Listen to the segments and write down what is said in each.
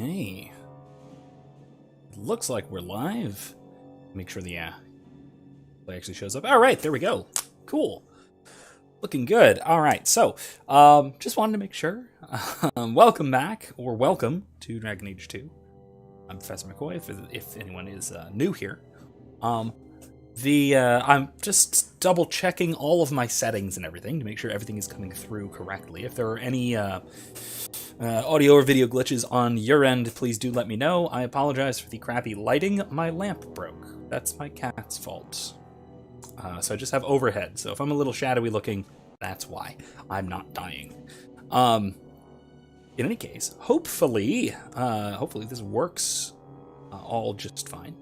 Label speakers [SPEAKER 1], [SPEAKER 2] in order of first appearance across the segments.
[SPEAKER 1] Okay. Looks like we're live. Make sure the play actually shows up. All right, there we go. Cool. Looking good. All right, so just wanted to make sure. Welcome back, or welcome to Dragon Age 2. I'm Professor McCoy, if anyone is new here. I'm just double checking all of my settings and everything to make sure everything is coming through correctly. If there are any audio or video glitches on your end, please do let me know. I apologize for the crappy lighting. My lamp broke. That's my cat's fault. So I just have overhead. So if I'm a little shadowy looking, that's why. I'm not dying. In any case, hopefully this works all just fine.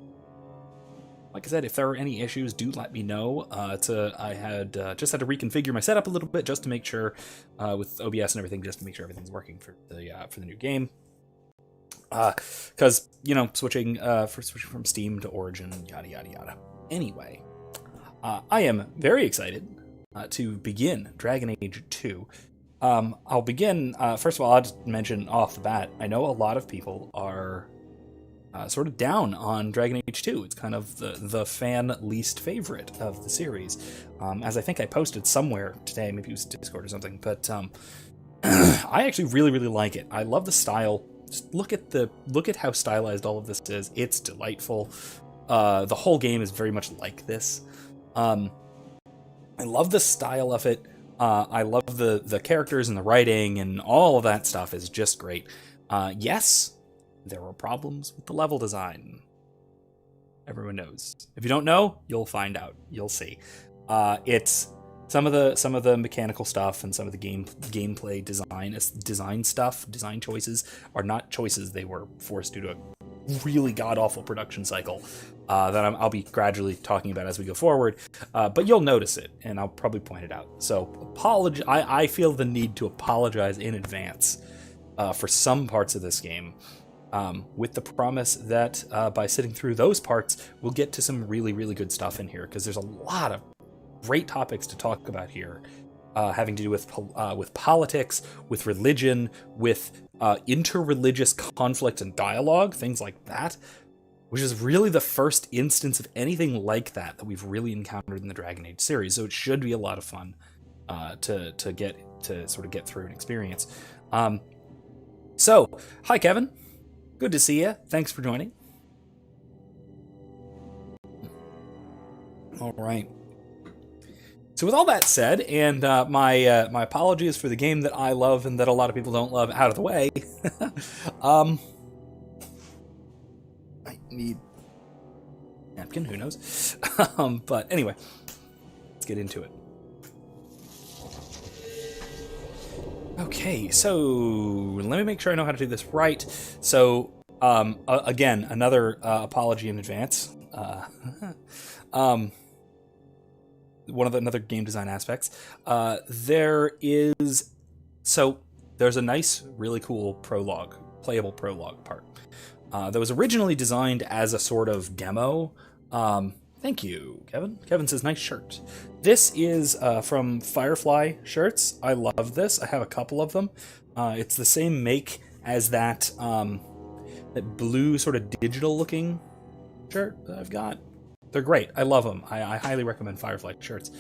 [SPEAKER 1] Like I said, if there are any issues, do let me know. I had just had to reconfigure my setup a little bit just to make sure, with OBS and everything, just to make sure everything's working for the new game. Because switching from Steam to Origin, yada yada yada. Anyway, I am very excited to begin Dragon Age 2. I'll begin. First of all, I'll just mention off the bat. I know a lot of people are sort of down on Dragon Age 2. It's kind of the fan least favorite of the series, as I think I posted somewhere today, maybe it was Discord or something, but I actually really, really like it. I love the style. Just look at how stylized all of this is. It's delightful. The whole game is very much like this. I love the style of it. I love the characters and the writing, and all of that stuff is just great. Yes, there were problems with the level design. Everyone knows. If you don't know, you'll find out. You'll see. It's some of the mechanical stuff and some of the gameplay design choices are not choices. They were forced due to a really god-awful production cycle that I'll be gradually talking about as we go forward. But you'll notice it, and I'll probably point it out. So I feel the need to apologize in advance for some parts of this game. With the promise that by sitting through those parts, we'll get to some really, really good stuff in here, because there's a lot of great topics to talk about here, having to do with politics, with religion, with interreligious conflict and dialogue, things like that, which is really the first instance of anything like that we've really encountered in the Dragon Age series. So it should be a lot of fun to sort of get through and experience. So, hi Kevin. Good to see you. Thanks for joining. All right. So with all that said, and my apologies for the game that I love and that a lot of people don't love out of the way, I need a napkin, who knows? But anyway, let's get into it. Okay, so let me make sure I know how to do this right. So, again, another apology in advance. Another game design aspects. There's a nice, really cool playable prologue part that was originally designed as a sort of demo. Thank you, Kevin. Kevin says, nice shirt. This is from Firefly Shirts. I love this. I have a couple of them. It's the same make as that blue sort of digital looking shirt that I've got. They're great. I love them. I highly recommend Firefly Shirts.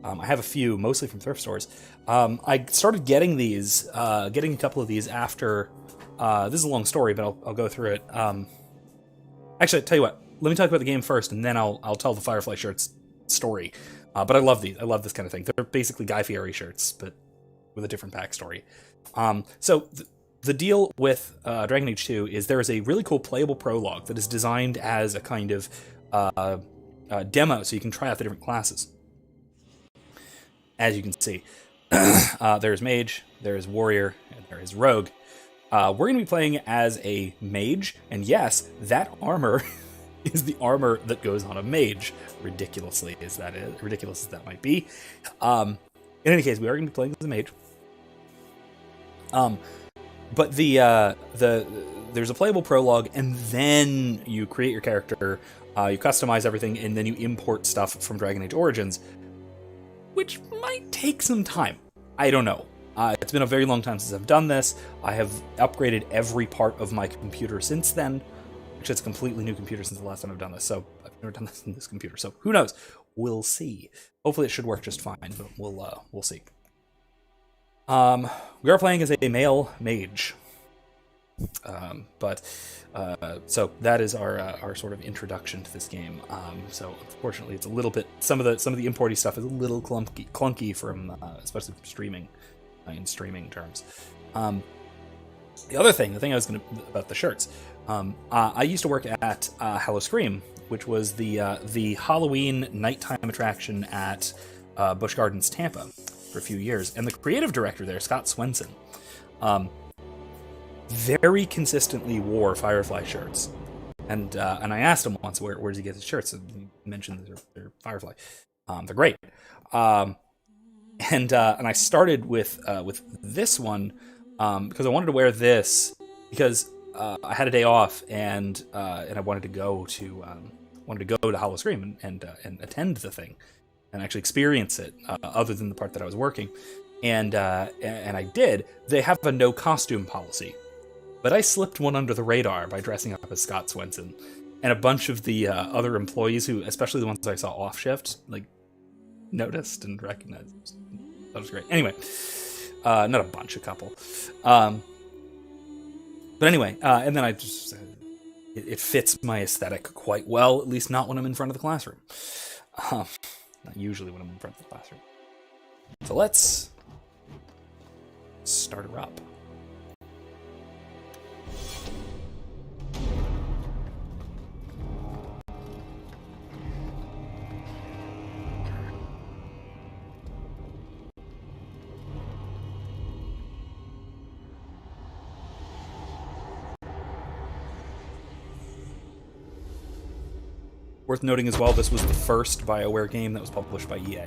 [SPEAKER 1] I have a few, mostly from thrift stores. I started getting a couple of these after, this is a long story, but I'll go through it. Actually, I'll tell you what. Let me talk about the game first, and then I'll tell the Firefly Shirts story. But I love these. I love this kind of thing. They're basically Guy Fieri shirts, but with a different backstory. So the deal with Dragon Age 2 is there is a really cool playable prologue that is designed as a kind of demo, so you can try out the different classes. As you can see, there's Mage, there's Warrior, and there is Rogue. We're going to be playing as a Mage, and yes, that armor is the armor that goes on a mage, ridiculous as that might be. In any case, we are going to be playing as a mage. But there's a playable prologue, and then you create your character, you customize everything, and then you import stuff from Dragon Age Origins, which might take some time. I don't know. It's been a very long time since I've done this. I have upgraded every part of my computer since then. Actually, it's a completely new computer since the last time I've done this, so I've never done this in this computer, so who knows? We'll see. Hopefully it should work just fine, but we'll see. We are playing as a male mage. So that is our sort of introduction to this game. So unfortunately, it's a little bit some of the importy stuff is a little clunky from especially from streaming in streaming terms. The thing I was going to about the shirts. I used to work at Hallow Scream, which was the Halloween nighttime attraction at Busch Gardens, Tampa, for a few years, and the creative director there, Scott Swenson, very consistently wore Firefly shirts, and I asked him once where does he get his shirts, and he mentioned they're Firefly. They're great, and I started with this one because I wanted to wear this because I had a day off and I wanted to go to Hallow Scream and attend the thing and actually experience it other than the part that I was working, and I did. They have a no costume policy. But I slipped one under the radar by dressing up as Scott Swenson, and a bunch of the other employees who, especially the ones I saw off shift, like noticed and recognized. That was great. Anyway, not a bunch, a couple. But anyway, and then I just it fits my aesthetic quite well, at least not when I'm in front of the classroom. Not usually when I'm in front of the classroom. So let's start her up. Worth noting as well, this was the first BioWare game that was published by EA.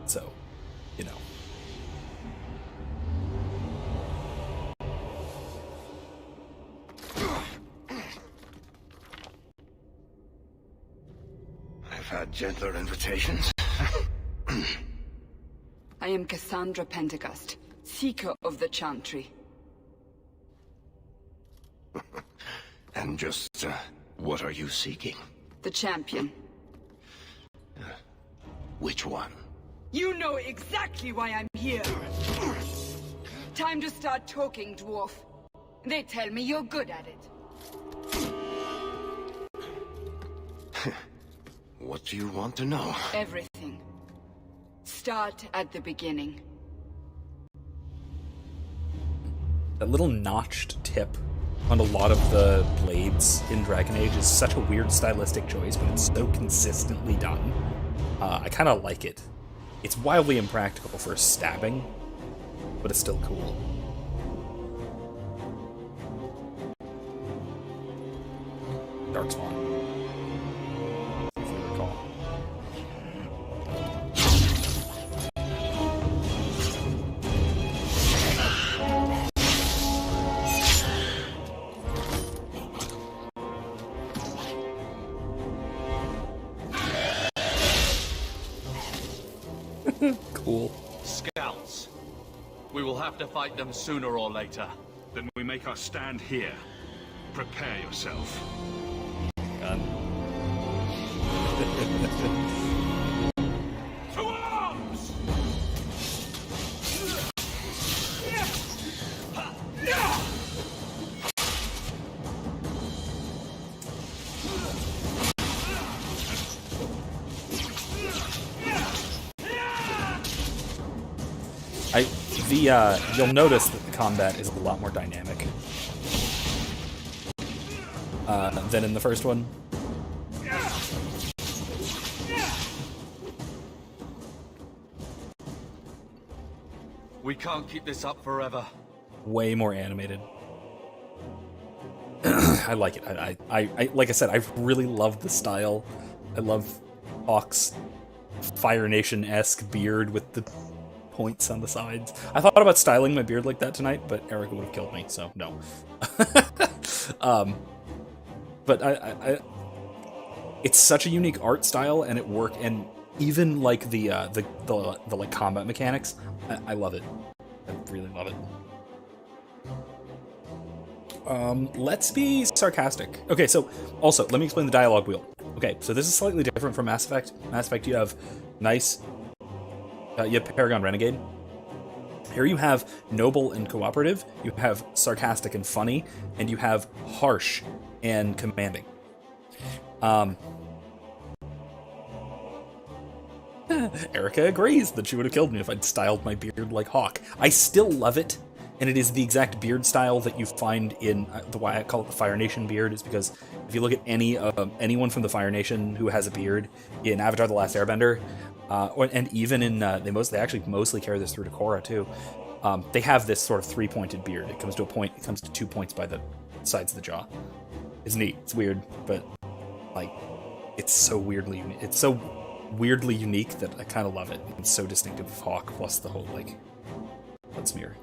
[SPEAKER 1] So, you know.
[SPEAKER 2] I've had gentler invitations.
[SPEAKER 3] I am Cassandra Pentecost, Seeker of the Chantry.
[SPEAKER 2] And just, what are you seeking?
[SPEAKER 3] The Champion.
[SPEAKER 2] Which one?
[SPEAKER 3] You know exactly why I'm here! Time to start talking, dwarf. They tell me you're good at it.
[SPEAKER 2] What do you want to know?
[SPEAKER 3] Everything. Start at the beginning.
[SPEAKER 1] That little notched tip on a lot of the blades in Dragon Age is such a weird stylistic choice, but it's so consistently done. I kind of like it. It's wildly impractical for stabbing, but it's still cool. Darkspawn. If I recall. Cool.
[SPEAKER 4] Scouts. We will have to fight them sooner or later.
[SPEAKER 5] Then we make our stand here. Prepare yourself.
[SPEAKER 1] God.
[SPEAKER 5] To arms!
[SPEAKER 1] You'll notice that the combat is a lot more dynamic than in the first one.
[SPEAKER 4] We can't keep this up forever.
[SPEAKER 1] Way more animated. I like it. I like I said, I really love the style. I love Hawke's Fire Nation-esque beard with the points on the sides. I thought about styling my beard like that tonight, but Erica would have killed me, so no. But I it's such a unique art style, and even like the like combat mechanics, I love it. I really love it. Let's be sarcastic. Okay, so also let me explain the dialogue wheel. Okay, so this is slightly different from Mass Effect. Mass Effect, you have nice, you have Paragon Renegade. Here you have noble and cooperative. You have sarcastic and funny, and you have harsh and commanding. Erica agrees that she would have killed me if I'd styled my beard like Hawke. I still love it, and it is the exact beard style that you find in the why I call it the Fire Nation beard is because if you look at anyone from the Fire Nation who has a beard in Avatar: The Last Airbender, and even in they actually mostly carry this through to Korra too. They have this sort of 3-pointed beard. It comes to a point. It comes to 2 points by the sides of the jaw. It's neat. It's weird, but like it's so weirdly unique that I kind of love it. It's so distinctive of Hawke, plus the whole like blood smear.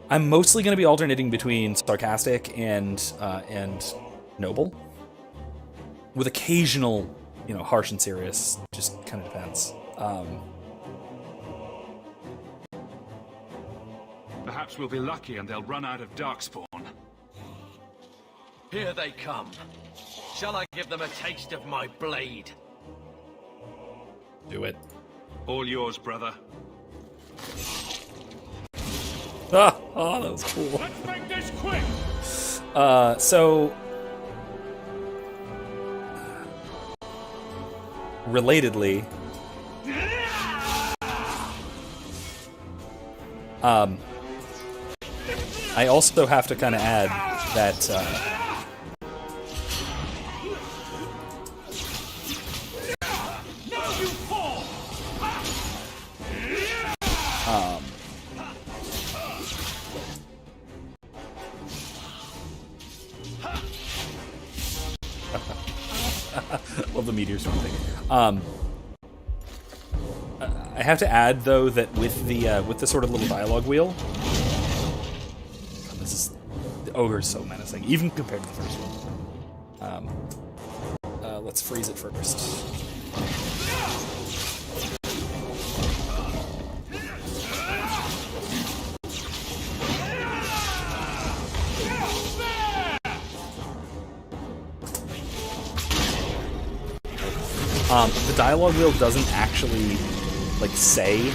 [SPEAKER 1] I'm mostly going to be alternating between sarcastic and noble, with occasional, harsh and serious. Just kind of depends.
[SPEAKER 5] Perhaps we'll be lucky and they'll run out of Darkspawn.
[SPEAKER 4] Here they come. Shall I give them a taste of my blade?
[SPEAKER 1] Do it.
[SPEAKER 5] All yours, brother.
[SPEAKER 1] Oh, that was cool.
[SPEAKER 5] Let's make this quick!
[SPEAKER 1] So... relatedly... I also have to kind of add that... love the meteor storm thing. I have to add though that with the sort of little dialogue wheel, the ogre's so menacing, even compared to the first one. Let's freeze it first. The dialogue wheel doesn't actually, like, say.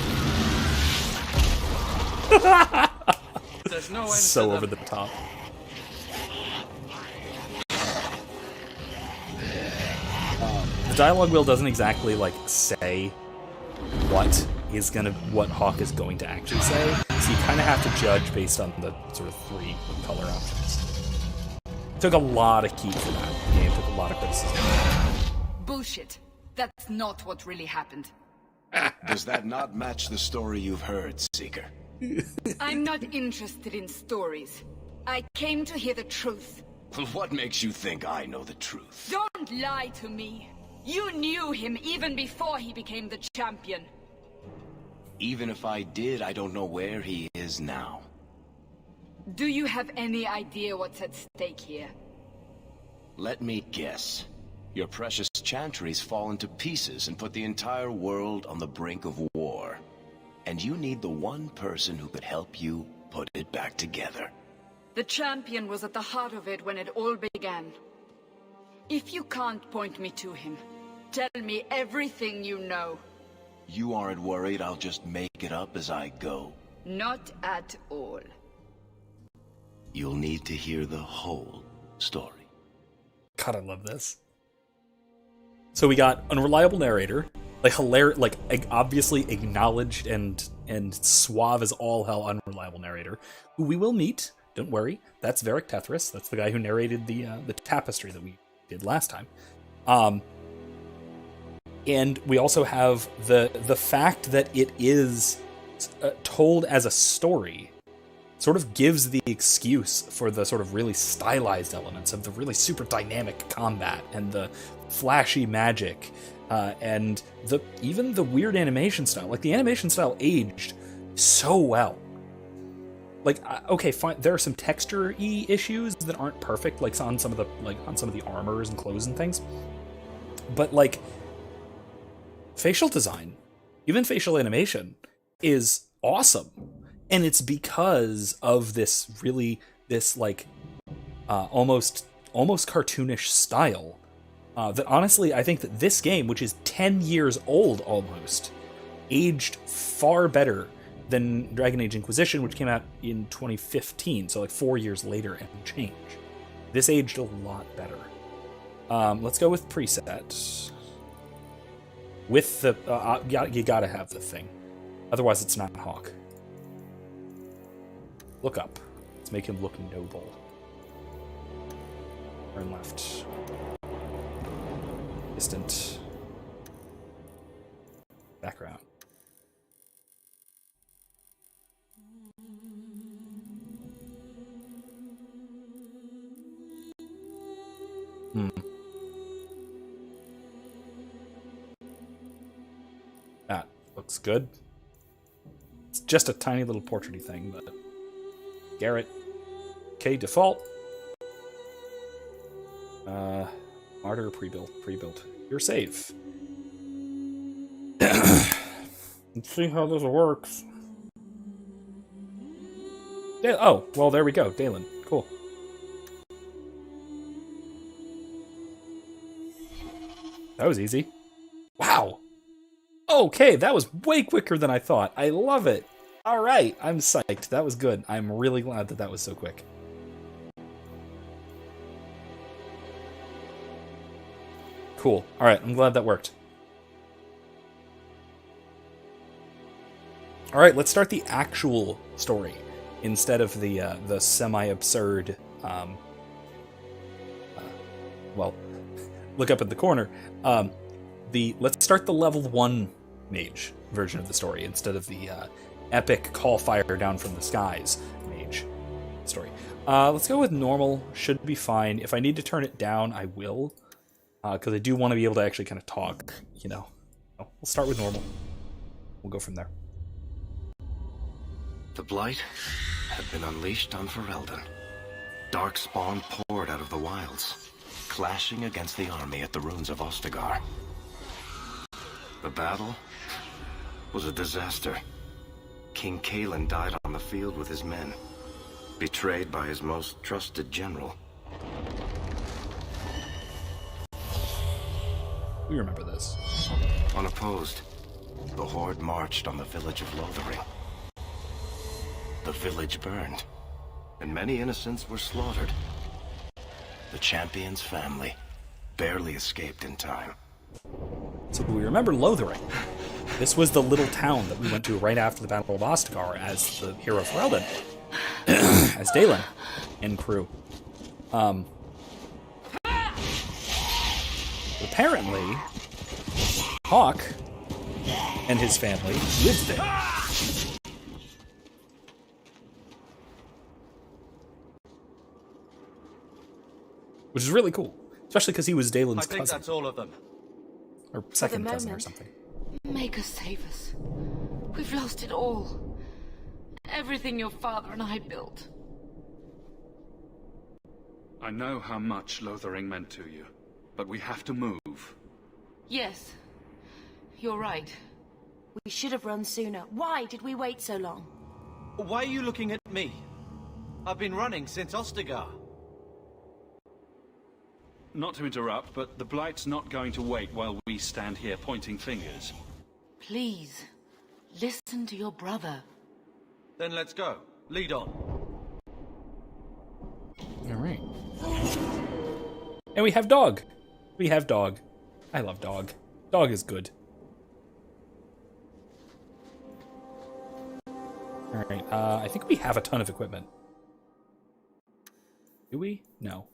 [SPEAKER 4] There's no end
[SPEAKER 1] so
[SPEAKER 4] to
[SPEAKER 1] over the top. The dialogue wheel doesn't exactly, like, say what Hawke is going to actually say, so you kind of have to judge based on the sort of 3 color options. Took a lot of heat for that. The game took a lot of criticism.
[SPEAKER 3] Bullshit. That's not what really happened.
[SPEAKER 2] Does that not match the story you've heard, Seeker?
[SPEAKER 3] I'm not interested in stories. I came to hear the truth.
[SPEAKER 2] Well, what makes you think I know the truth?
[SPEAKER 3] Don't lie to me. You knew him even before he became the champion.
[SPEAKER 2] Even if I did, I don't know where he is now.
[SPEAKER 3] Do you have any idea what's at stake here?
[SPEAKER 2] Let me guess. Your precious chantry's fallen to pieces and put the entire world on the brink of war. And you need the one person who could help you put it back together.
[SPEAKER 3] The champion was at the heart of it when it all began. If you can't point me to him, tell me everything you know.
[SPEAKER 2] You aren't worried I'll just make it up as I go?
[SPEAKER 3] Not at all.
[SPEAKER 2] You'll need to hear the whole story.
[SPEAKER 1] God, I love this. So we got unreliable narrator, like hilarious, like obviously acknowledged and suave as all hell unreliable narrator, who we will meet. Don't worry, that's Varric Tethris. That's the guy who narrated the tapestry that we did last time. And we also have the fact that it is told as a story. Sort of gives the excuse for the sort of really stylized elements of the really super dynamic combat and the flashy magic and even the weird animation style. Like, the animation style aged so well. Like, okay, fine, there are some texture-y issues that aren't perfect, like on some of the armors and clothes and things. but like facial design, even facial animation, is awesome, and it's because of this like almost cartoonish style. That honestly, I think that this game, which is 10 years old almost, aged far better than Dragon Age Inquisition, which came out in 2015, so like 4 years later and change. This aged a lot better. Let's go with preset. With the... you gotta have the thing. Otherwise it's not Hawke. Look up. Let's make him look noble. Turn left. Distant. Background. That looks good. It's just a tiny little portraity thing, but... Garrett. Okay, default. Martyr pre-built. Your save. Let's see how this works. Oh, well, there we go. Dalen. Cool. That was easy. Wow. Okay, that was way quicker than I thought. I love it. All right, I'm psyched. That was good. I'm really glad that that was so quick. Cool. All right, I'm glad that worked. All right, let's start the actual story instead of the semi-absurd. Well, look up at the corner. Let's start the level 1 mage version of the story instead of the epic call fire down from the skies mage story. Let's go with normal. Should be fine. If I need to turn it down, I will. Because I do want to be able to actually kind of talk, you know. We'll start with normal. We'll go from there.
[SPEAKER 2] The Blight had been unleashed on Ferelden. Dark spawn poured out of the wilds, clashing against the army at the ruins of Ostagar. The battle was a disaster. King Cailan died on the field with his men, betrayed by his most trusted general.
[SPEAKER 1] We remember this.
[SPEAKER 2] Unopposed, the Horde marched on the village of Lothering. The village burned, and many innocents were slaughtered. The Champion's family barely escaped in time.
[SPEAKER 1] So we remember Lothering. This was the little town that we went to right after the Battle of Ostagar as the hero Ferelden. As Dalen and crew. Apparently, Hawke and his family lived there. Which is really cool. Especially because he was Dalen's cousin.
[SPEAKER 4] I think that's all of them.
[SPEAKER 1] Or second cousin or something.
[SPEAKER 6] Make us save us. We've lost it all. Everything your father and I built.
[SPEAKER 5] I know how much Lothering meant to you, but we have to move.
[SPEAKER 6] Yes, you're right.
[SPEAKER 7] We should have run sooner. Why did we wait so long?
[SPEAKER 4] Why are you looking at me? I've been running since Ostagar.
[SPEAKER 5] Not to interrupt, but the Blight's not going to wait while we stand here pointing fingers.
[SPEAKER 6] Please, listen to your brother.
[SPEAKER 4] Then let's go. Lead on.
[SPEAKER 1] Alright. And we have Dog. We have Dog. I love Dog. Dog is good. Alright, I think we have a ton of equipment. Do we? No.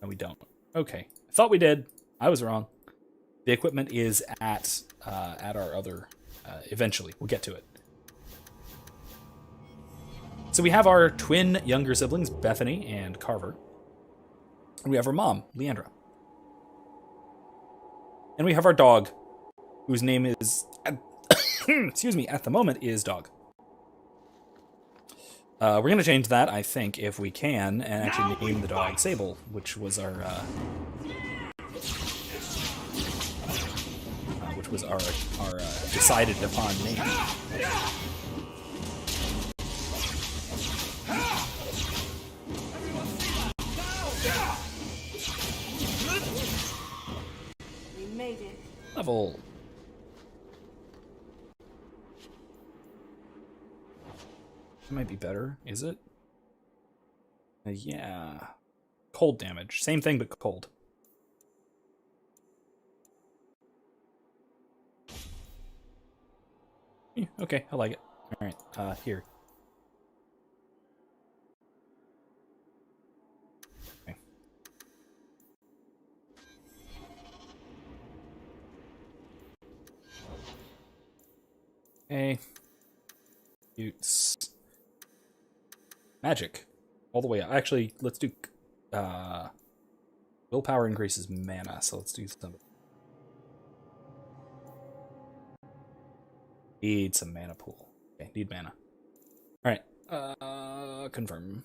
[SPEAKER 1] No, we don't. Okay. I thought we did. I was wrong. The equipment is at our other... eventually. We'll get to it. So we have our twin younger siblings, Bethany and Carver. And we have our mom, Leandra. And we have our dog, whose name is... excuse me, at the moment is Dog. We're going to change that, I think, if we can, and actually name the dog Sable, which was our was our decided upon name.
[SPEAKER 7] We made it.
[SPEAKER 1] Level. It might be better, is it? Yeah. Cold damage. Same thing, but cold. Yeah, okay, I like it. Alright, here. Okay. Okay. Utes. Magic. All the way up. Actually, let's do willpower increases mana, so let's do some. Need some mana pool. Okay, need mana. Alright. Confirm.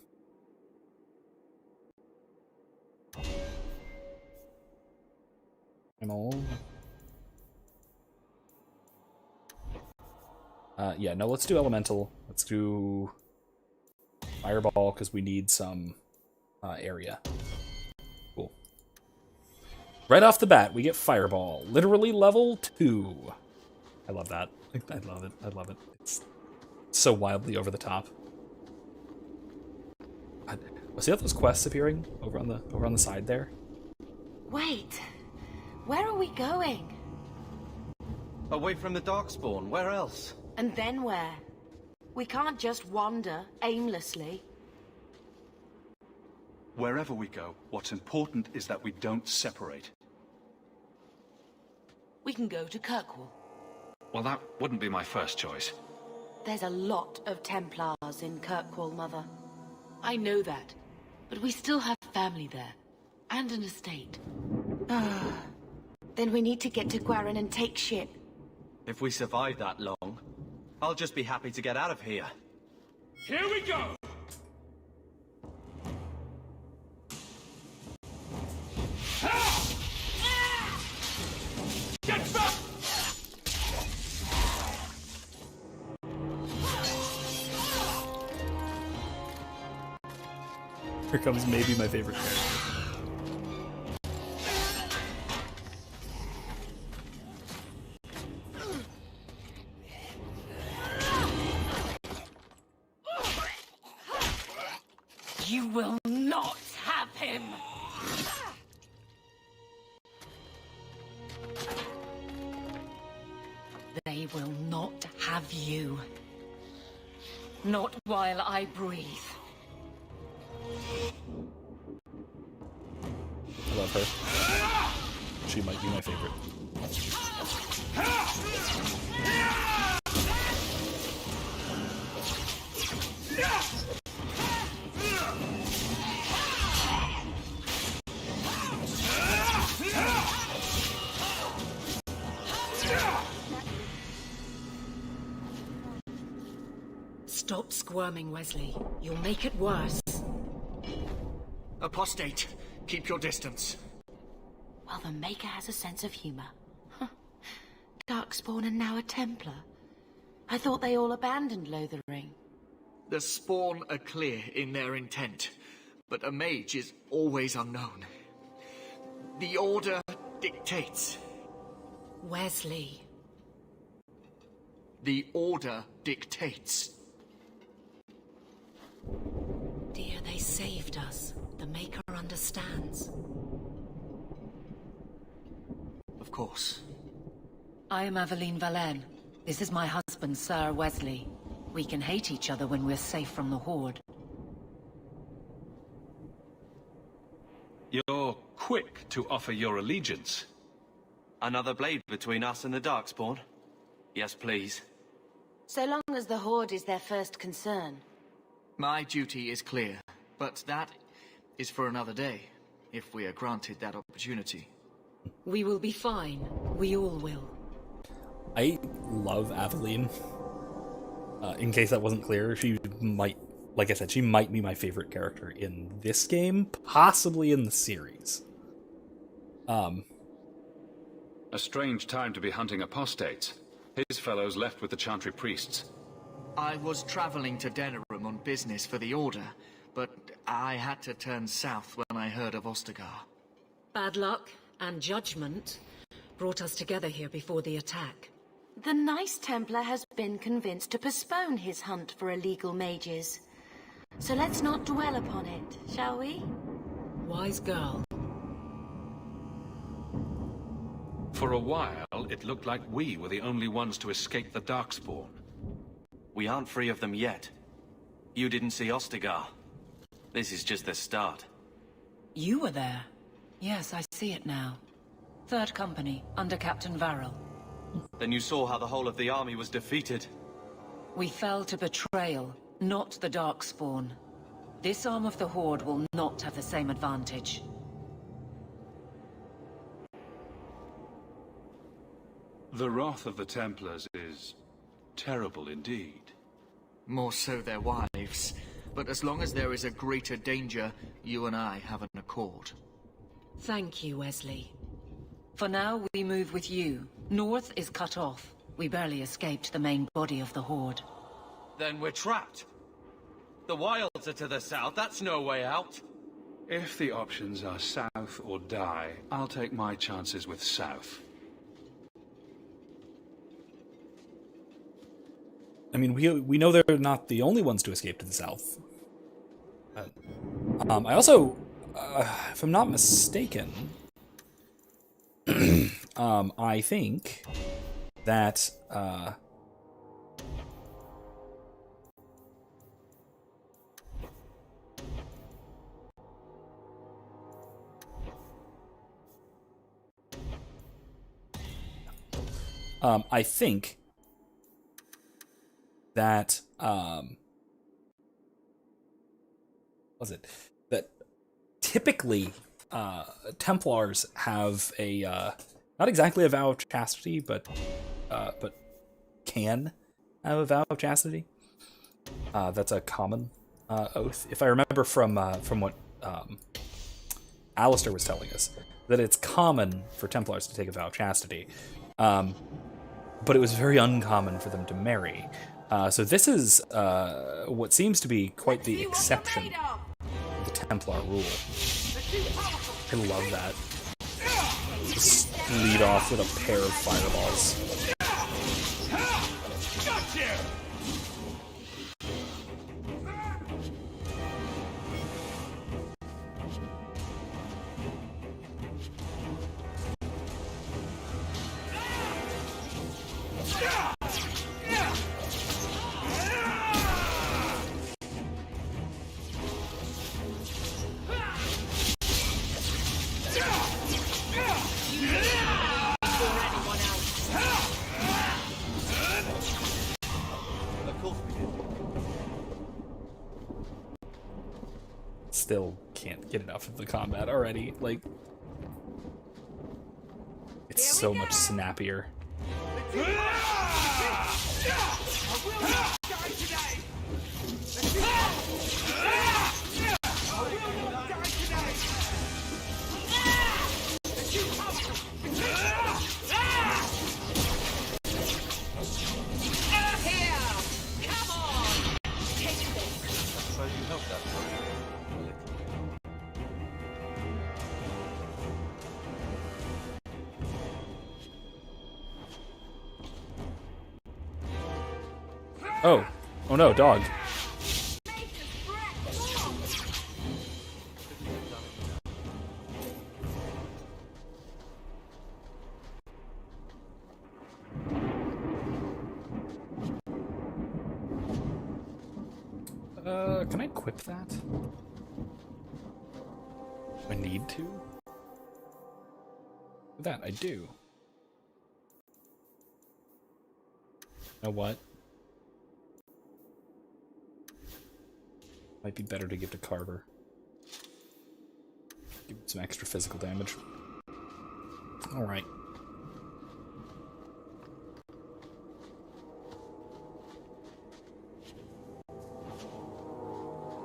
[SPEAKER 1] Ammo. Yeah, no, let's do elemental. Let's do fireball, because we need some area. Cool. Right off the bat, we get fireball. Literally level 2. I love that. I love it. I love it. It's so wildly over the top. See all those quests appearing over on the side there?
[SPEAKER 7] Wait, where are we going?
[SPEAKER 4] Away from the Darkspawn, where else?
[SPEAKER 7] And then where? We can't just wander aimlessly.
[SPEAKER 5] Wherever we go, what's important is that we don't separate.
[SPEAKER 7] We can go to Kirkwall.
[SPEAKER 5] Well, that wouldn't be my first choice.
[SPEAKER 7] There's a lot of Templars in Kirkwall, Mother. I know that.
[SPEAKER 6] But we still have family there. And an estate.
[SPEAKER 7] Then we need to get to Gwarin and take ship.
[SPEAKER 4] If we survive that long, I'll just be happy to get out of here.
[SPEAKER 5] Here we go! Get back!
[SPEAKER 1] Here comes maybe my favorite character.
[SPEAKER 6] You will not have him! They will not have you. Not while I breathe.
[SPEAKER 1] I love her. She might be my favorite.
[SPEAKER 6] Stop squirming, Wesley. You'll make it worse.
[SPEAKER 4] Apostate, keep your distance.
[SPEAKER 7] Well, the Maker has a sense of humor. Darkspawn and now a Templar. I thought they all abandoned Lothering.
[SPEAKER 8] The Spawn are clear in their intent, but a mage is always unknown. The Order dictates.
[SPEAKER 6] Wesley.
[SPEAKER 8] The Order dictates.
[SPEAKER 6] Dear, they saved us. The Maker understands.
[SPEAKER 8] Of course.
[SPEAKER 6] I am Aveline Valenne. This is my husband, Sir Wesley. We can hate each other when we're safe from the Horde.
[SPEAKER 5] You're quick to offer your allegiance.
[SPEAKER 4] Another blade between us and the Darkspawn? Yes, please.
[SPEAKER 7] So long as the Horde is their first concern.
[SPEAKER 8] My duty is clear, but that is for another day, if we are granted that opportunity.
[SPEAKER 6] We will be fine. We all will.
[SPEAKER 1] I love Aveline. In case that wasn't clear, she might, like I said, she might be my favorite character in this game, possibly in the series.
[SPEAKER 5] A strange time to be hunting apostates. His fellows left with the Chantry priests.
[SPEAKER 8] I was traveling to Denerim on business for the Order, but I had to turn south when I heard of Ostagar.
[SPEAKER 6] Bad luck and judgment brought us together here before the attack.
[SPEAKER 7] The nice Templar has been convinced to postpone his hunt for illegal mages. So let's not dwell upon it, shall we?
[SPEAKER 6] Wise girl.
[SPEAKER 5] For a while, it looked like we were the only ones to escape the Darkspawn.
[SPEAKER 9] We aren't free of them yet. You didn't see Ostagar. This is just the start.
[SPEAKER 6] You were there. Yes, I see it now. Third Company, under Captain Varel.
[SPEAKER 9] Then you saw how the whole of the army was defeated.
[SPEAKER 6] We fell to betrayal, not the Darkspawn. This arm of the Horde will not have the same advantage.
[SPEAKER 5] The wrath of the Templars is terrible indeed.
[SPEAKER 8] More so their wives. But as long as there is a greater danger, you and I have an accord.
[SPEAKER 6] Thank you, Wesley. For now, we move with you. North is cut off. We barely escaped the main body of the Horde.
[SPEAKER 4] Then we're trapped. The wilds are to the south, that's no way out.
[SPEAKER 5] If the options are south or die, I'll take my chances with south.
[SPEAKER 1] I mean, we know they're not the only ones to escape to the south. I also, if I'm not mistaken, I think that I think that was it that typically Templars have a not exactly a vow of chastity, but can have a vow of chastity. That's a common oath, if I remember from what Alistair was telling us, that it's common for Templars to take a vow of chastity, but it was very uncommon for them to marry. So this is what seems to be quite the exception of the Templar rule. I love that. Just lead off with a pair of fireballs. Still can't get enough of the combat already. Like, it's so much snappier. Oh no, dog. Can I equip that? I need to? That I do. You know what? Might be better to give to Carver. Give him some extra physical damage. Alright.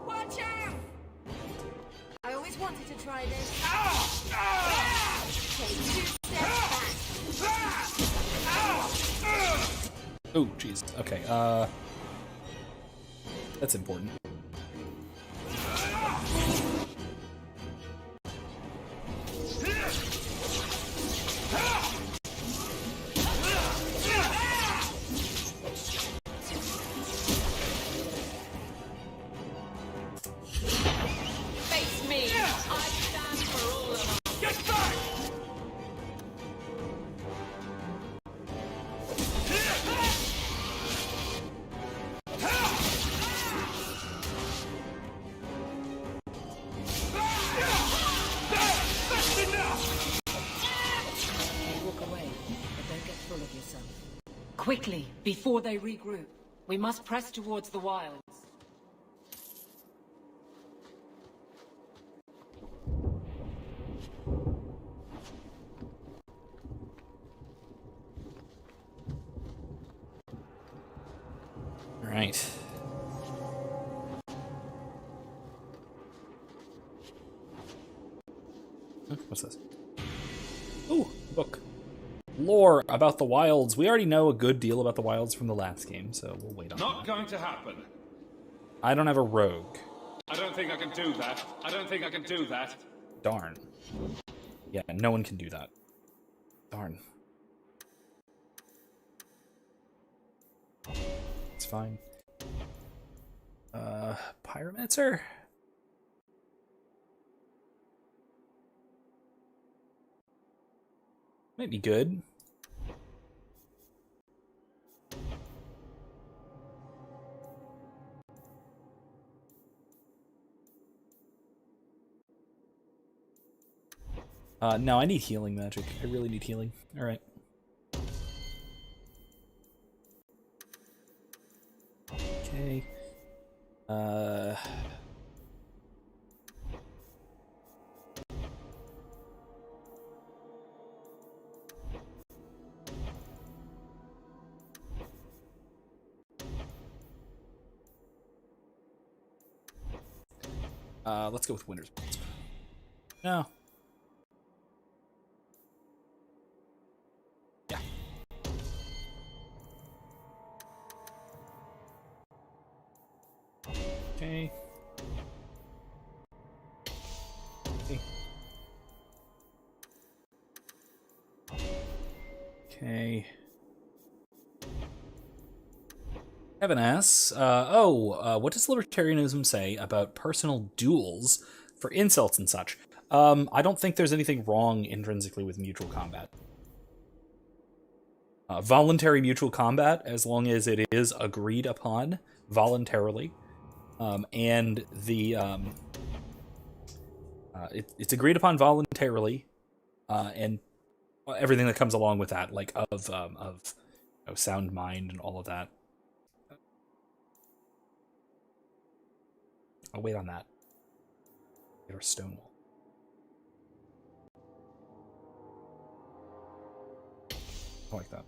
[SPEAKER 3] Watch out! I always wanted to try this. Take 2 steps back.
[SPEAKER 1] Oh, jeez. Okay, that's important.
[SPEAKER 3] Face me! I stand for all of us! Get back!
[SPEAKER 6] Walk away, but don't get full of yourself. Quickly, before they regroup. We must press towards the wilds.
[SPEAKER 1] All right. What's this? Ooh, book. Lore about the wilds. We already know a good deal about the wilds from the last game, so we'll wait on that.
[SPEAKER 5] Not going to happen.
[SPEAKER 1] I don't have a rogue.
[SPEAKER 5] I don't think I can do that. I don't think I can do that.
[SPEAKER 1] Darn. Yeah, no one can do that. Darn. It's fine. Pyromancer? Might be good. No, I need healing magic. I really need healing. Alright. Okay. Let's go with Winter's Grasp. No. Yeah. Okay. Okay. Kevin asks, what does libertarianism say about personal duels for insults and such? I don't think there's anything wrong intrinsically with mutual combat. Voluntary mutual combat, as long as it is agreed upon voluntarily, and the it's agreed upon voluntarily, and everything that comes along with that, like of sound mind and all of that. I'll wait on that. Get our Stonewall. I like that.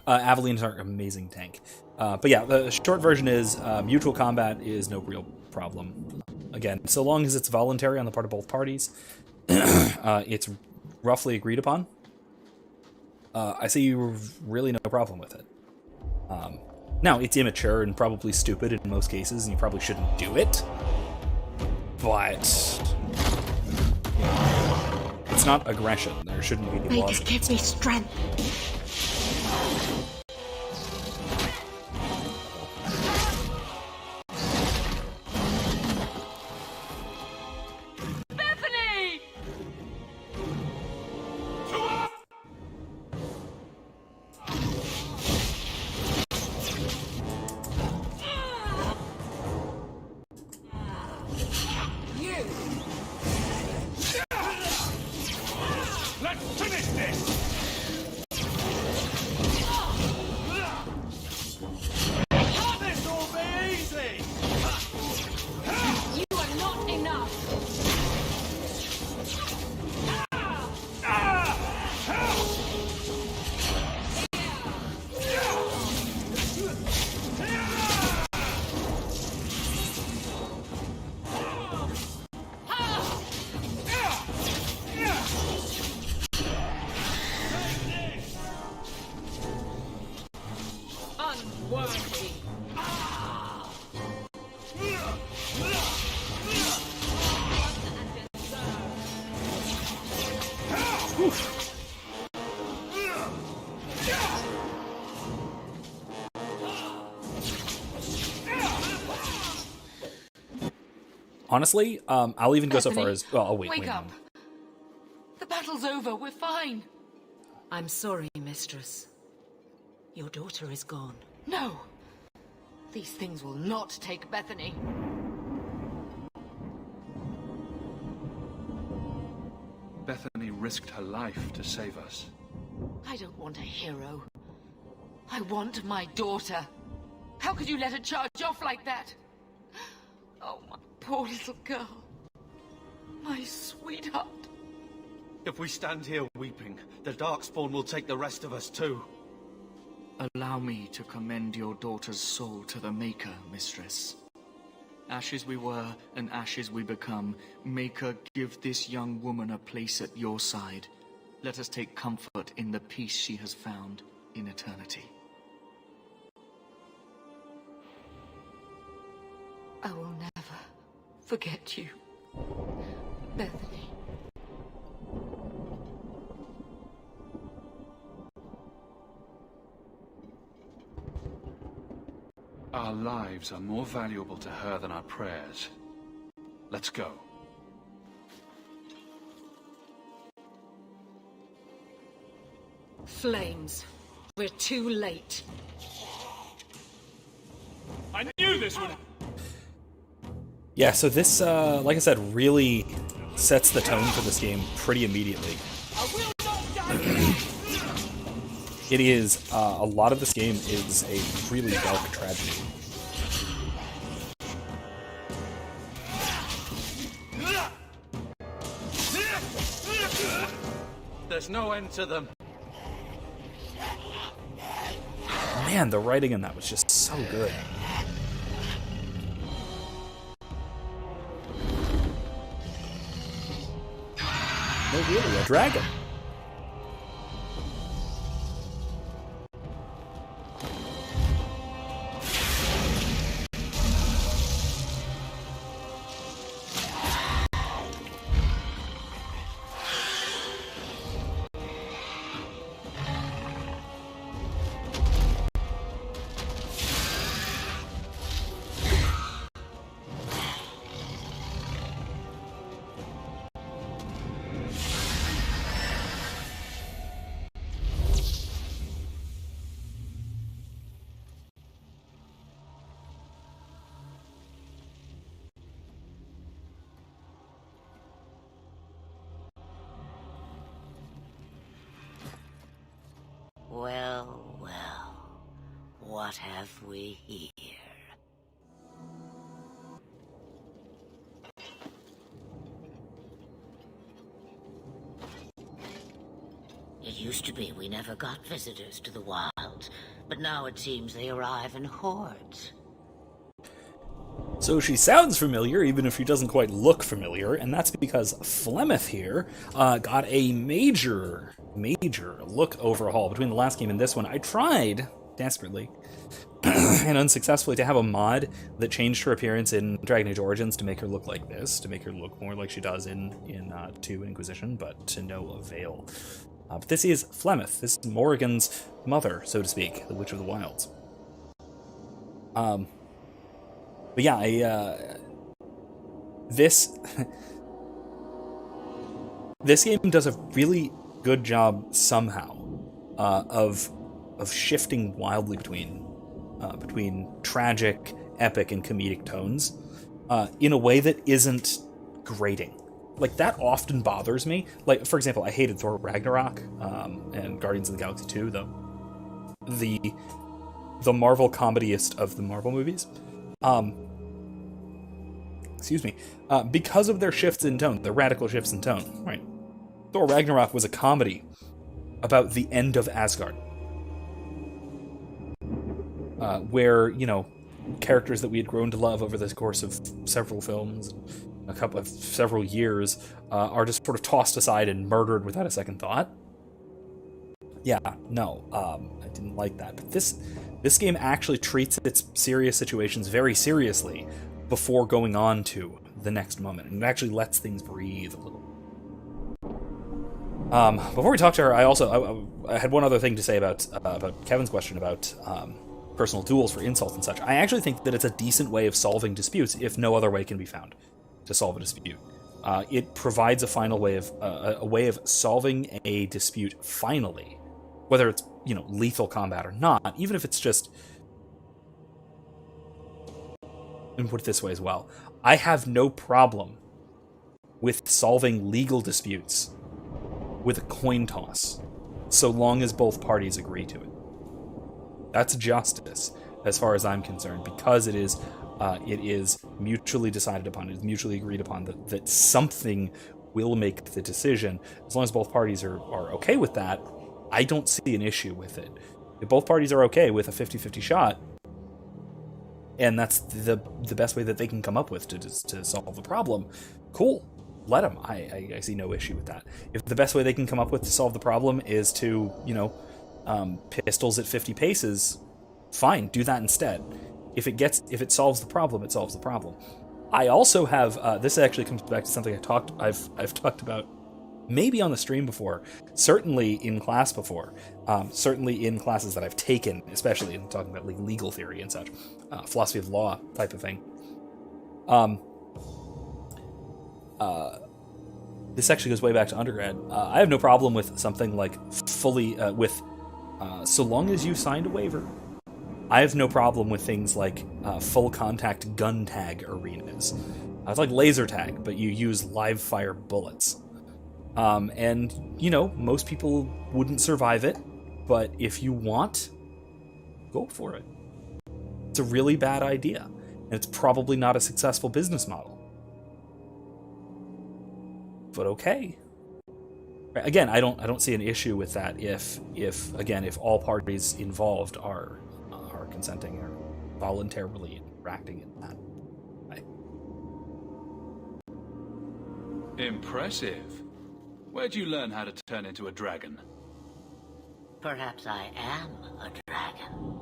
[SPEAKER 1] Aveline's are an amazing tank. But yeah, the short version is mutual combat is no real problem. Again, so long as it's voluntary on the part of both parties, it's roughly agreed upon. I see really no problem with it. Now, it's immature and probably stupid in most cases, and you probably shouldn't do it. But it's not aggression. There shouldn't be any laws.
[SPEAKER 7] It gives me strength.
[SPEAKER 3] Bethany!
[SPEAKER 4] Let's finish this! This will be easy!
[SPEAKER 3] You are not enough!
[SPEAKER 1] honestly, I'll even go so far
[SPEAKER 6] Bethany,
[SPEAKER 1] as... Well, I'll wait.
[SPEAKER 6] Wake up. The battle's over. We're fine. I'm sorry, mistress. Your daughter is gone.
[SPEAKER 7] No! These things will not take Bethany.
[SPEAKER 5] Bethany risked her life to save us.
[SPEAKER 7] I don't want a hero. I want my daughter. How could you let her charge off like that? Oh, my poor little girl. My sweetheart.
[SPEAKER 4] If we stand here weeping, the Darkspawn will take the rest of us too.
[SPEAKER 8] Allow me to commend your daughter's soul to the Maker, mistress. Ashes we were, and ashes we become. Maker, give this young woman a place at your side. Let us take comfort in the peace she has found in eternity.
[SPEAKER 7] I will never forget you, Bethany.
[SPEAKER 5] Our lives are more valuable to her than our prayers. Let's go.
[SPEAKER 6] Flames. We're too late.
[SPEAKER 5] I knew this would...
[SPEAKER 1] Yeah, so this, like I said, really sets the tone for this game pretty immediately. It is, a lot of this game is a really dark tragedy.
[SPEAKER 4] There's no end to them.
[SPEAKER 1] Man, the writing in that was just so good. No, really, a dragon.
[SPEAKER 10] Well, well, what have we here? It used to be we never got visitors to the wilds, but now it seems they arrive in hordes.
[SPEAKER 1] So she sounds familiar, even if she doesn't quite look familiar, and that's because Flemeth here got a major look overhaul between the last game and this one. I tried, desperately, and unsuccessfully, to have a mod that changed her appearance in Dragon Age Origins to make her look like this, to make her look more like she does in 2 Inquisition, but to no avail. But this is Flemeth. This is Morrigan's mother, so to speak, the Witch of the Wilds. But yeah, this game does a really good job somehow of shifting wildly between tragic, epic, and comedic tones in a way that isn't grating. Like, that often bothers me. Like, for example, I hated Thor Ragnarok and Guardians of the Galaxy 2, the Marvel comediest of the Marvel movies. Because of their shifts in tone, their radical shifts in tone, right? Thor Ragnarok was a comedy about the end of Asgard. Where, characters that we had grown to love over the course of several films, several years, are just sort of tossed aside and murdered without a second thought. Yeah, no, I didn't like that. But this game actually treats its serious situations very seriously before going on to the next moment, and it actually lets things breathe a little. Before we talk to her, I had one other thing to say about Kevin's question about personal duels for insults and such. I actually think that it's a decent way of solving disputes if no other way can be found. to solve a dispute. It provides a final way of a way of solving a dispute finally, whether it's lethal combat or not. Even if it's just, and put it this way as well, I have no problem with solving legal disputes with a coin toss, so long as both parties agree to it. That's justice, as far as I'm concerned, because it is mutually decided upon, it is mutually agreed upon that something will make the decision. As long as both parties are okay with that, I don't see an issue with it. If both parties are okay with a 50-50 shot, and that's the best way that they can come up with to solve the problem, cool. Let them. I see no issue with that. If the best way they can come up with to solve the problem is to, pistols at 50 paces, fine, do that instead. If it solves the problem, it solves the problem. I also have this actually comes back to something I've talked about maybe on the stream before, certainly in class before, certainly in classes that I've taken, especially in talking about legal theory and such, philosophy of law type of thing. This actually goes way back to undergrad. I have no problem with something like fully so long as you signed a waiver. I have no problem with things like full contact gun tag arenas. It's like laser tag, but you use live fire bullets. And most people wouldn't survive it, but if you want, go for it. It's a really bad idea, and it's probably not a successful business model. But okay. Again, I don't see an issue with that if all parties involved are consenting or voluntarily interacting in that way.
[SPEAKER 5] Impressive. Where'd you learn how to turn into a dragon?
[SPEAKER 10] Perhaps I am a dragon.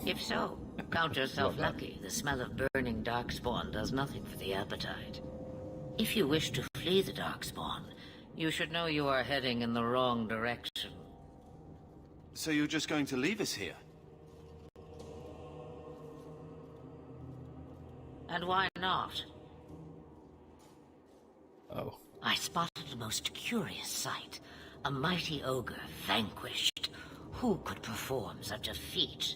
[SPEAKER 10] If so, count yourself lucky. The smell of burning darkspawn does nothing for the appetite. If you wish to flee the darkspawn, you should know you are heading in the wrong direction.
[SPEAKER 9] So you're just going to leave us here?
[SPEAKER 10] And why not?
[SPEAKER 1] Oh.
[SPEAKER 10] I spotted a most curious sight. A mighty ogre vanquished. Who could perform such a feat?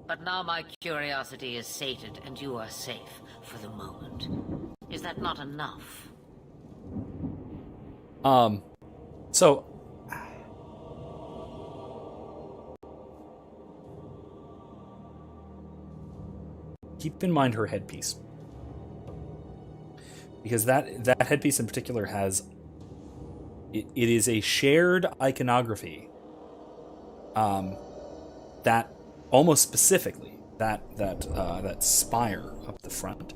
[SPEAKER 10] But now my curiosity is sated and you are safe for the moment. Is that not enough?
[SPEAKER 1] So keep in mind her headpiece. Because that headpiece in particular has it is a shared iconography. That almost specifically that spire up the front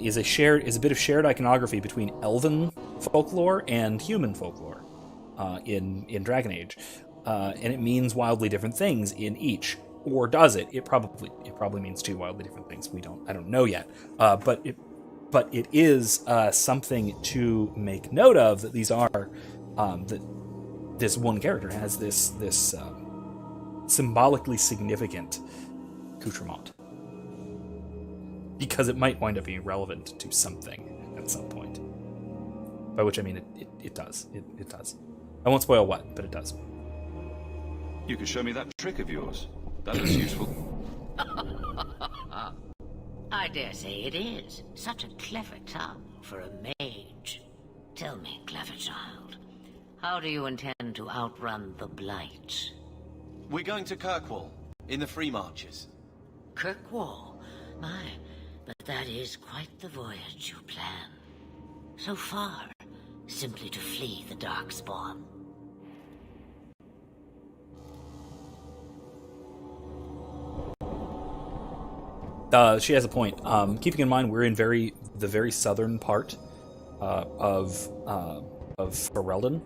[SPEAKER 1] is a bit of shared iconography between elven folklore and human folklore in Dragon Age, and it means wildly different things in each. Or does it? It probably means two wildly different things. I don't know yet. But it is something to make note of, that these are that this one character has this symbolically significant accoutrement, because it might wind up being relevant to something at some point. By which I mean it does. It does. I won't spoil what, but it does.
[SPEAKER 5] You could show me that trick of yours. That looks useful.
[SPEAKER 10] I dare say it is. Such a clever tongue for a mage. Tell me, clever child, how do you intend to outrun the Blight?
[SPEAKER 9] We're going to Kirkwall, in the Free Marches.
[SPEAKER 10] Kirkwall? My, but that is quite the voyage you plan. So far, simply to flee the Darkspawn.
[SPEAKER 1] She has a point. Keeping in mind, we're in the very southern part of Ferelden.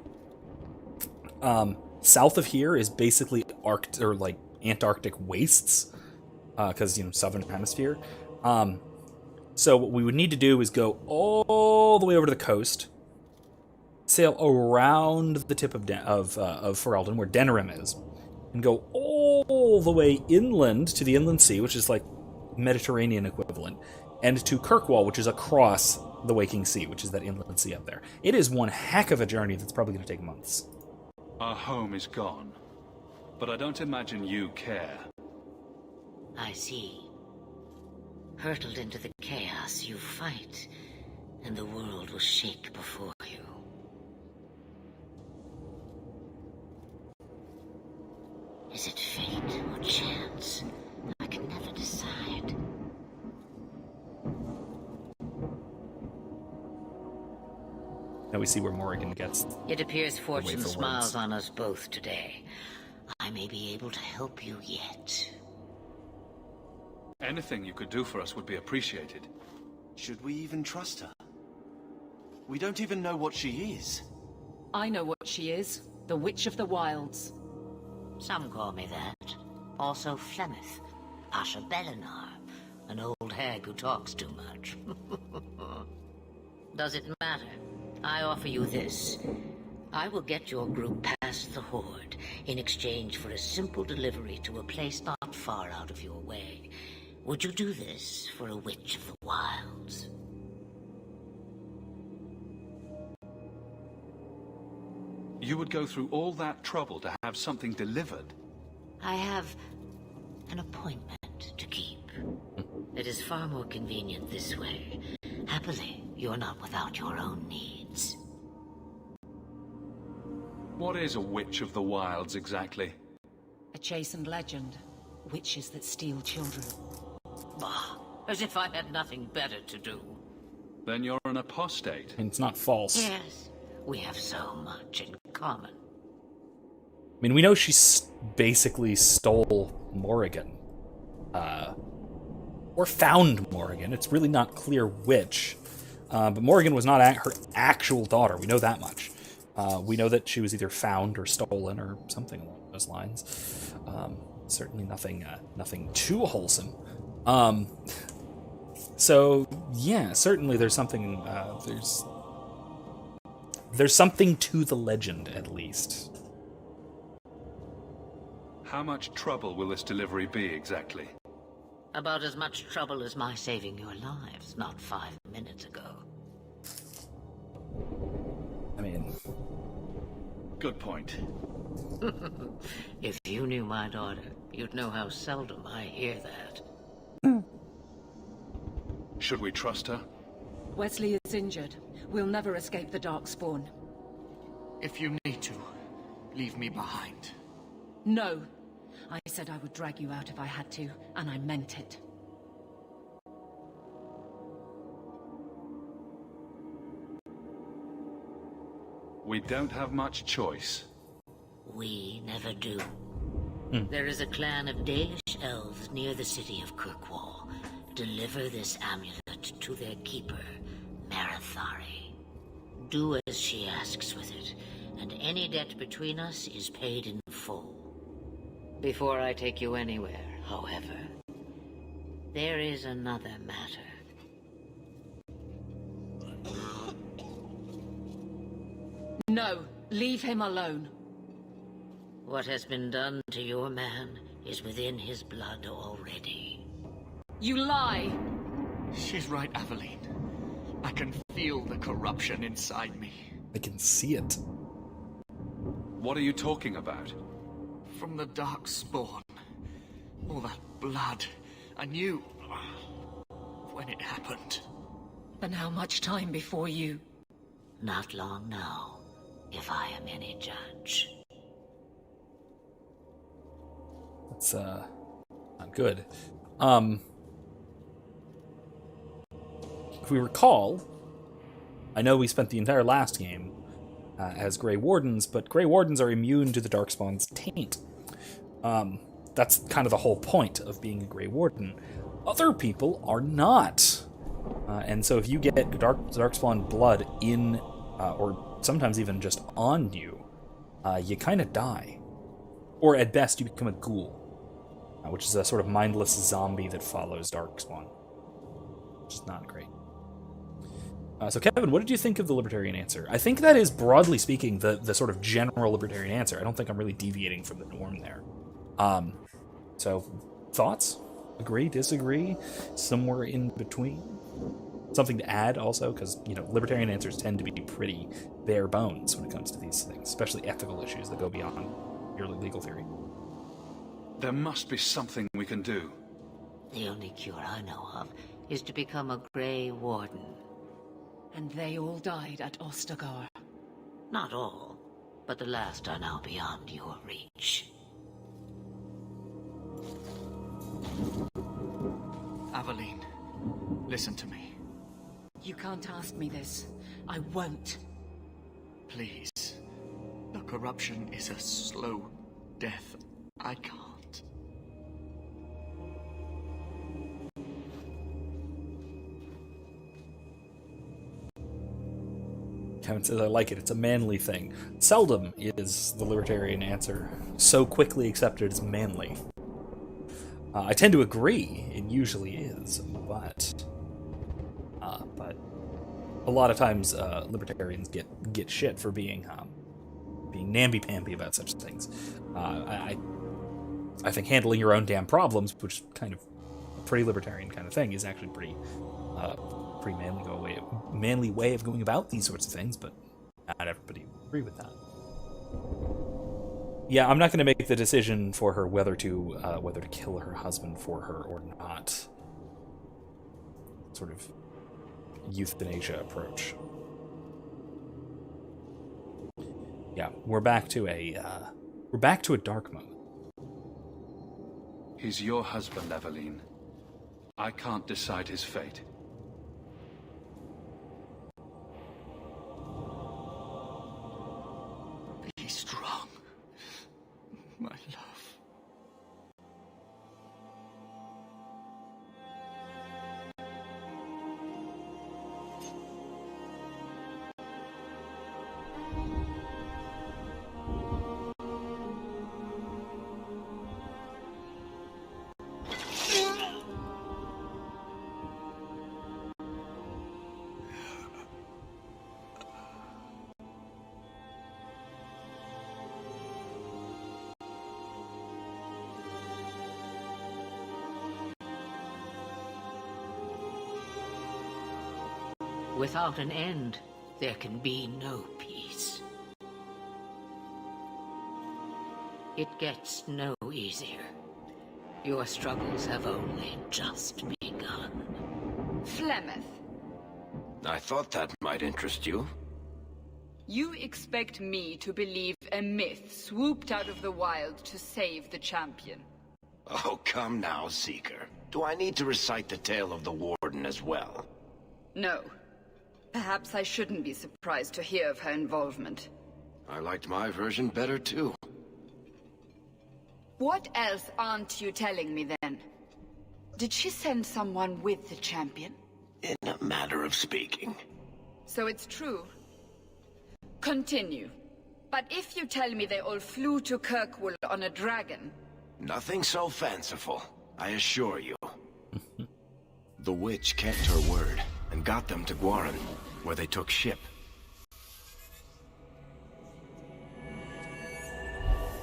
[SPEAKER 1] South of here is basically Antarctic wastes, because southern hemisphere. So what we would need to do is go all the way over to the coast, sail around the tip of Ferelden, where Denerim is, and go all the way inland to the Inland Sea, which is like Mediterranean equivalent, and to Kirkwall, which is across the Waking Sea, which is that inland sea up there. It is one heck of a journey that's probably going to take months.
[SPEAKER 5] Our home is gone, but I don't imagine you care.
[SPEAKER 10] I see. Hurtled into the chaos, you fight, and the world will shake before you. Is it fate or chance? I can never decide.
[SPEAKER 1] Now we see where Morrigan gets.
[SPEAKER 10] It appears fortune
[SPEAKER 1] for
[SPEAKER 10] smiles
[SPEAKER 1] words.
[SPEAKER 10] on us both today. I may be able to help you yet.
[SPEAKER 5] Anything you could do for us would be appreciated.
[SPEAKER 9] Should we even trust her? We don't even know what she is.
[SPEAKER 6] I know what she is. The Witch of the Wilds.
[SPEAKER 10] Some call me that. Also Flemeth, Asha Belinar, an old hag who talks too much. Does it matter? I offer you this. I will get your group past the Horde in exchange for a simple delivery to a place not far out of your way. Would you do this for a Witch of the Wilds?
[SPEAKER 5] You would go through all that trouble to have something delivered?
[SPEAKER 10] I have an appointment to keep. It is far more convenient this way. Happily, you're not without your own needs.
[SPEAKER 5] What is a Witch of the Wilds exactly?
[SPEAKER 6] A chastened legend. Witches that steal children.
[SPEAKER 10] Bah, as if I had nothing better to do.
[SPEAKER 5] Then you're an apostate.
[SPEAKER 1] And it's not false.
[SPEAKER 10] Yes, we have so much in common.
[SPEAKER 1] I mean, we know she basically stole Morrigan. Or found Morrigan. It's really not clear which. But Morrigan was not her actual daughter. We know that much. We know that she was either found or stolen or something along those lines. Certainly nothing too wholesome. So yeah, certainly there's something. There's something to the legend, at least.
[SPEAKER 5] How much trouble will this delivery be exactly?
[SPEAKER 10] About as much trouble as my saving your lives not 5 minutes ago.
[SPEAKER 1] I mean,
[SPEAKER 5] good point.
[SPEAKER 10] If you knew my daughter, you'd know how seldom I hear that.
[SPEAKER 5] Should we trust her?
[SPEAKER 6] Wesley is injured. We'll never escape the Darkspawn.
[SPEAKER 8] If you need to, leave me behind.
[SPEAKER 6] No. I said I would drag you out if I had to, and I meant it.
[SPEAKER 5] We don't have much choice.
[SPEAKER 10] We never do. There is a clan of Dalish elves near the city of Kirkwall. Deliver this amulet to their keeper, Marathari. Do as she asks with it, and any debt between us is paid in full. Before I take you anywhere, however, there is another matter.
[SPEAKER 6] No, leave him alone.
[SPEAKER 10] What has been done to your man is within his blood already.
[SPEAKER 6] You lie!
[SPEAKER 8] She's right, Aveline. I can feel the corruption inside me.
[SPEAKER 1] I can see it.
[SPEAKER 5] What are you talking about?
[SPEAKER 8] From the Darkspawn. All that blood. I knew when it happened.
[SPEAKER 6] And how much time before you?
[SPEAKER 10] Not long now, if I am any judge.
[SPEAKER 1] That's not good. If we recall, I know we spent the entire last game as Grey Wardens, but Grey Wardens are immune to the Darkspawn's taint. That's kind of the whole point of being a Grey Warden. Other people are not. And so if you get Darkspawn blood in, or sometimes even just on you, you kind of die. Or at best, you become a ghoul, which is a sort of mindless zombie that follows Darkspawn, which is not great. So Kevin, what did you think of the libertarian answer? I think that is, broadly speaking, the sort of general libertarian answer. I don't think I'm really deviating from the norm there. So, thoughts? Agree, disagree? Somewhere in between? something to add also, because, you know, libertarian answers tend to be pretty bare bones when it comes to these things, especially ethical issues that go beyond purely legal theory.
[SPEAKER 5] There must be something we can do.
[SPEAKER 10] The only cure I know of is to become a Grey Warden.
[SPEAKER 6] And they all died at Ostagar.
[SPEAKER 10] Not all, but the last are now beyond your reach.
[SPEAKER 8] Aveline, listen to me.
[SPEAKER 6] You can't ask me this. I won't.
[SPEAKER 8] Please. The corruption is a slow death. I can't.
[SPEAKER 1] Kevin says, I like it. It's a manly thing. Seldom is the libertarian answer so quickly accepted as manly. I tend to agree. It usually is, but a lot of times libertarians get shit for being namby-pamby about such things. I think handling your own damn problems, which is kind of a pretty libertarian kind of thing, is actually pretty manly way of going about these sorts of things, but not everybody would agree with that. Yeah, I'm not going to make the decision for her whether to kill her husband for her or not. Sort of euthanasia approach. Yeah, we're back to a dark moment.
[SPEAKER 5] He's your husband, Aveline. I can't decide his fate.
[SPEAKER 8] Be strong, my love.
[SPEAKER 10] Without an end, there can be no peace. It gets no easier. Your struggles have only just begun.
[SPEAKER 3] Flemeth,
[SPEAKER 2] I thought that might interest you.
[SPEAKER 3] you expect me to believe a myth swooped out of the wild to save the champion?
[SPEAKER 2] Oh, come now, Seeker. Do I need to recite the tale of the Warden as well?
[SPEAKER 3] No. Perhaps I shouldn't be surprised to hear of her involvement.
[SPEAKER 2] I liked my version better, too.
[SPEAKER 3] What else aren't you telling me, then? Did she send someone with the champion?
[SPEAKER 2] In a matter of speaking.
[SPEAKER 3] So it's true. Continue. But if you tell me they all flew to Kirkwall on a dragon...
[SPEAKER 2] Nothing so fanciful, I assure you. The witch kept her word and got them to Guaran, where they took ship.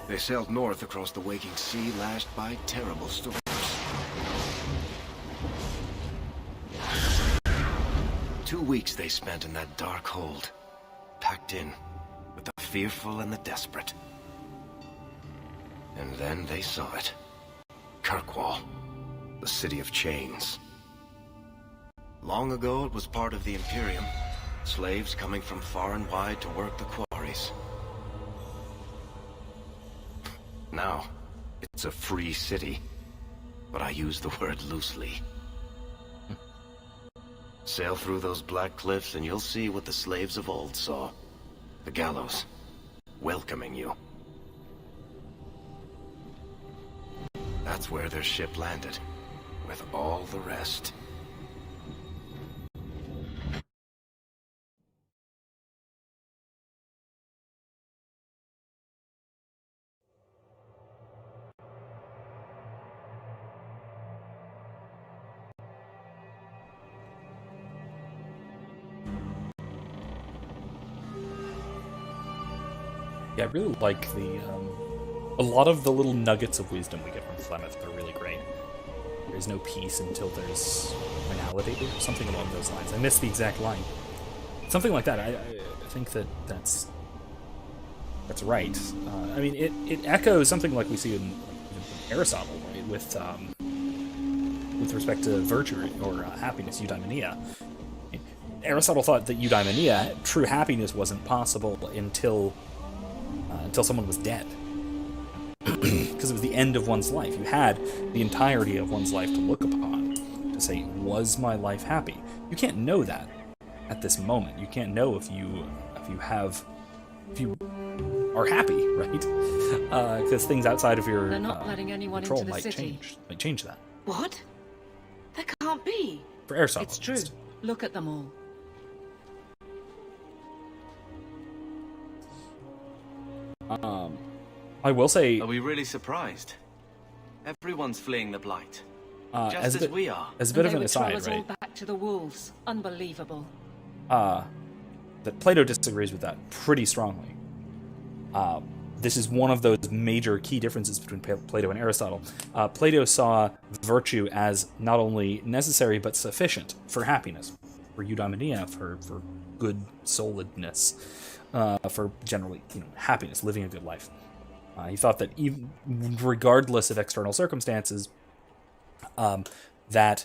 [SPEAKER 2] They sailed north across the waking sea, lashed by terrible storms. 2 weeks they spent in that dark hold, packed in with the fearful and the desperate. And then they saw it. Kirkwall, the city of chains. Long ago it was part of the Imperium, slaves coming from far and wide to work the quarries. Now, it's a free city, but I use the word loosely. Sail through those black cliffs and you'll see what the slaves of old saw. The gallows, welcoming you. That's where their ship landed, with all the rest.
[SPEAKER 1] Yeah, I really like a lot of the little nuggets of wisdom we get from Flemeth. They're really great. There is no peace until there's finality, or something along those lines. I missed the exact line. Something like that. I think that's right. I mean, it echoes something like we see in Aristotle, right? With respect to virtue or happiness, eudaimonia. Aristotle thought that eudaimonia, true happiness, wasn't possible until someone was dead. Because it was the end of one's life. You had the entirety of one's life to look upon, to say, was my life happy? You can't know that at this moment. You can't know if you are happy, right? Because things outside of your
[SPEAKER 6] They're not letting anyone
[SPEAKER 1] control
[SPEAKER 6] into the city.
[SPEAKER 1] might change that.
[SPEAKER 7] What? That can't be.
[SPEAKER 1] For Aristotle,
[SPEAKER 6] It's true. Look at them all.
[SPEAKER 1] I will say,
[SPEAKER 9] Are we really surprised? Everyone's fleeing the Blight.
[SPEAKER 1] as
[SPEAKER 9] we are.
[SPEAKER 1] a bit of
[SPEAKER 6] They
[SPEAKER 1] an
[SPEAKER 6] would throw
[SPEAKER 1] aside,
[SPEAKER 6] us all
[SPEAKER 1] right?
[SPEAKER 6] back to the wolves. Unbelievable.
[SPEAKER 1] That Plato disagrees with that pretty strongly. This is one of those major key differences between Plato and Aristotle. Plato saw virtue as not only necessary but sufficient for happiness, for eudaimonia, for good souledness, for generally happiness, living a good life. He thought that even regardless of external circumstances, that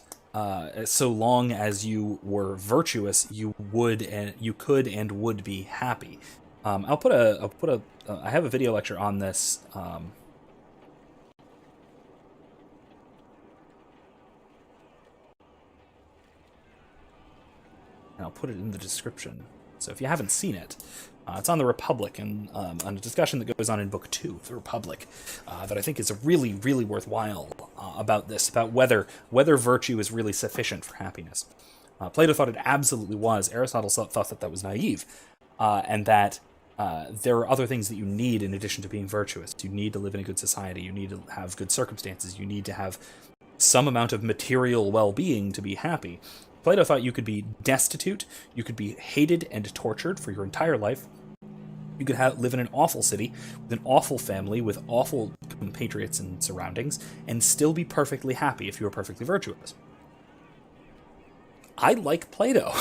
[SPEAKER 1] so long as you were virtuous, you could and would be happy. I have a video lecture on this. And I'll put it in the description. So if you haven't seen it, it's on the Republic, and on a discussion that goes on in Book 2 of the Republic, that I think is really, really worthwhile about this, about whether virtue is really sufficient for happiness. Plato thought it absolutely was. Aristotle thought that was naive, and that there are other things that you need in addition to being virtuous. You need to live in a good society. You need to have good circumstances. You need to have some amount of material well-being to be happy. Plato thought you could be destitute, you could be hated and tortured for your entire life, you could live in an awful city, with an awful family, with awful compatriots and surroundings, and still be perfectly happy if you were perfectly virtuous. I like Plato.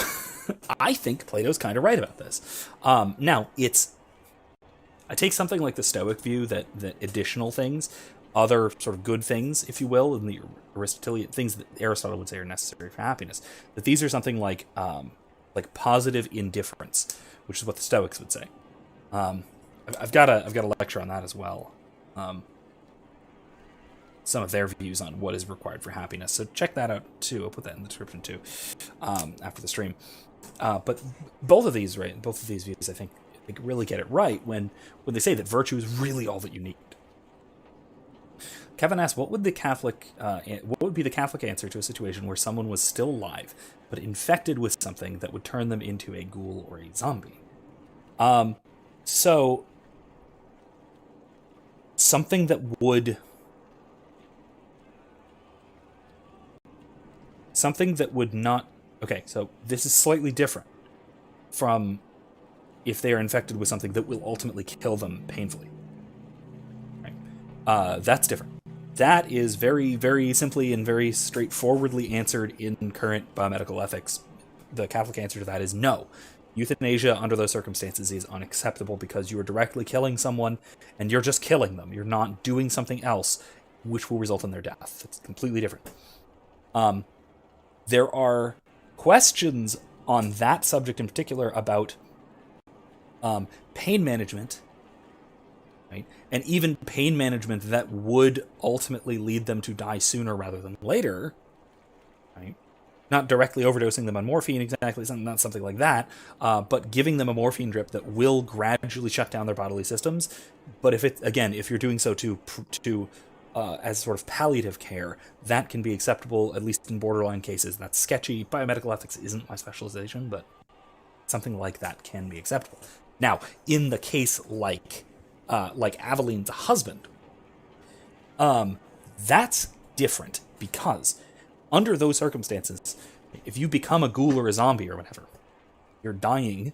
[SPEAKER 1] I think Plato's kind of right about this. Now, I take something like the Stoic view that additional things, other sort of good things, if you will, and the Aristotelian things that Aristotle would say are necessary for happiness, that these are something like positive indifference, which is what the Stoics would say. I've got a lecture on that as well. Some of their views on what is required for happiness. So check that out too. I'll put that in the description too, after the stream. But both of these views, I think really get it right when they say that virtue is really all that you need. Kevin asks, what would be the Catholic answer to a situation where someone was still alive, but infected with something that would turn them into a ghoul or a zombie? So something that would not. Okay, so this is slightly different from if they are infected with something that will ultimately kill them painfully. Right? That's different. That is very, very simply and very straightforwardly answered in current biomedical ethics. The Catholic answer to that is no. Euthanasia under those circumstances is unacceptable because you are directly killing someone and you're just killing them. You're not doing something else which will result in their death. It's completely different. There are questions on that subject in particular about pain management, right? And even pain management that would ultimately lead them to die sooner rather than later, right? Not directly overdosing them on morphine, exactly, not something like that, but giving them a morphine drip that will gradually shut down their bodily systems. But if you're doing so to as sort of palliative care, that can be acceptable, at least in borderline cases. That's sketchy. Biomedical ethics isn't my specialization, but something like that can be acceptable. Now, in the case like Aveline's husband, that's different because under those circumstances, if you become a ghoul or a zombie or whatever, you're dying,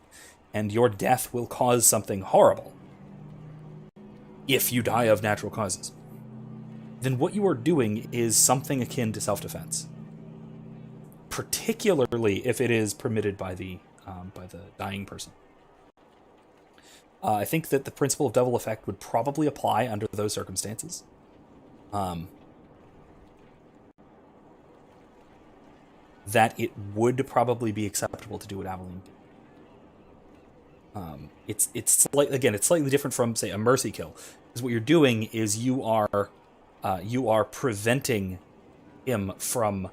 [SPEAKER 1] and your death will cause something horrible if you die of natural causes. then what you are doing is something akin to self-defense. Particularly if it is permitted by the dying person. I think that the principle of double effect would probably apply under those circumstances. That it would probably be acceptable to do what Aveline did. It's slightly different from, say, a mercy kill, because what you're doing is you are preventing him from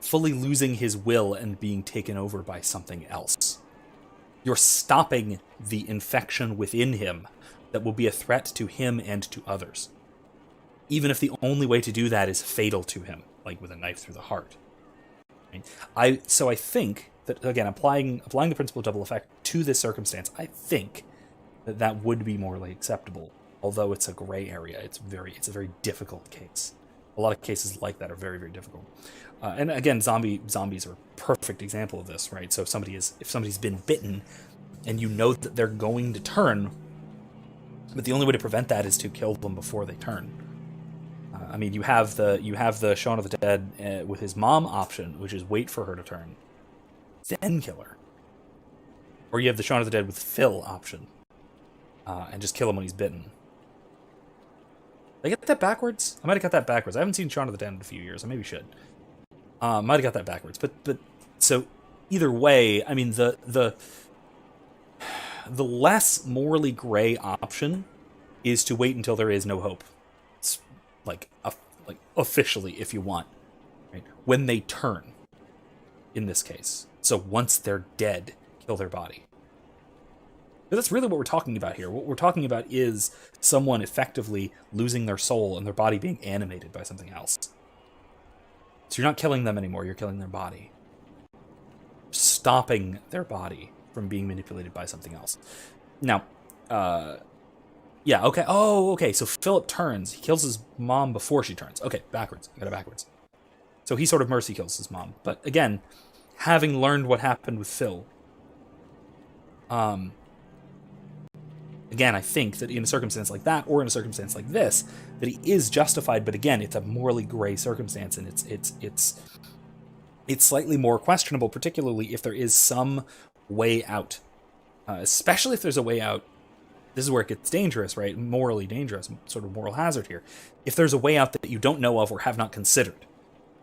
[SPEAKER 1] fully losing his will and being taken over by something else. You're stopping the infection within him that will be a threat to him and to others. Even if the only way to do that is fatal to him, like with a knife through the heart. Right? So I think that, again, applying the principle of double effect to this circumstance, I think that would be morally acceptable. Although it's a gray area, it's a very difficult case. A lot of cases like that are very, very difficult. And again, zombies are a perfect example of this, right? So if somebody's been bitten, and you know that they're going to turn, but the only way to prevent that is to kill them before they turn. I mean, you have the Shaun of the Dead with his mom option, which is wait for her to turn, then kill her. Or you have the Shaun of the Dead with Phil option, and just kill him when he's bitten. Did I get that backwards? I might have got that backwards. I haven't seen Shaun of the Dead in a few years. I maybe should. Might have got that backwards. But so either way, I mean the less morally gray option is to wait until there is no hope. It's like officially, if you want, right? When they turn, in this case. So once they're dead, kill their body. But that's really what we're talking about here. What we're talking about is someone effectively losing their soul and their body being animated by something else. So you're not killing them anymore, you're killing their body. Stopping their body from being manipulated by something else. Now, yeah, okay. Oh, okay, so Philip turns. He kills his mom before she turns. Okay, backwards. I got it backwards. So he sort of mercy kills his mom. But again, having learned what happened with Phil, again, I think that in a circumstance like that, or in a circumstance like this, that he is justified. But again, it's a morally gray circumstance, and it's slightly more questionable, particularly if there is some way out. Especially if there's a way out. This is where it gets dangerous, right? Morally dangerous, sort of moral hazard here. If there's a way out that you don't know of or have not considered,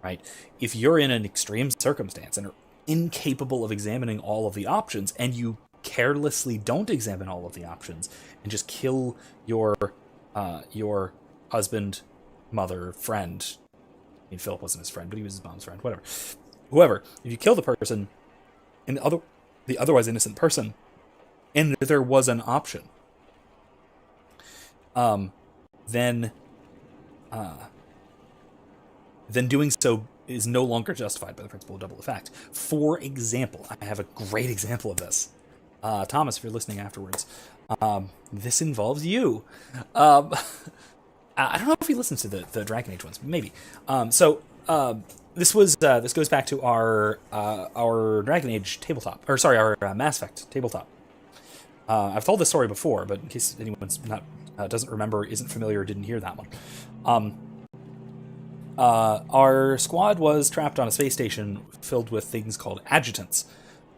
[SPEAKER 1] right? If you're in an extreme circumstance and are incapable of examining all of the options, and you carelessly don't examine all of the options and just kill your husband, mother, friend. I mean, Philip wasn't his friend, but he was his mom's friend. Whoever. If you kill the person, and the otherwise innocent person, and there was an option, then doing so is no longer justified by the principle of double effect. For example, I have a great example of this. Thomas, if you're listening afterwards, this involves you. I don't know if he listens to the Dragon Age ones, maybe. This goes back to our Dragon Age tabletop, or sorry, our Mass Effect tabletop. I've told this story before, but in case anyone's not doesn't remember, isn't familiar, or didn't hear that one. Our squad was trapped on a space station filled with things called adjutants.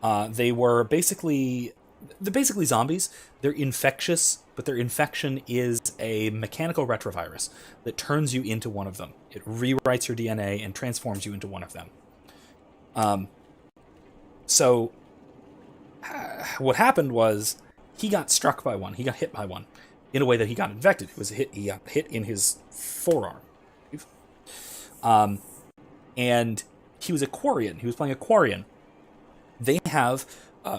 [SPEAKER 1] They're basically zombies. They're infectious, but their infection is a mechanical retrovirus that turns you into one of them. It rewrites your DNA and transforms you into one of them. So what happened was he got struck by one. He got hit by one in a way that he got infected. He got hit in his forearm. And he was a Quarian. He was playing a Quarian. They have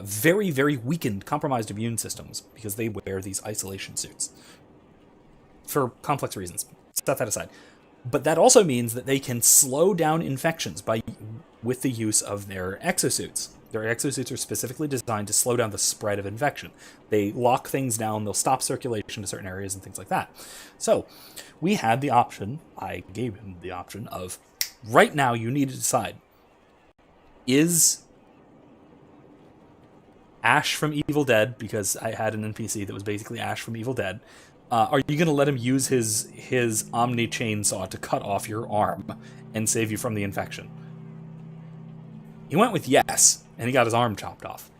[SPEAKER 1] very, very weakened, compromised immune systems because they wear these isolation suits for complex reasons. Set that aside. But that also means that they can slow down infections with the use of their exosuits. Their exosuits are specifically designed to slow down the spread of infection. They lock things down, they'll stop circulation to certain areas and things like that. So we had the option, I gave him the option of, right now you need to decide, is Ash from Evil Dead, because I had an NPC that was basically Ash from Evil Dead. Are you going to let him use his Omni chainsaw to cut off your arm and save you from the infection? He went with yes, and he got his arm chopped off.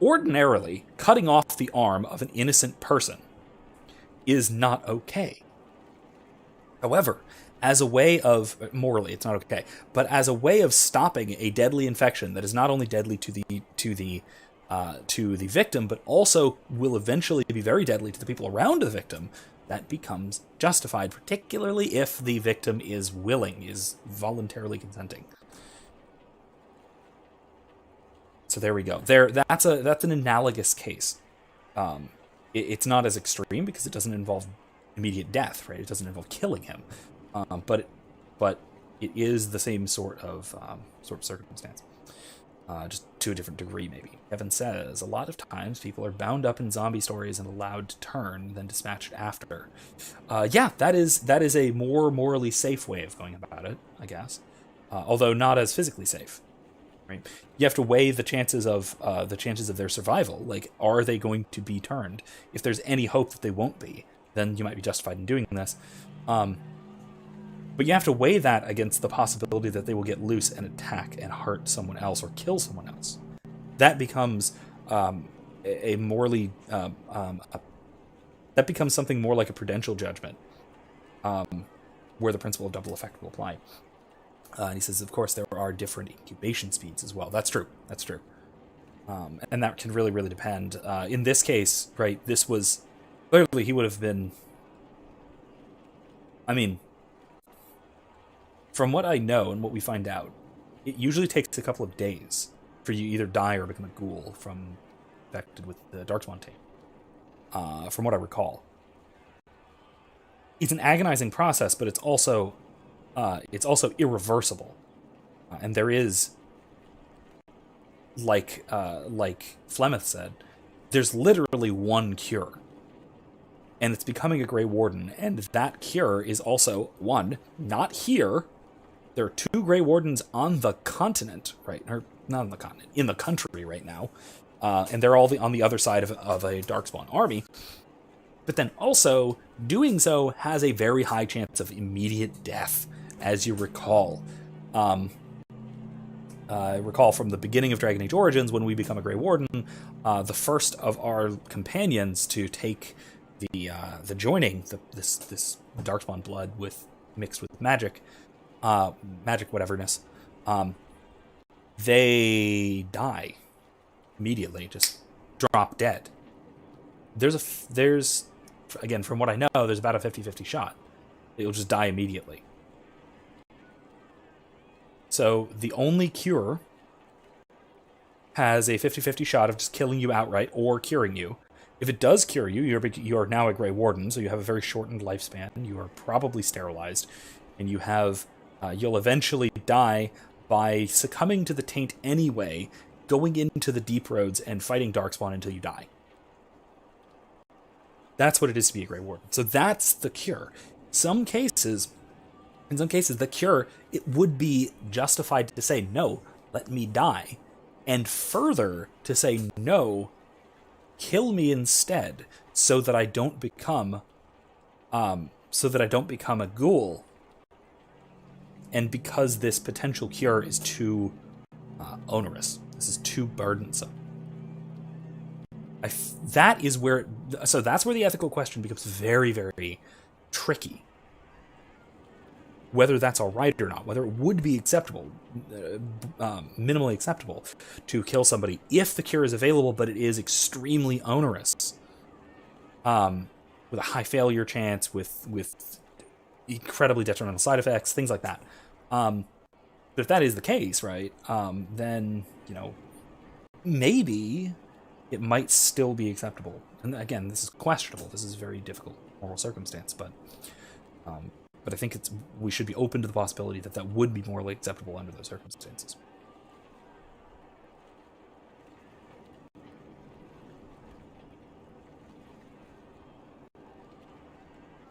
[SPEAKER 1] Ordinarily, cutting off the arm of an innocent person is not okay. However, as a way of, morally it's not okay, but as a way of stopping a deadly infection that is not only deadly to the victim, but also will eventually be very deadly to the people around the victim, that becomes justified, particularly if the victim is willing, is voluntarily consenting. So there we go. That's an analogous case. It's not as extreme because it doesn't involve immediate death, right? It doesn't involve killing him, but it is the same sort of circumstance. Just to a different degree, maybe. Kevin says, a lot of times people are bound up in zombie stories and allowed to turn, then dispatched after. Yeah, that is a more morally safe way of going about it, I guess. Although not as physically safe. Right? You have to weigh the chances of their survival. Like, are they going to be turned? If there's any hope that they won't be, then you might be justified in doing this. But you have to weigh that against the possibility that they will get loose and attack and hurt someone else or kill someone else. That becomes a morally that becomes something more like a prudential judgment, where the principle of double effect will apply. And he says, of course, there are different incubation speeds as well. That's true. And that can really, really depend. In this case, right, this was clearly he would have been. I mean, from what I know and what we find out, it usually takes a couple of days for you to either die or become a ghoul from infected with the Darkspawn taint. From what I recall, it's an agonizing process, but it's also irreversible, and there is, like Flemeth said, there's literally one cure, and it's becoming a Grey Warden, and that cure is also, one, not here. There are 2 Grey Wardens on the continent, right? Or not on the continent, in the country right now, and they're all on the other side of a Darkspawn army. But then also, doing so has a very high chance of immediate death, as you recall. I recall from the beginning of Dragon Age Origins, when we become a Grey Warden, the first of our companions to take the joining, this Darkspawn blood mixed with magic whateverness, they die immediately, just drop dead. There's again, from what I know, there's about a 50-50 shot. It'll just die immediately. So the only cure has a 50-50 shot of just killing you outright or curing you. If it does cure you, you are now a Grey Warden, so you have a very shortened lifespan. You are probably sterilized, and you have you'll eventually die by succumbing to the taint anyway, going into the deep roads and fighting Darkspawn until you die. That's what it is to be a Grey Warden. So that's the cure. In some cases, the cure, it would be justified to say, no, let me die. And further, to say, no, kill me instead, so that I don't become a ghoul. And because this potential cure is too onerous, this is too burdensome. That's where the ethical question becomes very, very tricky. Whether that's all right or not, whether it would be acceptable, minimally acceptable, to kill somebody if the cure is available, but it is extremely onerous, with a high failure chance, with incredibly detrimental side effects, things like that. But if that is the case, right, then, maybe it might still be acceptable. And again, this is questionable. This is a very difficult moral circumstance, but I think we should be open to the possibility that would be morally acceptable under those circumstances.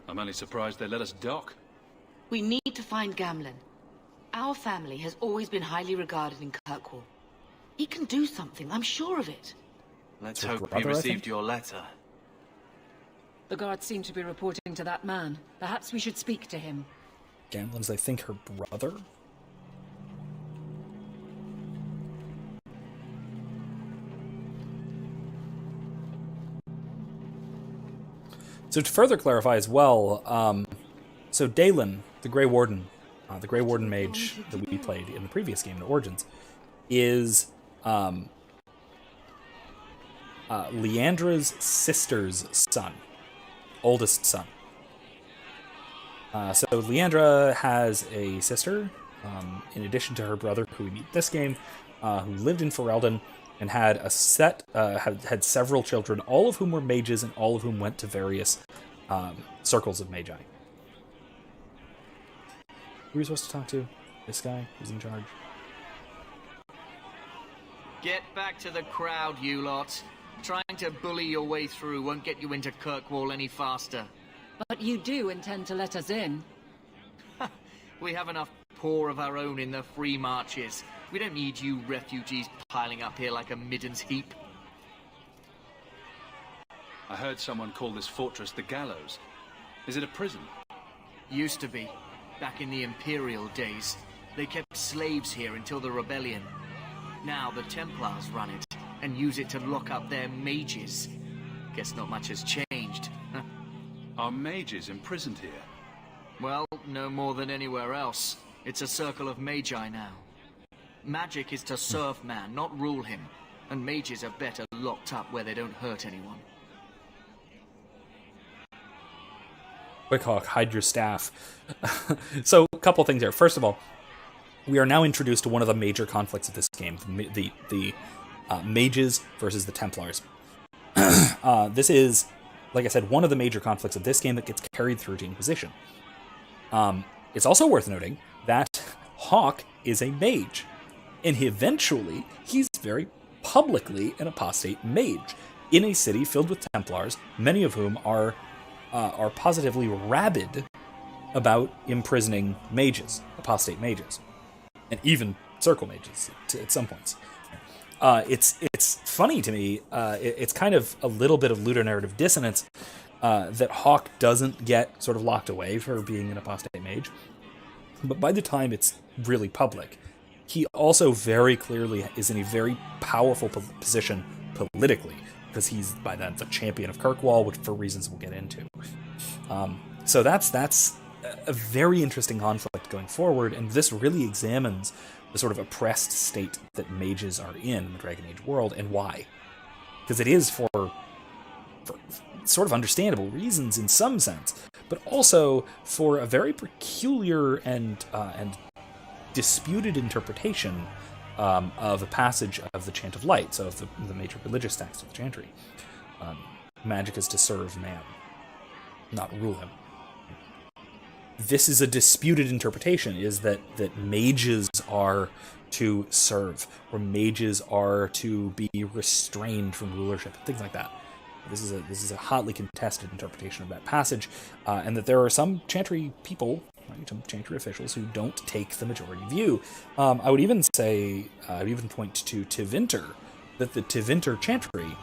[SPEAKER 5] I'm only surprised they let us dock.
[SPEAKER 7] We need to find Gamlen. Our family has always been highly regarded in Kirkwall. He can do something, I'm sure of it.
[SPEAKER 9] Let's
[SPEAKER 1] her
[SPEAKER 9] hope
[SPEAKER 1] brother,
[SPEAKER 9] he
[SPEAKER 1] I
[SPEAKER 9] received
[SPEAKER 1] think?
[SPEAKER 9] your letter.
[SPEAKER 6] The guards seem to be reporting to that man. Perhaps we should speak to him.
[SPEAKER 1] Gamblins, I think her brother? So to further clarify as well, so Dalen, the Grey Warden mage that we played in the previous game, the Origins, is Leandra's sister's son, oldest son. So Leandra has a sister, in addition to her brother, who we meet this game, who lived in Ferelden and had had several children, all of whom were mages and all of whom went to various circles of magi. Who are we supposed to talk to? This guy who's in charge?
[SPEAKER 8] Get back to the crowd, you lot. Trying to bully your way through won't get you into Kirkwall any faster.
[SPEAKER 6] But you do intend to let us in.
[SPEAKER 8] We have enough poor of our own in the free marches. We don't need you refugees piling up here like a midden's heap.
[SPEAKER 5] I heard someone call this fortress the Gallows. Is it a prison?
[SPEAKER 8] Used to be. Back in the Imperial days. They kept slaves here until the rebellion. Now the Templars run it, and use it to lock up their mages. Guess not much has changed.
[SPEAKER 5] Are mages imprisoned here?
[SPEAKER 8] Well, no more than anywhere else. It's a circle of magi now. Magic is to serve man, not rule him. And mages are better locked up where they don't hurt anyone.
[SPEAKER 1] Quick Hawke, hide your staff. So, a couple things here. First of all, we are now introduced to one of the major conflicts of this game, the mages versus the Templars. This is, like I said, one of the major conflicts of this game that gets carried through to Inquisition. It's also worth noting that Hawke is a mage, and he's very publicly an apostate mage in a city filled with Templars, many of whom are positively rabid about imprisoning mages, apostate mages, and even circle mages at some points. It's funny to me. It's kind of a little bit of ludonarrative dissonance that Hawke doesn't get sort of locked away for being an apostate mage, but by the time it's really public, he also very clearly is in a very powerful position politically, because he's by then the champion of Kirkwall, which for reasons we'll get into. So that's a very interesting conflict going forward, and this really examines the sort of oppressed state that mages are in the Dragon Age world, and why. Because it is for sort of understandable reasons in some sense, but also for a very peculiar and disputed interpretation of a passage of the Chant of Light, so of the major religious text of the Chantry. Magic is to serve man, not rule him. This is a disputed interpretation, is that mages are to serve, or mages are to be restrained from rulership, things like that. This is a hotly contested interpretation of that passage, and that there are some Chantry people, some Chantry officials, who don't take the majority view. I would even point to Tevinter, that the Tevinter Chantry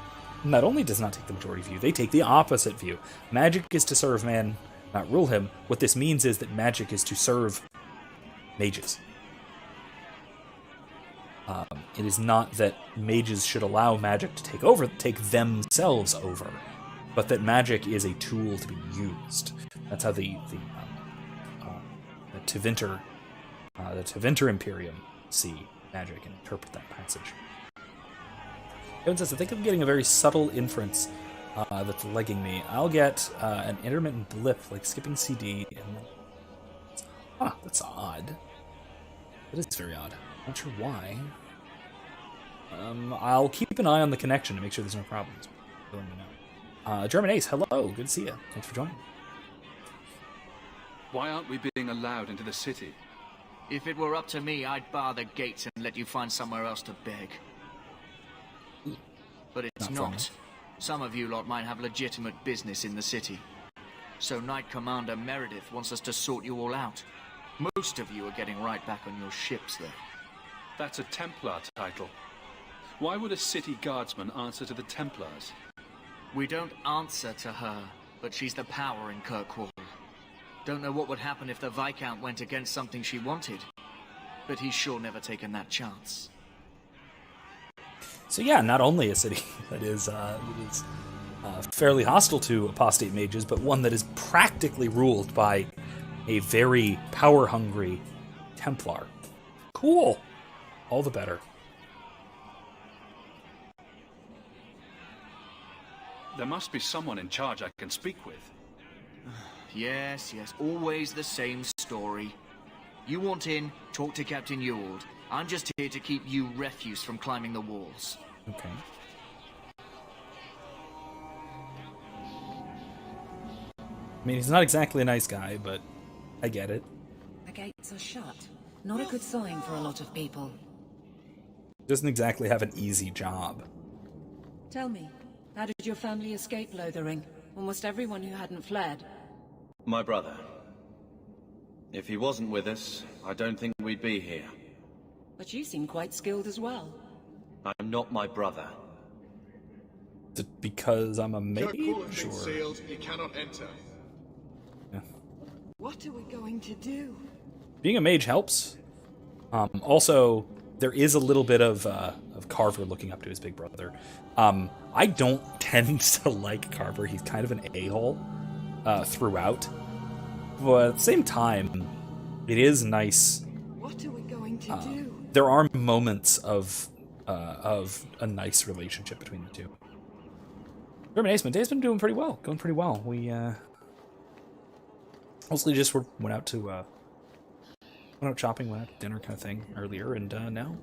[SPEAKER 1] not only does not take the majority view, they take the opposite view. Magic is to serve man, not rule him. What this means is that magic is to serve mages. It is not that mages should allow magic to take themselves over, but that magic is a tool to be used. That's how the Tevinter Imperium see magic and interpret that passage. Evan says, I think I'm getting a very subtle inference that's legging me. I'll get an intermittent blip, like skipping CD, and that's odd. That is very odd. Not sure why. I'll keep an eye on the connection to make sure there's no problems. Let me know. German Ace, hello. Good to see you. Thanks for joining.
[SPEAKER 5] Why aren't we being allowed into the city?
[SPEAKER 8] If it were up to me, I'd bar the gates and let you find somewhere else to beg. But it's not. Some of you lot might have legitimate business in the city. So Knight Commander Meredith wants us to sort you all out. Most of you are getting right back on your ships, though.
[SPEAKER 5] That's a Templar title. Why would a city guardsman answer to the Templars?
[SPEAKER 8] We don't answer to her, but she's the power in Kirkwall. Don't know what would happen if the Viscount went against something she wanted, but he's sure never taken that chance.
[SPEAKER 1] So yeah, not only a city that is fairly hostile to apostate mages, but one that is practically ruled by a very power-hungry Templar. Cool. All the better.
[SPEAKER 5] There must be someone in charge I can speak with.
[SPEAKER 8] Yes, always the same story. You want in, talk to Captain Ewald. I'm just here to keep you refuse from climbing the walls.
[SPEAKER 1] Okay. I mean, he's not exactly a nice guy, but I get it.
[SPEAKER 6] The gates are shut. Not a good sign for a lot of people.
[SPEAKER 1] Doesn't exactly have an easy job.
[SPEAKER 6] Tell me, how did your family escape Lothering? Almost everyone who hadn't fled.
[SPEAKER 9] My brother. If he wasn't with us, I don't think we'd be here.
[SPEAKER 6] But you seem quite skilled as well.
[SPEAKER 9] I'm not my brother.
[SPEAKER 1] Is it because I'm a mage?
[SPEAKER 11] Sure. Sealed. You cannot enter.
[SPEAKER 1] Yeah.
[SPEAKER 3] What are we going to do?
[SPEAKER 1] Being a mage helps. Also, there is a little bit of Carver looking up to his big brother. I don't tend to like Carver. He's kind of an a-hole throughout. But at the same time, it is nice.
[SPEAKER 3] What are we going to do?
[SPEAKER 1] There are moments of a nice relationship between the two. German Aceman been doing pretty well, going pretty well. We mostly just went out shopping, went out to dinner kind of thing earlier, and now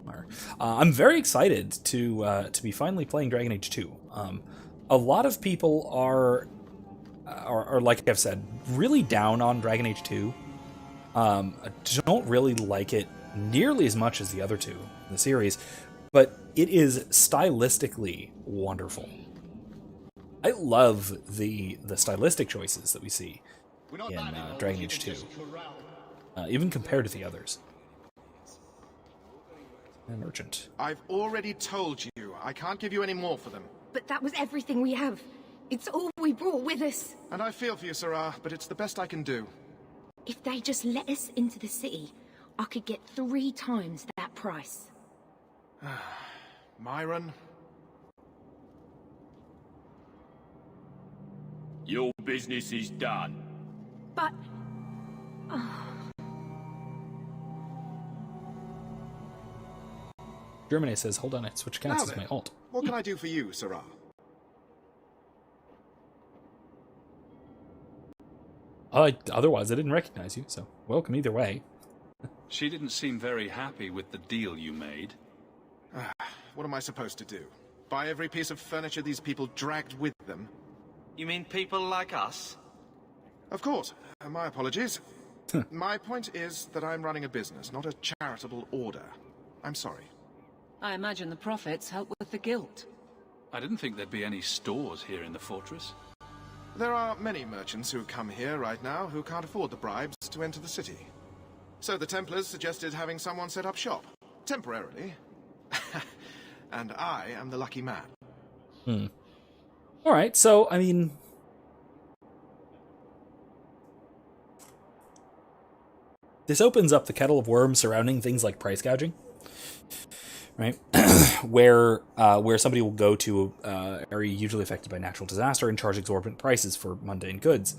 [SPEAKER 1] are. I'm very excited to be finally playing Dragon Age 2. A lot of people are like I've said, really down on Dragon Age 2. Don't really like it nearly as much as the other two in the series, but it is stylistically wonderful. I love the stylistic choices that we see in Dragon Age 2, even compared to the others. A merchant.
[SPEAKER 11] I've already told you, I can't give you any more for them.
[SPEAKER 12] But that was everything we have. It's all we brought with us.
[SPEAKER 11] And I feel for you, Sarah, but it's the best I can do.
[SPEAKER 12] If they just let us into the city, I could get 3 times that price.
[SPEAKER 11] Myron?
[SPEAKER 13] Your business is done.
[SPEAKER 12] But...
[SPEAKER 1] Germany says, hold on, I switch cats as my alt.
[SPEAKER 11] What can I do for you, Sarah?
[SPEAKER 1] Otherwise, I didn't recognize you, so welcome either way.
[SPEAKER 5] She didn't seem very happy with the deal you made.
[SPEAKER 11] What am I supposed to do? Buy every piece of furniture these people dragged with them?
[SPEAKER 9] You mean people like us?
[SPEAKER 11] Of course. My apologies. My point is that I'm running a business, not a charitable order. I'm sorry.
[SPEAKER 6] I imagine the profits help with the guilt.
[SPEAKER 5] I didn't think there'd be any stores here in the fortress.
[SPEAKER 11] There are many merchants who come here right now who can't afford the bribes to enter the city. So the Templars suggested having someone set up shop. Temporarily. And I am the lucky man.
[SPEAKER 1] Alright, so, I mean... This opens up the kettle of worms surrounding things like price gouging. Right? where somebody will go to an area usually affected by natural disaster and charge exorbitant prices for mundane goods.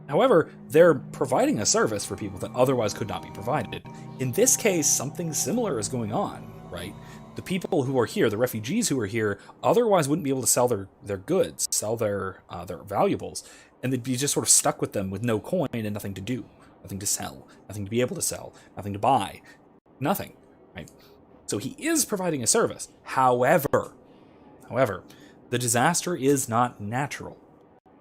[SPEAKER 1] However, they're providing a service for people that otherwise could not be provided. In this case, something similar is going on, right? The people who are here, the refugees who are here, otherwise wouldn't be able to sell their goods, sell their valuables, and they'd be just sort of stuck with them with no coin and nothing to do, nothing to sell, nothing to be able to sell, nothing to buy, nothing, right? So he is providing a service. However, the disaster is not natural.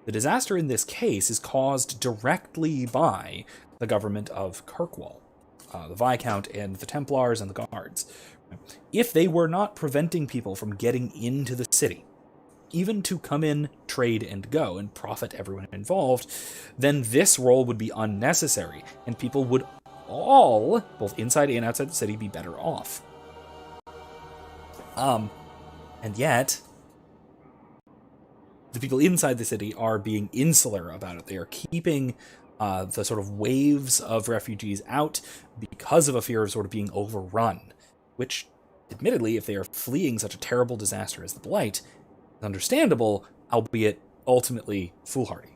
[SPEAKER 1] The disaster in this case is caused directly by the government of Kirkwall, the Viscount and the Templars and the Guards. If they were not preventing people from getting into the city, even to come in, trade, and go, and profit everyone involved, then this role would be unnecessary, and people would all, both inside and outside the city, be better off. And yet, the people inside the city are being insular about it. They are keeping the sort of waves of refugees out because of a fear of sort of being overrun, which, admittedly, if they are fleeing such a terrible disaster as the Blight, is understandable, albeit ultimately foolhardy.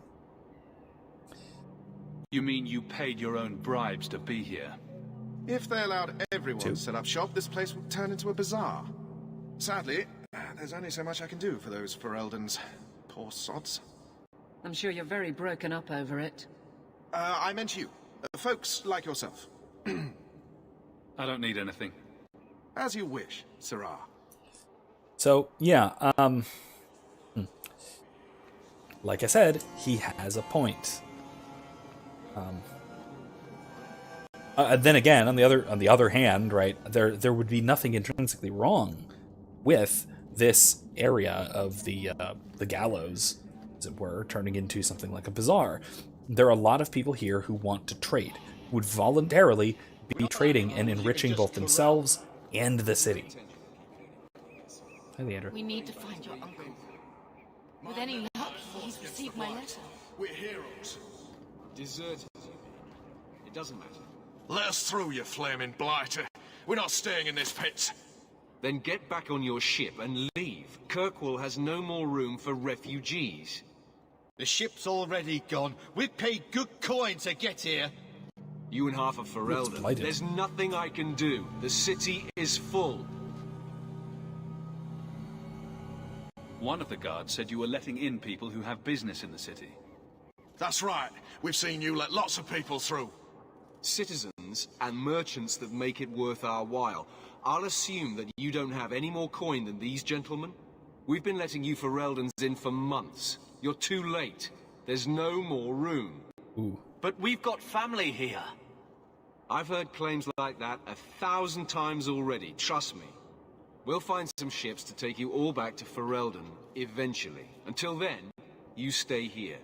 [SPEAKER 5] You mean you paid your own bribes to be here?
[SPEAKER 11] If they allowed everyone to set up shop, this place would turn into a bazaar. Sadly, there's only so much I can do for those Fereldans. Poor sods.
[SPEAKER 6] I'm sure you're very broken up over it.
[SPEAKER 11] I meant you. Folks like yourself.
[SPEAKER 5] I don't need anything.
[SPEAKER 11] As you wish, Sirrah.
[SPEAKER 1] So, yeah, like I said, he has a point. Then again, on the other hand, right, there would be nothing intrinsically wrong with this area of the gallows, as it were, turning into something like a bazaar. There are a lot of people here who want to trade, who would voluntarily be trading and enriching both themselves and the city. Hi, Leandra.
[SPEAKER 7] We need to find your uncle. With any luck, he's received my letter.
[SPEAKER 11] We're heroes.
[SPEAKER 4] Deserted. It doesn't matter.
[SPEAKER 11] Let us through, you flaming blighter. We're not staying in this pit.
[SPEAKER 4] Then get back on your ship and leave. Kirkwall has no more room for refugees.
[SPEAKER 14] The ship's already gone. We've paid good coin to get here.
[SPEAKER 4] You and half of Ferelden. There's nothing I can do. The city is full.
[SPEAKER 5] One of the guards said you were letting in people who have business in the city.
[SPEAKER 11] That's right. We've seen you let lots of people through.
[SPEAKER 4] Citizens and merchants that make it worth our while. I'll assume that you don't have any more coin than these gentlemen. We've been letting you Fereldans in for months. You're too late. There's no more room.
[SPEAKER 1] Ooh.
[SPEAKER 9] But we've got family here.
[SPEAKER 4] I've heard claims like that 1,000 times already, trust me. We'll find some ships to take you all back to Ferelden, eventually. Until then, you stay here.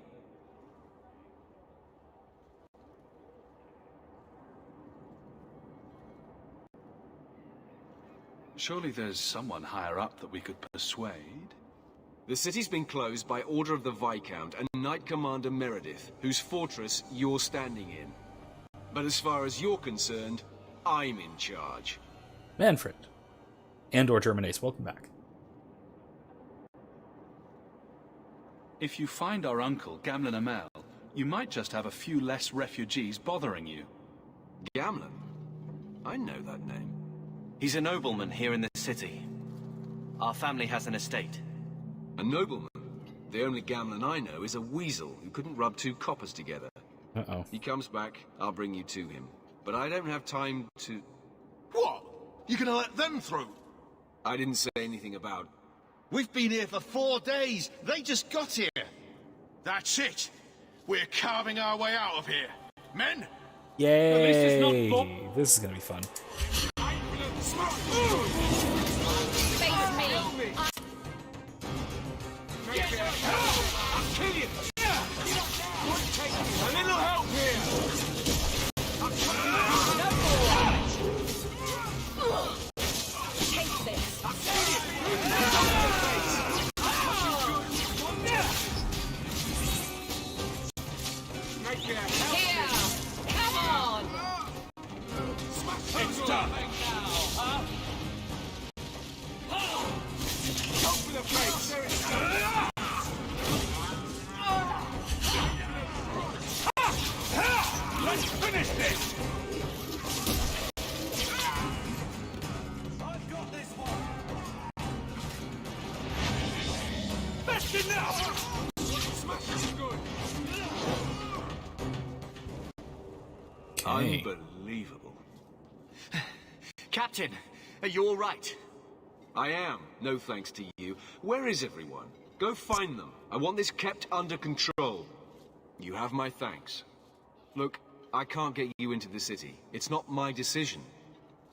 [SPEAKER 5] Surely there's someone higher up that we could persuade?
[SPEAKER 4] The city's been closed by order of the Viscount and Knight Commander Meredith, whose fortress you're standing in. But as far as you're concerned, I'm in charge.
[SPEAKER 1] Manfred. And/or Germinace, welcome back.
[SPEAKER 5] If you find our uncle, Gamlen Amel, you might just have a few less refugees bothering you.
[SPEAKER 4] Gamlen? I know that name.
[SPEAKER 9] He's a nobleman here in the city. Our family has an estate.
[SPEAKER 4] A nobleman? The only Gamlen I know is a weasel who couldn't rub two coppers together.
[SPEAKER 1] Uh-oh.
[SPEAKER 4] He comes back, I'll bring you to him. But I don't have time to...
[SPEAKER 14] What? You're gonna let them through?
[SPEAKER 4] I didn't say anything about...
[SPEAKER 14] We've been here for 4 days. They just got here.
[SPEAKER 11] That's it. We're carving our way out of here. Men?
[SPEAKER 1] Yay! This is gonna be fun.
[SPEAKER 4] I'll kill you! A little help here!
[SPEAKER 7] Take this! Here! Come on!
[SPEAKER 4] It's done!
[SPEAKER 14] Go for the face!
[SPEAKER 4] Let's finish this!
[SPEAKER 14] I've got this one!
[SPEAKER 4] That's enough! Smash is good!
[SPEAKER 1] Okay.
[SPEAKER 4] Unbelievable.
[SPEAKER 9] Captain, are you all right?
[SPEAKER 4] I am, no thanks to you. Where is everyone? Go find them. I want this kept under control. You have my thanks. Look, I can't get you into the city. It's not my decision.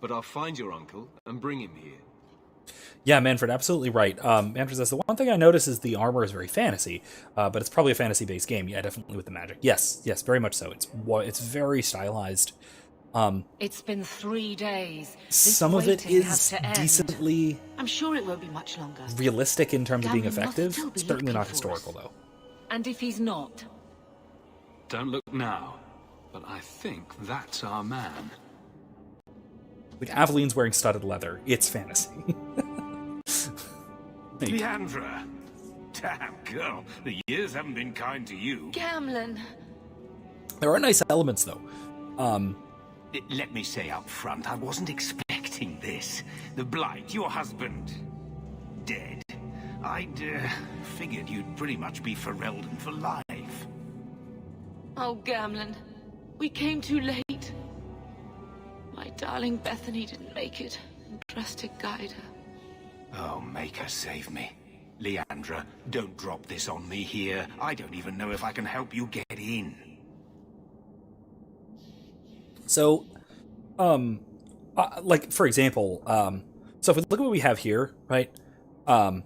[SPEAKER 4] But I'll find your uncle and bring him here.
[SPEAKER 1] Yeah, Manfred, absolutely right. Manfred says, the one thing I notice is the armor is very fantasy, but it's probably a fantasy-based game. Yeah, definitely with the magic. Yes, very much so. It's very stylized.
[SPEAKER 6] It's been 3 days.
[SPEAKER 1] Some of it is decently
[SPEAKER 7] I'm sure it won't be much longer.
[SPEAKER 1] realistic in terms of being
[SPEAKER 7] Gamble must
[SPEAKER 1] effective.
[SPEAKER 7] still be
[SPEAKER 1] Certainly
[SPEAKER 7] looking
[SPEAKER 1] not
[SPEAKER 7] for
[SPEAKER 1] historical,
[SPEAKER 7] us.
[SPEAKER 1] though.
[SPEAKER 6] And if he's not?
[SPEAKER 5] Don't look now, but I think that's our man.
[SPEAKER 1] Like, Aveline's wearing studded leather. It's fantasy.
[SPEAKER 13] Leandra! Damn, girl, the years haven't been kind to you.
[SPEAKER 7] Gamlen.
[SPEAKER 1] There are nice elements, though.
[SPEAKER 13] Let me say up front, I wasn't expecting this. The Blight, your husband, dead. I'd figured you'd pretty much be Ferelden for life.
[SPEAKER 7] Oh, Gamlen. We came too late. My darling Bethany didn't make it, and trusted guide her.
[SPEAKER 13] Oh, make her save me. Leandra, don't drop this on me here. I don't even know if I can help you get in.
[SPEAKER 1] So, like, for example, so if we look at what we have here, right, the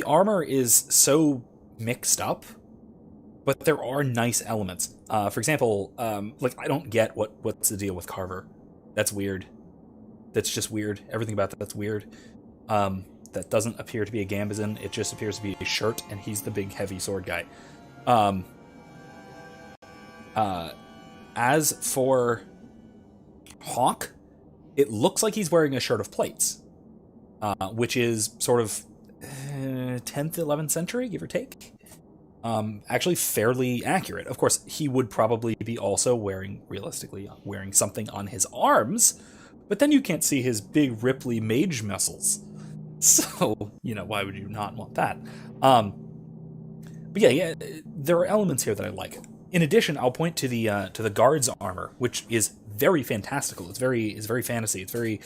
[SPEAKER 1] armor is so mixed up, but there are nice elements. For example, like, I don't get what's the deal with Carver. That's weird. That's just weird. Everything about that's weird. That doesn't appear to be a Gambazin. It just appears to be a shirt, and he's the big, heavy sword guy. As for Hawke, it looks like he's wearing a shirt of plates, which is sort of 10th, 11th century, give or take. Actually fairly accurate. Of course, he would probably be also realistically wearing something on his arms, but then you can't see his big Ripley mage muscles. So, why would you not want that? But yeah, there are elements here that I like. In addition, I'll point to the guard's armor, which is very fantastical. It's very fantasy. It's very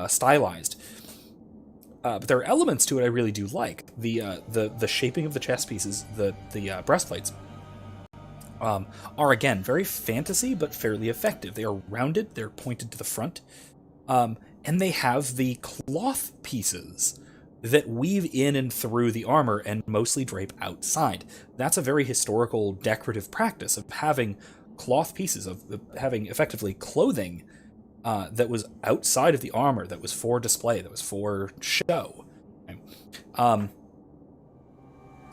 [SPEAKER 1] stylized. But there are elements to it I really do like. The shaping of the chest pieces, the breastplates, are again very fantasy but fairly effective. They are rounded. They're pointed to the front, and they have the cloth pieces that weave in and through the armor and mostly drape outside. That's a very historical decorative practice of having cloth pieces, of having effectively clothing that was outside of the armor, that was for display, that was for show. Okay.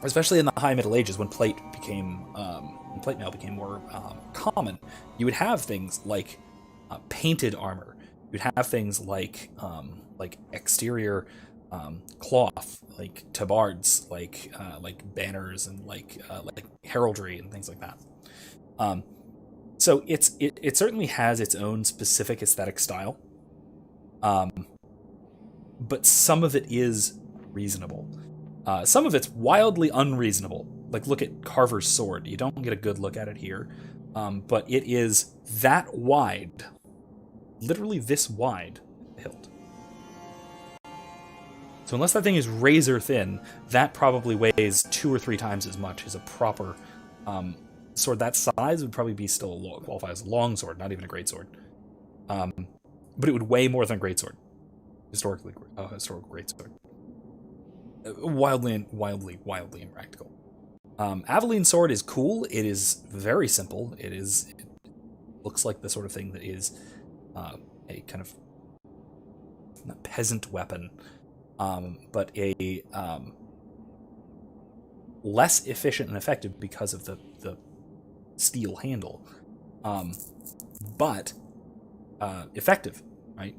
[SPEAKER 1] Especially in the High Middle Ages, when plate mail became more common, you would have things like painted armor. You'd have things like exterior cloth, like tabards, like banners, and like heraldry and things like that. So it certainly has its own specific aesthetic style, but some of it is reasonable. Some of it's wildly unreasonable. Like, look at Carver's sword. You don't get a good look at it here, but it is that wide, literally this wide hilt. So unless that thing is razor thin, that probably weighs 2 or 3 times as much as a proper sword. That size would probably be still qualify as a long sword, not even a great sword. But it would weigh more than a great sword. Historical great sword. Wildly impractical. Aveline's sword is cool. It is very simple. It looks like the sort of thing that is a kind of not peasant weapon, but a less efficient and effective because of the steel handle, but effective, right?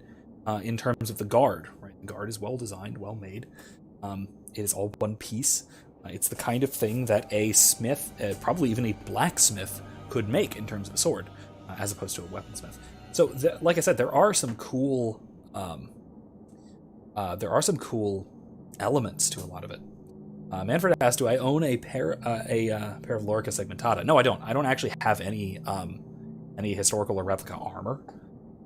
[SPEAKER 1] In terms of the guard, right? The guard is well designed, well made. It is all one piece. It's the kind of thing that a smith, probably even a blacksmith, could make in terms of a sword, as opposed to a weaponsmith. So, like I said, there are some cool elements to a lot of it. Manfred asked, "Do I own a pair of Lorica Segmentata?" No, I don't. I don't actually have any historical or replica armor.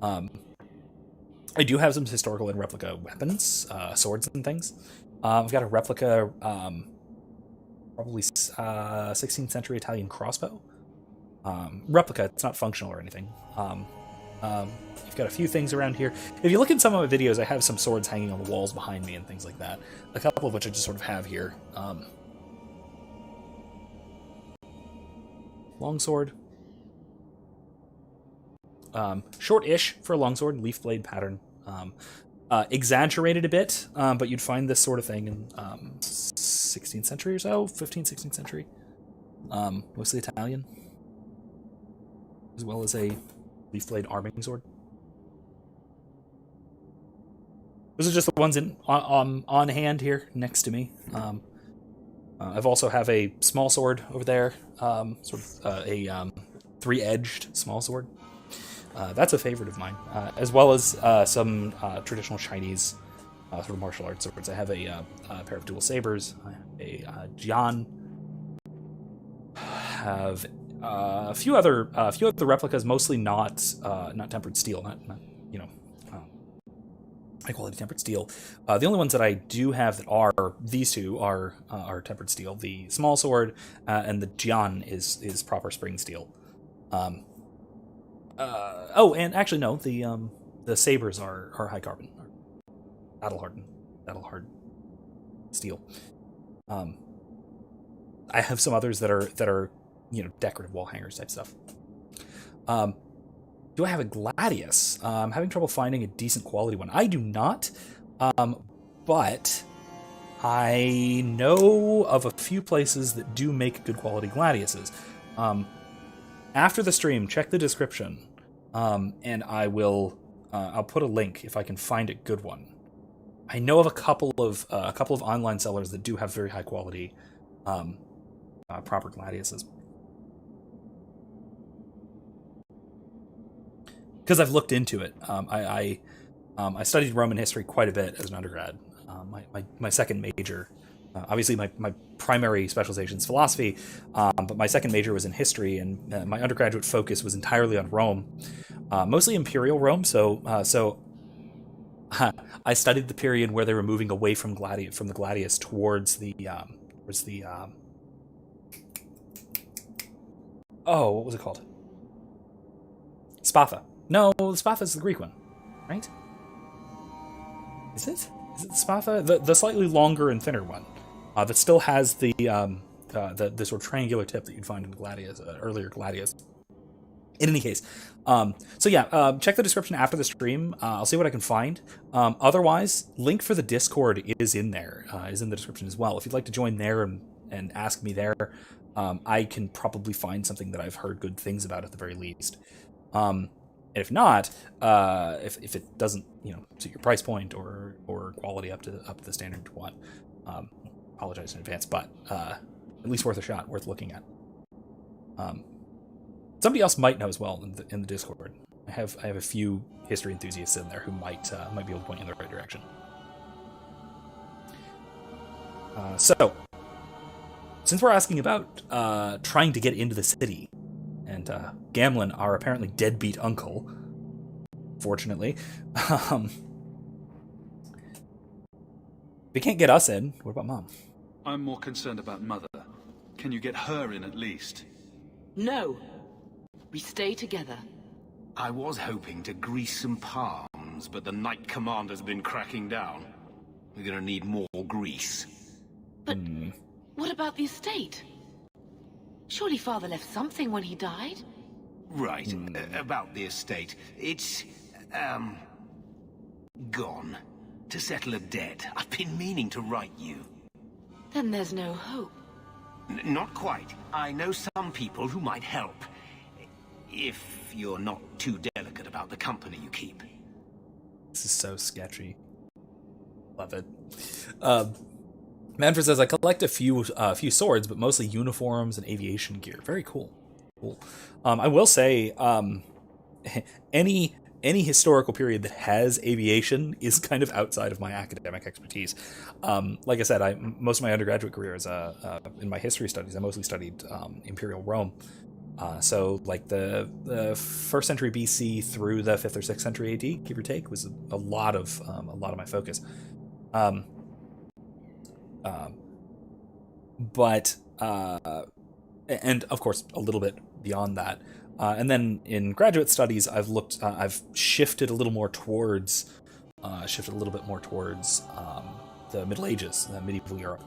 [SPEAKER 1] I do have some historical and replica weapons, swords and things. I've got a replica, probably 16th century Italian crossbow. Replica, it's not functional or anything. I've got a few things around here. If you look in some of my videos, I have some swords hanging on the walls behind me and things like that. A couple of which I just sort of have here. Longsword. short-ish for a longsword, leaf blade pattern. Exaggerated a bit, but you'd find this sort of thing in 16th century or so, 15th, 16th century. Mostly Italian, as well as a leaf blade arming sword. Those are just the ones on hand here next to me. I've also have a small sword over there, sort of a three-edged small sword. That's a favorite of mine, as well as some traditional Chinese sort of martial arts swords. I have a pair of dual sabers, a jian. Have a few other replicas, mostly not tempered steel, not high quality tempered steel. The only ones that I do have that are these two are tempered steel. The small sword and the jian is proper spring steel. And actually no, the sabers are high carbon, battle hard steel. I have some others that are decorative wall hangers type stuff. Do I have a gladius? I'm having trouble finding a decent quality one. I do not, but I know of a few places that do make good quality gladiuses. After the stream, check the description, and I'll put a link if I can find a good one. I know of a couple of online sellers that do have very high quality proper gladiuses. Because I've looked into it. I studied Roman history quite a bit as an undergrad. My second major, obviously my primary specialization is philosophy, but my second major was in history, and my undergraduate focus was entirely on Rome, mostly imperial Rome. So I studied the period where they were moving away from the gladius towards the what was it called? Spatha. No, the Spatha is the Greek one, right? Is it? Is it the Spatha? The slightly longer and thinner one that still has the sort of triangular tip that you'd find in gladius, earlier gladius. In any case, check the description after the stream. I'll see what I can find. Otherwise, link for the Discord is in there, is in the description as well. If you'd like to join there and ask me there, I can probably find something that I've heard good things about at the very least. If not, if it doesn't suit your price point or quality up to the standard you want, apologize in advance, but at least worth a shot, worth looking at. Somebody else might know as well in the Discord. I have a few history enthusiasts in there who might be able to point you in the right direction. So, since we're asking about trying to get into the city, and Gamlen, our apparently deadbeat uncle, fortunately, they can't get us in. What about Mom?
[SPEAKER 5] I'm more concerned about Mother. Can you get her in at least?
[SPEAKER 7] No. We stay together.
[SPEAKER 13] I was hoping to grease some palms, but the Knight Commander's been cracking down. We're gonna need more grease.
[SPEAKER 7] But what about the estate? Surely Father left something when he died?
[SPEAKER 13] Right, about the estate. It's, gone. To settle a debt. I've been meaning to write you.
[SPEAKER 7] Then there's no hope.
[SPEAKER 13] Not quite. I know some people who might help. If you're not too delicate about the company you keep.
[SPEAKER 1] This is so sketchy. Love it. Manfred says, I collect a few swords, but mostly uniforms and aviation gear. Very cool. I will say, any historical period that has aviation is kind of outside of my academic expertise. Like I said, most of my undergraduate career is in my history studies. I mostly studied Imperial Rome. So like the 1st century BC through the 5th or 6th century AD, give or take, was a lot of my focus. And of course a little bit beyond that. And then in graduate studies, I've shifted a little more towards, the Middle Ages, medieval Europe.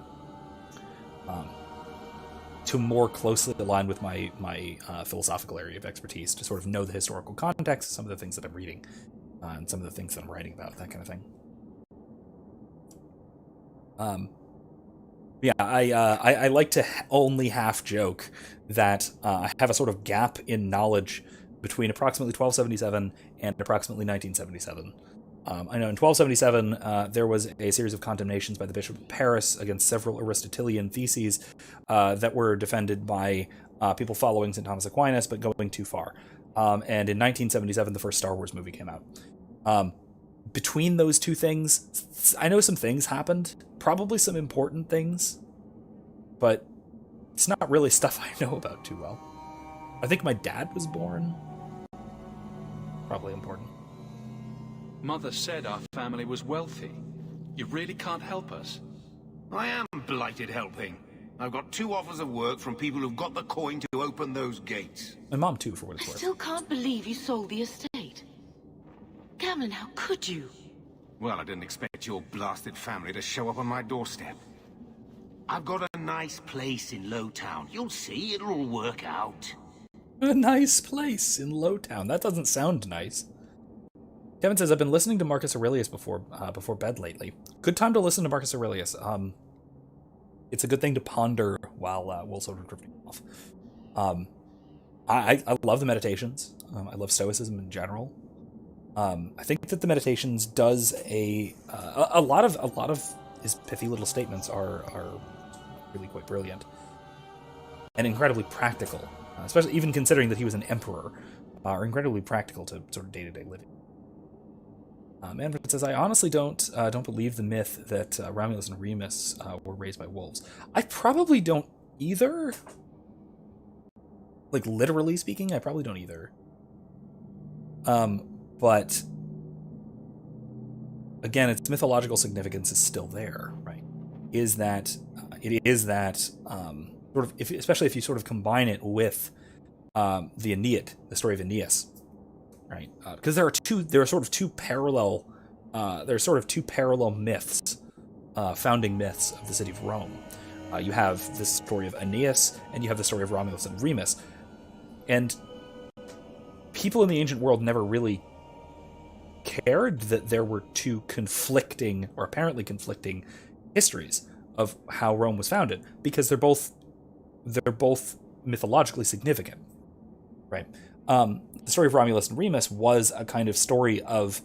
[SPEAKER 1] to more closely align with my philosophical area of expertise, to sort of know the historical context, some of the things that I'm reading, and some of the things that I'm writing about, that kind of thing. Yeah, I like to only half joke that I have a sort of gap in knowledge between approximately 1277 and approximately 1977. I know in 1277 there was a series of condemnations by the Bishop of Paris against several Aristotelian theses that were defended by people following St. Thomas Aquinas, but going too far. And in 1977, the first Star Wars movie came out. Between those two things, I know some things happened, probably some important things, but it's not really stuff I know about too well. I think my dad was born. Probably important.
[SPEAKER 5] Mother said our family was wealthy. You really can't help us.
[SPEAKER 13] I am blighted helping. I've got 2 offers of work from people who've got the coin to open those gates.
[SPEAKER 1] My mom, too, for what it's
[SPEAKER 7] I
[SPEAKER 1] worth.
[SPEAKER 7] still can't believe you sold the estate. Gamlin, how could you?
[SPEAKER 13] Well, I didn't expect your blasted family to show up on my doorstep. I've got a nice place in Lowtown. You'll see, it'll all work out.
[SPEAKER 1] A nice place in Lowtown. That doesn't sound nice. Kevin says, I've been listening to Marcus Aurelius before bed lately. Good time to listen to Marcus Aurelius. It's a good thing to ponder while sort of drifting off. I love the Meditations. I love Stoicism in general. I think that the Meditations does a lot of his pithy little statements are really quite brilliant and incredibly practical, especially even considering that he was an emperor, are incredibly practical to sort of day-to-day living. Manfred says, I honestly don't believe the myth that Romulus and Remus were raised by wolves. I probably don't either. Like, literally speaking, I probably don't either. But again, its mythological significance is still there, right? Is that sort of, especially if you sort of combine it with the Aeneid, the story of Aeneas, right? Because there are sort of two parallel myths, founding myths of the city of Rome. You have this story of Aeneas, and you have the story of Romulus and Remus, and people in the ancient world never really cared that there were two conflicting, or apparently conflicting, histories of how Rome was founded, because they're both mythologically significant, right? The story of Romulus and Remus was a kind of story of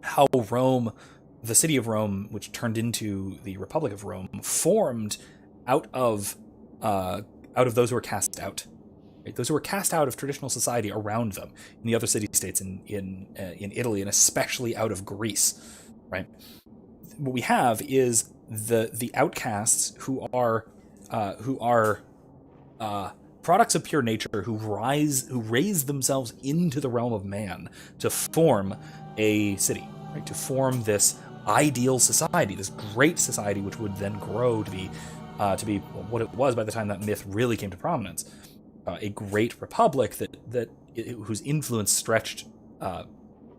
[SPEAKER 1] how Rome, the city of Rome, which turned into the Republic of Rome, formed out of those who were cast out. Right? Those who were cast out of traditional society around them in the other city-states in Italy, and especially out of Greece. Right? What we have is the outcasts who are products of pure nature, who raise themselves into the realm of man to form a city, right? To form this ideal society, this great society, which would then grow to be what it was by the time that myth really came to prominence. A great republic whose influence stretched,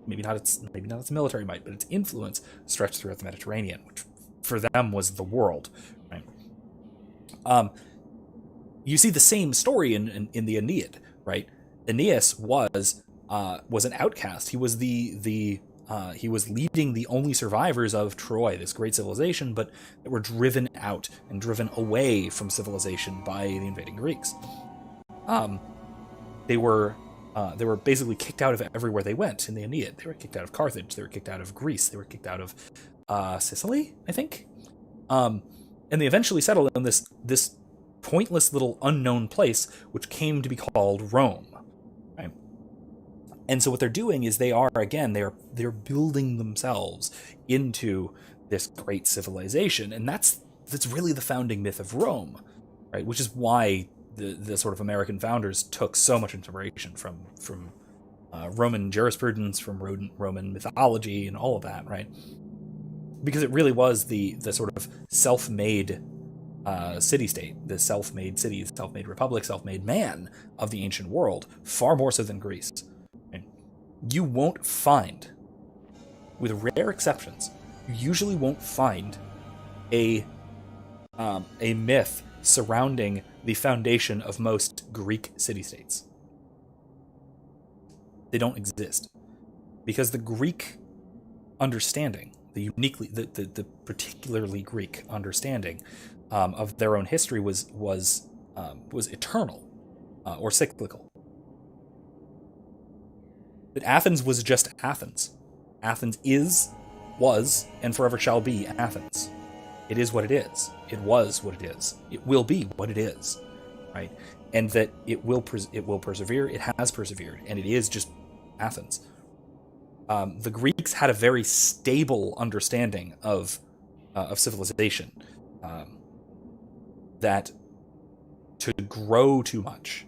[SPEAKER 1] maybe not its military might, but its influence stretched throughout the Mediterranean, which for them was the world. Right? You see the same story in the Aeneid, right? Aeneas was an outcast. He was he was leading the only survivors of Troy, this great civilization, but that were driven out and driven away from civilization by the invading Greeks. They were basically kicked out of everywhere they went in the Aeneid. They were kicked out of Carthage. They were kicked out of Greece. They were kicked out of Sicily, I think. And they eventually settled in this pointless little unknown place, which came to be called Rome. Right? And so what they're doing is they're building themselves into this great civilization, and that's really the founding myth of Rome, right? Which is why the sort of American founders took so much inspiration from Roman jurisprudence, from Roman mythology, and all of that, right? Because it really was the sort of self-made city-state, the self-made city, the self-made republic, self-made man of the ancient world, far more so than Greece. Right? You won't find, with rare exceptions, you usually won't find a myth surrounding the foundation of most Greek city-states. They don't exist. Because the Greek understanding, the particularly Greek understanding of their own history was eternal or cyclical. That Athens was just Athens. Athens was, and forever shall be Athens. It is what it is. It was what it is. It will be what it is, right? And that it will persevere. It has persevered, and it is just Athens. The Greeks had a very stable understanding of civilization. That to grow too much,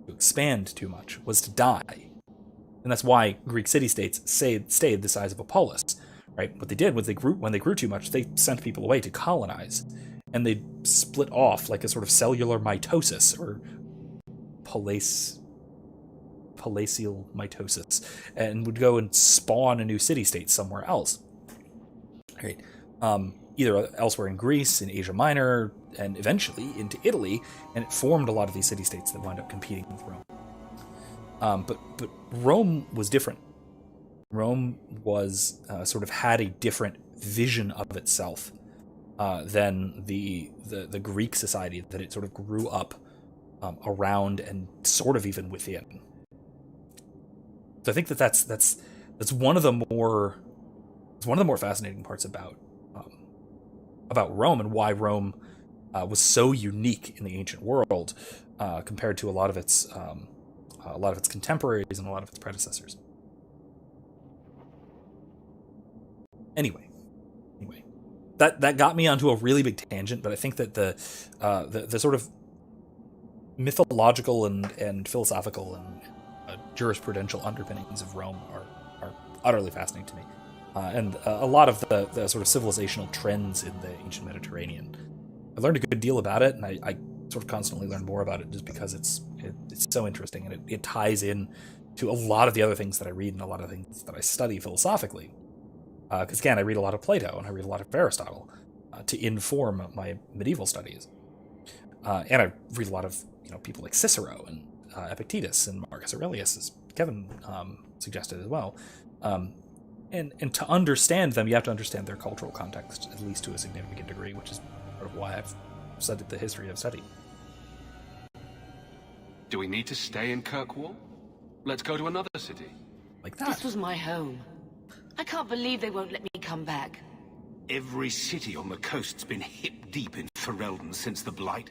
[SPEAKER 1] to expand too much, was to die. And that's why Greek city-states stayed the size of a polis, right? What they did was when they grew too much, they sent people away to colonize, and they split off like a sort of cellular mitosis or palatial mitosis, and would go and spawn a new city-state somewhere else, right? Either elsewhere in Greece, in Asia Minor, and eventually into Italy, and it formed a lot of these city-states that wound up competing with Rome. But Rome was different. Rome was sort of had a different vision of itself than the Greek society that it sort of grew up around and sort of even within. So I think that's one of the more fascinating parts about Rome, and why Rome was so unique in the ancient world compared to a lot of its contemporaries and a lot of its predecessors. Anyway, that got me onto a really big tangent, but I think that the sort of mythological and philosophical and jurisprudential underpinnings of Rome are utterly fascinating to me, and a lot of the sort of civilizational trends in the ancient Mediterranean. I learned a good deal about it, and I sort of constantly learn more about it just because it's so interesting, and it ties in to a lot of the other things that I read and a lot of things that I study philosophically. Because again, I read a lot of Plato and I read a lot of Aristotle to inform my medieval studies, and I read a lot of people like Cicero and Epictetus and Marcus Aurelius, as Kevin suggested as well. And to understand them, you have to understand their cultural context, at least to a significant degree, which is part of why I've studied the history I've studied.
[SPEAKER 4] Do we need to stay in Kirkwall? Let's go to another city.
[SPEAKER 1] Like that.
[SPEAKER 7] This was my home. I can't believe they won't let me come back.
[SPEAKER 13] Every city on the coast's been hip-deep in Ferelden since the Blight.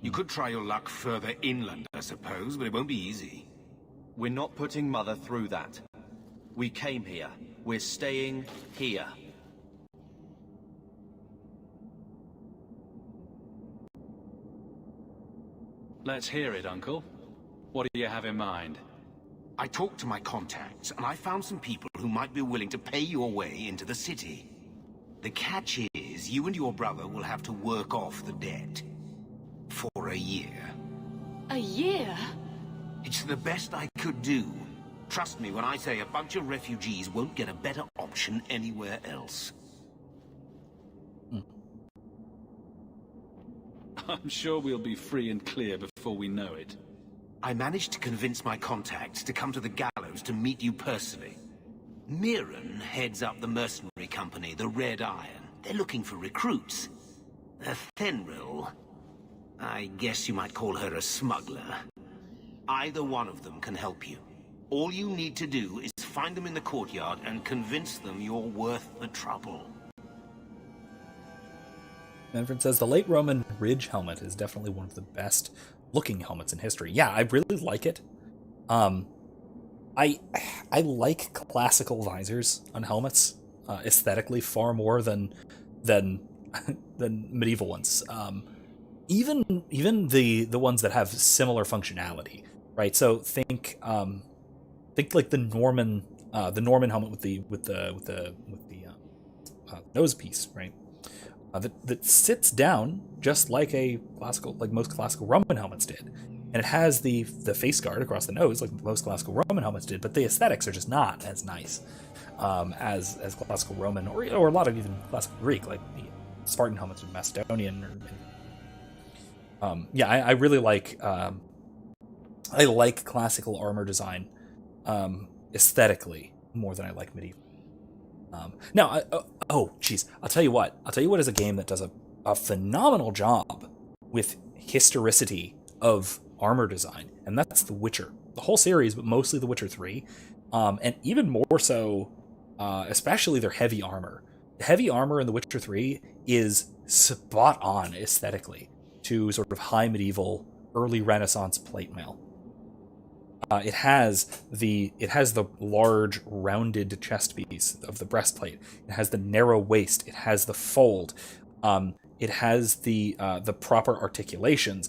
[SPEAKER 13] You could try your luck further inland, I suppose, but it won't be easy.
[SPEAKER 15] We're not putting Mother through that. We came here. We're staying here.
[SPEAKER 5] Let's hear it, Uncle. What do you have in mind?
[SPEAKER 13] I talked to my contacts, and I found some people who might be willing to pay your way into the city. The catch is, you and your brother will have to work off the debt. For a year.
[SPEAKER 7] A year?
[SPEAKER 13] It's the best I could do. Trust me when I say a bunch of refugees won't get a better option anywhere else.
[SPEAKER 5] I'm sure we'll be free and clear before we know it.
[SPEAKER 13] I managed to convince my contacts to come to the gallows to meet you personally. Mirren heads up the mercenary company, the Red Iron. They're looking for recruits. Fenrir, I guess you might call her a smuggler. Either one of them can help you. All you need to do is find them in the courtyard and convince them you're worth the trouble.
[SPEAKER 1] Manfred says the late Roman ridge helmet is definitely one of the best looking helmets in history. Yeah, I really like it. I like classical visors on helmets aesthetically far more than medieval ones. Even the ones that have similar functionality, right? So think like the Norman helmet with the nose piece, right? That sits down just like most classical Roman helmets did, and it has the face guard across the nose like most classical Roman helmets did. But the aesthetics are just not as nice as classical Roman or a lot of even classical Greek, like the Spartan helmets of Macedonian Yeah, I really like I like classical armor design aesthetically more than I like medieval. Now, I'll tell you what is a game that does a phenomenal job with historicity of armor design, and that's The Witcher. The whole series, but mostly The Witcher 3, and even more so, especially their heavy armor. The heavy armor in The Witcher 3 is spot on aesthetically to sort of high medieval, early Renaissance plate mail. It has the large rounded chest piece of the breastplate. It has the narrow waist. It has the fold. It has the proper articulations.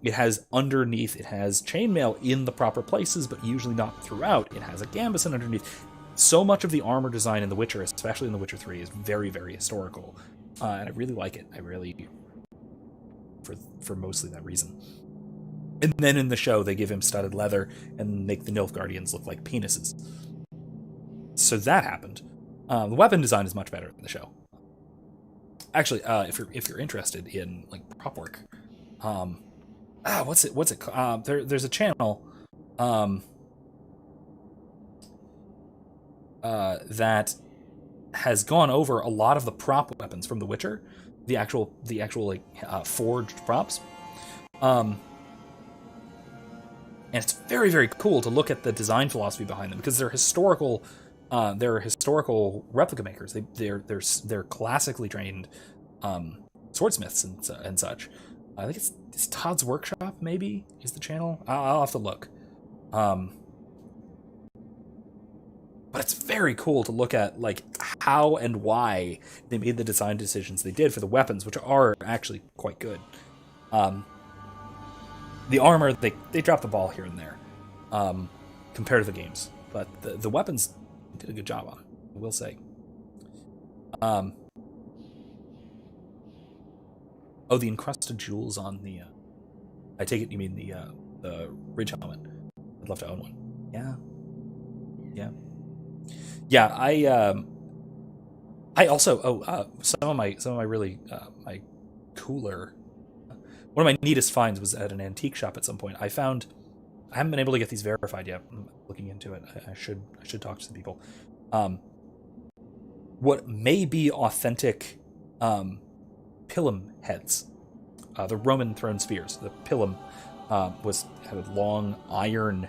[SPEAKER 1] It has underneath. It has chainmail in the proper places, but usually not throughout. It has a gambeson underneath. So much of the armor design in The Witcher, especially in The Witcher 3, is very, very historical, and I really like it. I really, for mostly that reason. And then in the show, they give him studded leather and make the Nilfgaardians look like penises. So that happened. The weapon design is much better in the show. Actually, if you're interested in like prop work, what's it called? There's a channel that has gone over a lot of the prop weapons from The Witcher, the actual like forged props. And it's very, very cool to look at the design philosophy behind them, because they're historical replica makers. They're classically trained swordsmiths and such. I think it's Todd's Workshop, maybe, is the channel. I'll have to look. But it's very cool to look at like how and why they made the design decisions they did for the weapons, which are actually quite good. The armor, they dropped the ball here and there, compared to the games. But the weapons did a good job on, I will say. The encrusted jewels on the... I take it you mean the ridge helmet. I'd love to own one. Yeah, I also... some of my really... my cooler... One of my neatest finds was at an antique shop at some point. I haven't been able to get these verified yet. I'm looking into it. I should talk to some people. What may be authentic pilum heads. The Roman throne spears. The pilum had a long iron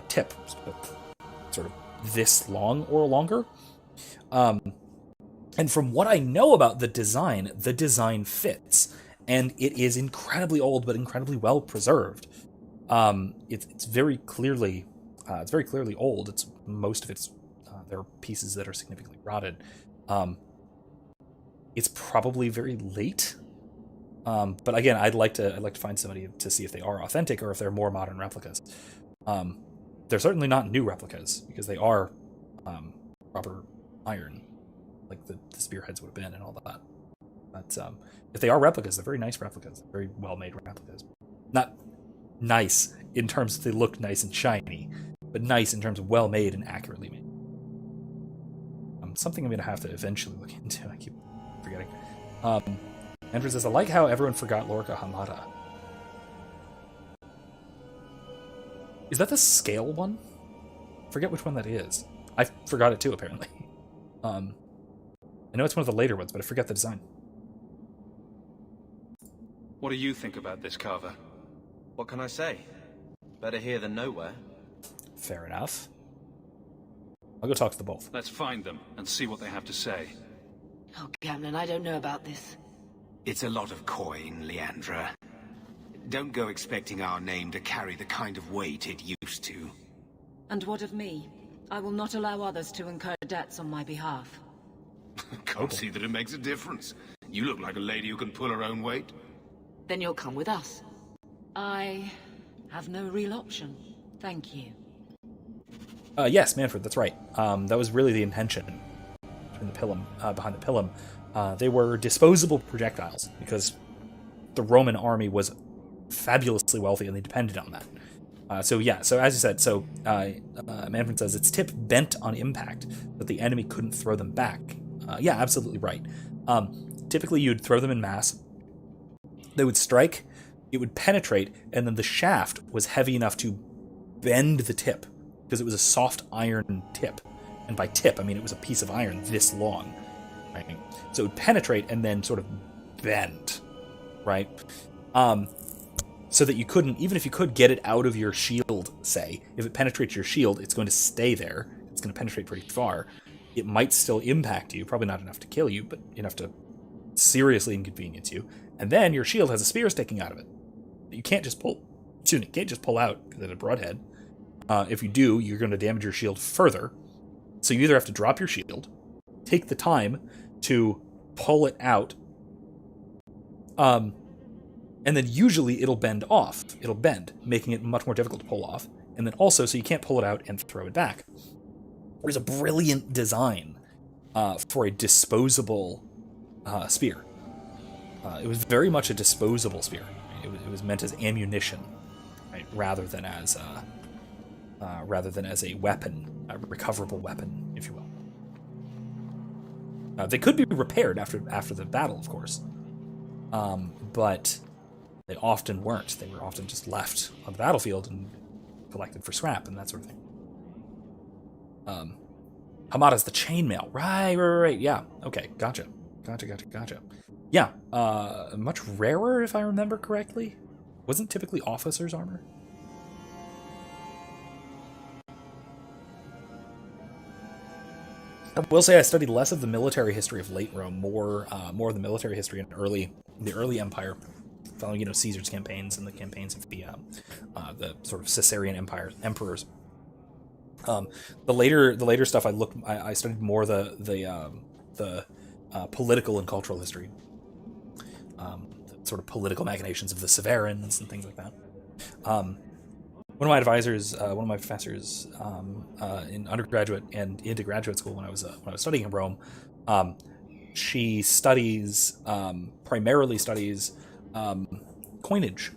[SPEAKER 1] tip, sort of this long or longer. And from what I know about the design fits. And it is incredibly old, but incredibly well preserved. It's very clearly old. It's most of it's there are pieces that are significantly rotted. It's probably very late. But again, I'd like to find somebody to see if they are authentic or if they're more modern replicas. They're certainly not new replicas, because they are proper iron, like the spearheads would have been and all that. But if they are replicas, they're very nice replicas. Very well-made replicas. Not nice in terms of they look nice and shiny, but nice in terms of well-made and accurately made. Something I'm going to have to eventually look into. I keep forgetting. Andrew says, I like how everyone forgot Lorca Hamada. Is that the scale one? I forget which one that is. I forgot it too, apparently. I know it's one of the later ones, but I forget the design.
[SPEAKER 5] What do you think about this, Carver?
[SPEAKER 15] What can I say? Better here than nowhere.
[SPEAKER 1] Fair enough. I'll go talk to the both.
[SPEAKER 5] Let's find them and see what they have to say.
[SPEAKER 7] Oh, Gamlen, I don't know about this.
[SPEAKER 13] It's a lot of coin, Leandra. Don't go expecting our name to carry the kind of weight it used to.
[SPEAKER 6] And what of me? I will not allow others to incur debts on my behalf.
[SPEAKER 13] Can't see that it makes a difference. You look like a lady who can pull her own weight.
[SPEAKER 7] Then you'll come with us.
[SPEAKER 6] I have no real option. Thank you.
[SPEAKER 1] Yes, Manfred, that's right. That was really the intention between the pilum, behind the pilum. They were disposable projectiles, because the Roman army was fabulously wealthy and they depended on that. So as you said, Manfred says its tip bent on impact, but the enemy couldn't throw them back. Yeah, absolutely right. Typically you'd throw them in mass. They would strike it would penetrate, and then the shaft was heavy enough to bend the tip, because it was a soft iron tip. And by tip, I mean it was a piece of iron this long. Right? So it would penetrate and then sort of bend, right? So that you couldn't, even if you could get it out of your shield, say, if it penetrates your shield, it's going to stay there. It's going to penetrate pretty far. It might still impact you, probably not enough to kill you, but enough to seriously inconvenience you. And then your shield has a spear sticking out of it. You can't just pull out because it had a broadhead. If you do, you're going to damage your shield further. So you either have to drop your shield, take the time to pull it out, and then usually it'll bend off. It'll bend, making it much more difficult to pull off. And then also, so you can't pull it out and throw it back. There's a brilliant design for a disposable spear. It was very much a disposable spear. It was meant as ammunition, right, rather than as a weapon, a recoverable weapon, if you will. They could be repaired after the battle, of course, but they often weren't. They were often just left on the battlefield and collected for scrap and that sort of thing. Hamada's the chainmail. Right. Yeah. Okay. Gotcha. Yeah. Much rarer, if I remember correctly. Wasn't typically officer's armor? I will say I studied less of the military history of late Rome, more of the military history in the early Empire, following Caesar's campaigns and the campaigns of the sort of Caesarian emperors. The later stuff I studied more the political and cultural history, the sort of political machinations of the Severans and things like that. One of my advisors, one of my professors in undergraduate and into graduate school when I was studying in Rome, she primarily studies coinage.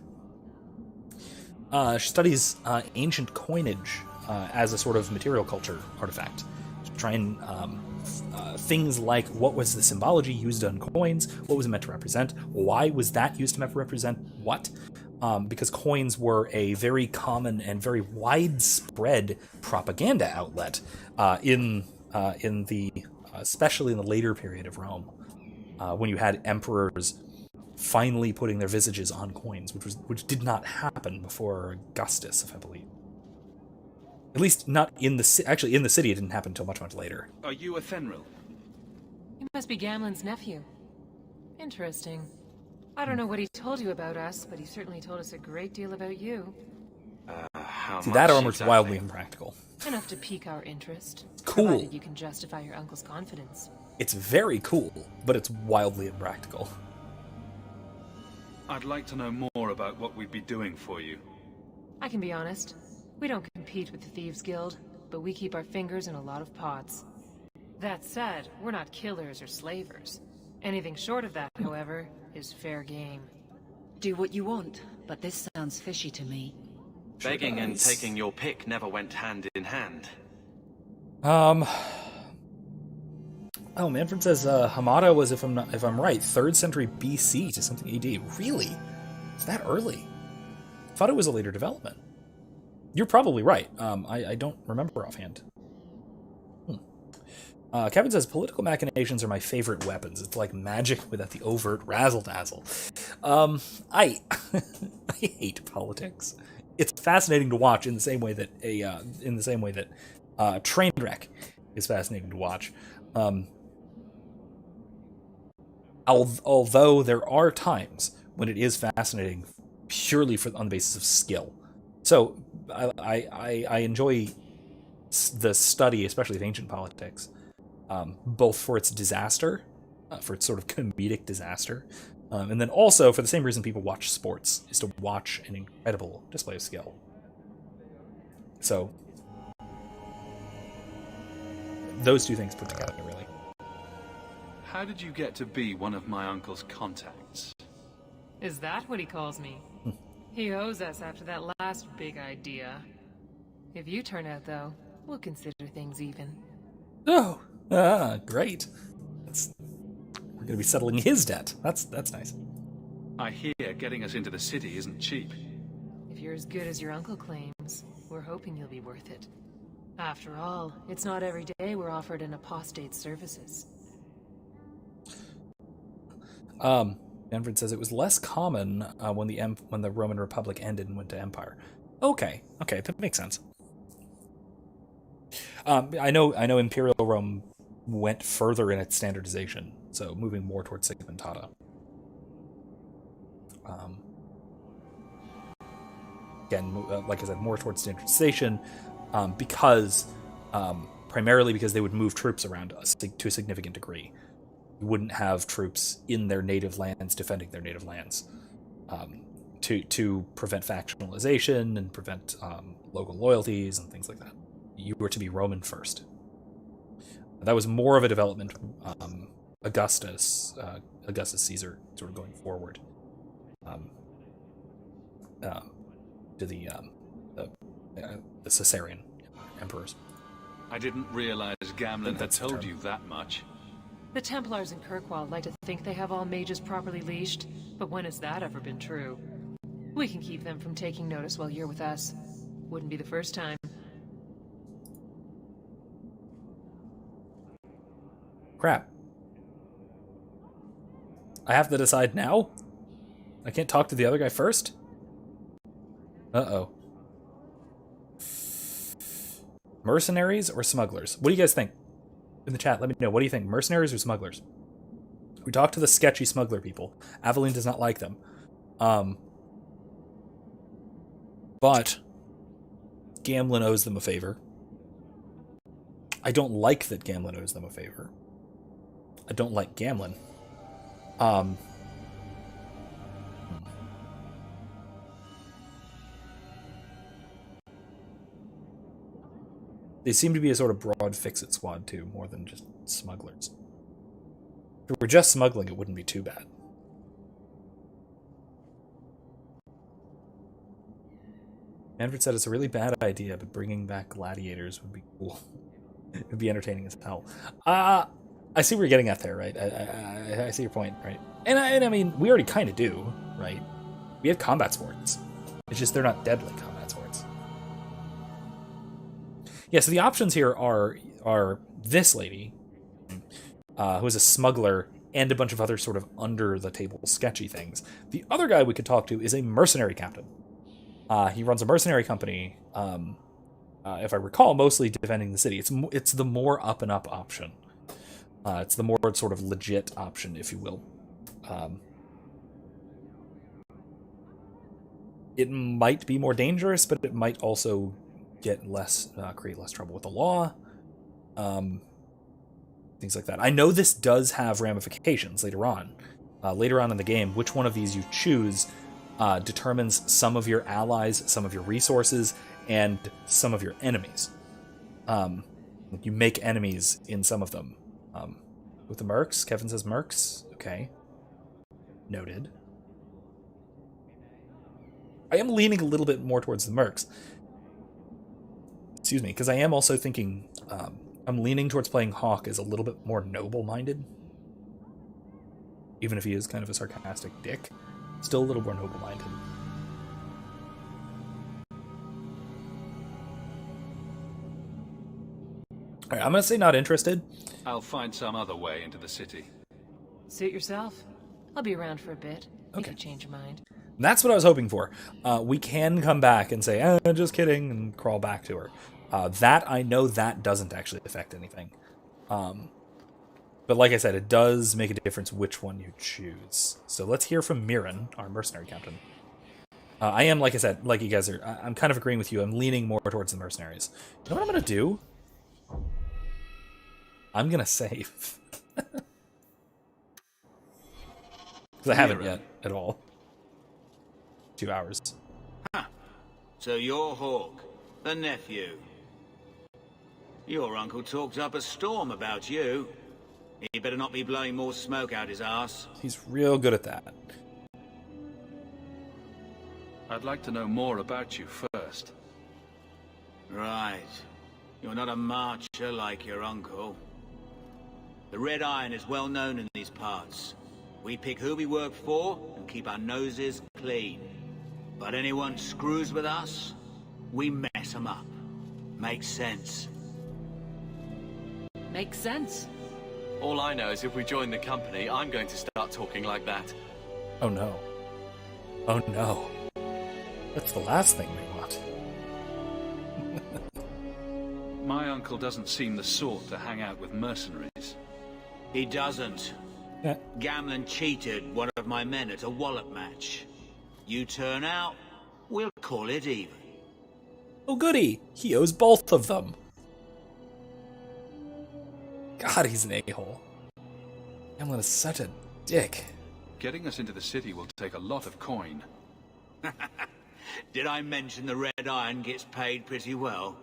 [SPEAKER 1] She studies ancient coinage as a sort of material culture artifact. To try and things like what was the symbology used on coins, what was it meant to represent, why was that used to represent what? Because coins were a very common and very widespread propaganda outlet especially in the later period of Rome, when you had emperors finally putting their visages on coins, which did not happen before Augustus, if I believe. At least not in the city. Actually, in the city, it didn't happen until much later.
[SPEAKER 5] Are you a Fenrir?
[SPEAKER 16] You must be Gamlen's nephew. Interesting. I don't know what he told you about us, but he certainly told us a great deal about you.
[SPEAKER 1] See, that armor's wildly impractical.
[SPEAKER 16] Enough to pique our interest.
[SPEAKER 1] Cool.
[SPEAKER 16] Provided you can justify your uncle's confidence.
[SPEAKER 1] It's very cool, but it's wildly impractical.
[SPEAKER 5] I'd like to know more about what we'd be doing for you.
[SPEAKER 16] I can be honest. We don't compete with the Thieves Guild, but we keep our fingers in a lot of pots. That said, we're not killers or slavers. Anything short of that, however, is fair game.
[SPEAKER 6] Do what you want, but this sounds fishy to me.
[SPEAKER 9] Begging and taking your pick never went hand in hand.
[SPEAKER 1] Oh, Manfred says Hamada was, if I'm right, 3rd century BC to something AD. Really? It's that early? I thought it was a later development. You're probably right. I don't remember offhand. Kevin says, political machinations are my favorite weapons. It's like magic without the overt razzle-dazzle. I hate politics. It's fascinating to watch in the same way that Trainwreck is fascinating to watch. Although there are times when it is fascinating purely on the basis of skill. So I enjoy the study, especially of ancient politics, both for its disaster, for its sort of comedic disaster, and then also for the same reason people watch sports, is to watch an incredible display of skill. So those two things put together, really.
[SPEAKER 5] How did you get to be one of my uncle's contacts?
[SPEAKER 16] Is that what he calls me? He owes us after that last big idea. If you turn out, though, we'll consider things even.
[SPEAKER 1] Oh, great. We're going to be settling his debt. That's nice.
[SPEAKER 5] I hear getting us into the city isn't cheap.
[SPEAKER 16] If you're as good as your uncle claims, we're hoping you'll be worth it. After all, it's not every day we're offered an apostate's services.
[SPEAKER 1] Manfred says it was less common when the Roman Republic ended and went to Empire. Okay, that makes sense. I know Imperial Rome went further in its standardization, so moving more towards Segmentata. Again, like I said, more towards standardization, primarily because they would move troops around to a significant degree. You wouldn't have troops in their native lands defending their native lands, to prevent factionalization and prevent local loyalties and things like that. You were to be Roman first. That was more of a development, Augustus Caesar sort of going forward, to the Caesarian emperors.
[SPEAKER 5] I didn't realize Gamlen had told you that much.
[SPEAKER 16] The Templars in Kirkwall like to think they have all mages properly leashed, but when has that ever been true? We can keep them from taking notice while you're with us. Wouldn't be the first time.
[SPEAKER 1] Crap. I have to decide now? I can't talk to the other guy first? Uh-oh. Mercenaries or smugglers? What do you guys think? In the chat, let me know. What do you think? Mercenaries or smugglers? We talked to the sketchy smuggler people. Aveline does not like them. But Gamlen owes them a favor. I don't like that Gamlen owes them a favor. I don't like Gamlen. They seem to be a sort of broad fix-it squad, too, more than just smugglers. If it were just smuggling, it wouldn't be too bad. Manfred said it's a really bad idea, but bringing back gladiators would be cool. It would be entertaining as hell. I see where you're getting at there, right? I see your point, right? And I mean, we already kind of do, right? We have combat sports. It's just they're not deadly combat sports. Yeah, so the options here are this lady, who is a smuggler, and a bunch of other sort of under-the-table sketchy things. The other guy we could talk to is a mercenary captain. He runs a mercenary company, if I recall, mostly defending the city. It's the more up-and-up option. It's the more sort of legit option, if you will. It might be more dangerous, but it might also get create less trouble with the law. Things like that. I know this does have ramifications later on. Later on in the game, which one of these you choose determines some of your allies, some of your resources, and some of your enemies. You make enemies in some of them. With the mercs, Kevin says mercs. Okay. Noted. I am leaning a little bit more towards the mercs. Excuse me, because I am also thinking, I'm leaning towards playing Hawke as a little bit more noble-minded. Even if he is kind of a sarcastic dick. Still a little more noble-minded. Alright, I'm going to say not interested.
[SPEAKER 5] I'll find some other way into the city.
[SPEAKER 16] Suit yourself. I'll be around for a bit.
[SPEAKER 1] Okay.
[SPEAKER 16] If you change your mind.
[SPEAKER 1] That's what I was hoping for. We can come back and say, just kidding, and crawl back to her. That, I know that doesn't actually affect anything. But like I said, it does make a difference which one you choose. So let's hear from Mirren, our mercenary captain. I am, like I said, like you guys are, I'm kind of agreeing with you. I'm leaning more towards the mercenaries. You know what I'm going to do? I'm going to save. Because I haven't yet at all. 2 hours.
[SPEAKER 13] Huh. So you're Hawke, the nephew. Your uncle talked up a storm about you. He better not be blowing more smoke out his ass.
[SPEAKER 1] He's real good at that.
[SPEAKER 5] I'd like to know more about you first.
[SPEAKER 13] Right. You're not a marcher like your uncle. The Red Iron is well known in these parts. We pick who we work for and keep our noses clean. But anyone screws with us, we mess them up. Makes sense.
[SPEAKER 6] Makes sense.
[SPEAKER 9] All I know is if we join the company, I'm going to start talking like that.
[SPEAKER 1] Oh no. Oh no. That's the last thing we want.
[SPEAKER 5] My uncle doesn't seem the sort to hang out with mercenaries.
[SPEAKER 13] He doesn't.
[SPEAKER 1] Yeah.
[SPEAKER 13] Gamlen cheated one of my men at a wallop match. You turn out, we'll call it even.
[SPEAKER 1] Oh goody, he owes both of them. God, he's an a-hole. Hamlin is such a dick.
[SPEAKER 5] Getting us into the city will take a lot of coin.
[SPEAKER 13] Did I mention the Red Iron gets paid pretty well?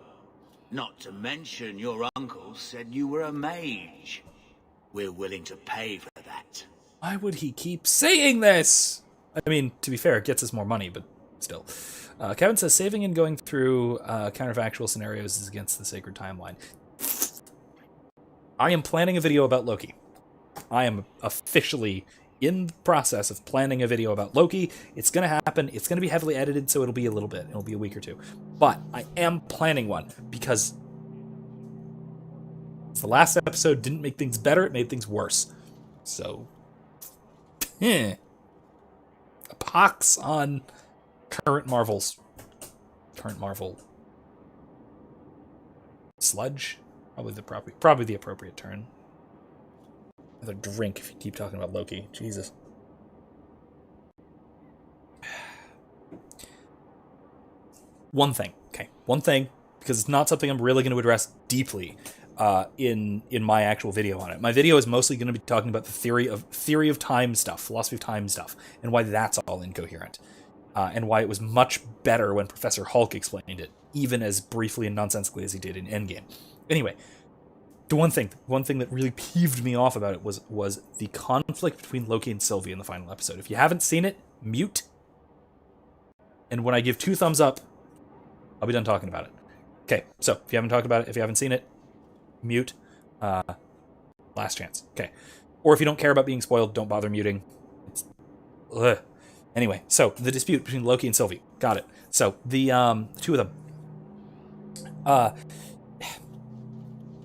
[SPEAKER 13] Not to mention your uncle said you were a mage. We're willing to pay for that.
[SPEAKER 1] Why would he keep saying this? I mean, to be fair, it gets us more money, but still. Kevin says, saving and going through counterfactual scenarios is against the sacred timeline. I am planning a video about Loki. I am officially in the process of planning a video about Loki. It's going to happen. It's going to be heavily edited, so it'll be a little bit. It'll be a week or two. But I am planning one because the last episode didn't make things better. It made things worse. So, a pox on current Marvel sludge. Probably the appropriate term. Another drink if you keep talking about Loki. Jesus. One thing, because it's not something I'm really going to address deeply in my actual video on it. My video is mostly going to be talking about the theory of time stuff, philosophy of time stuff, and why that's all incoherent, and why it was much better when Professor Hawke explained it, even as briefly and nonsensically as he did in Endgame. Anyway, the one thing that really peeved me off about it was the conflict between Loki and Sylvie in the final episode. If you haven't seen it, mute. And when I give 2 thumbs up, I'll be done talking about it. Okay, so if you haven't seen it, mute. Last chance. Okay. Or if you don't care about being spoiled, don't bother muting. Anyway, so the dispute between Loki and Sylvie. Got it. So the 2 of them.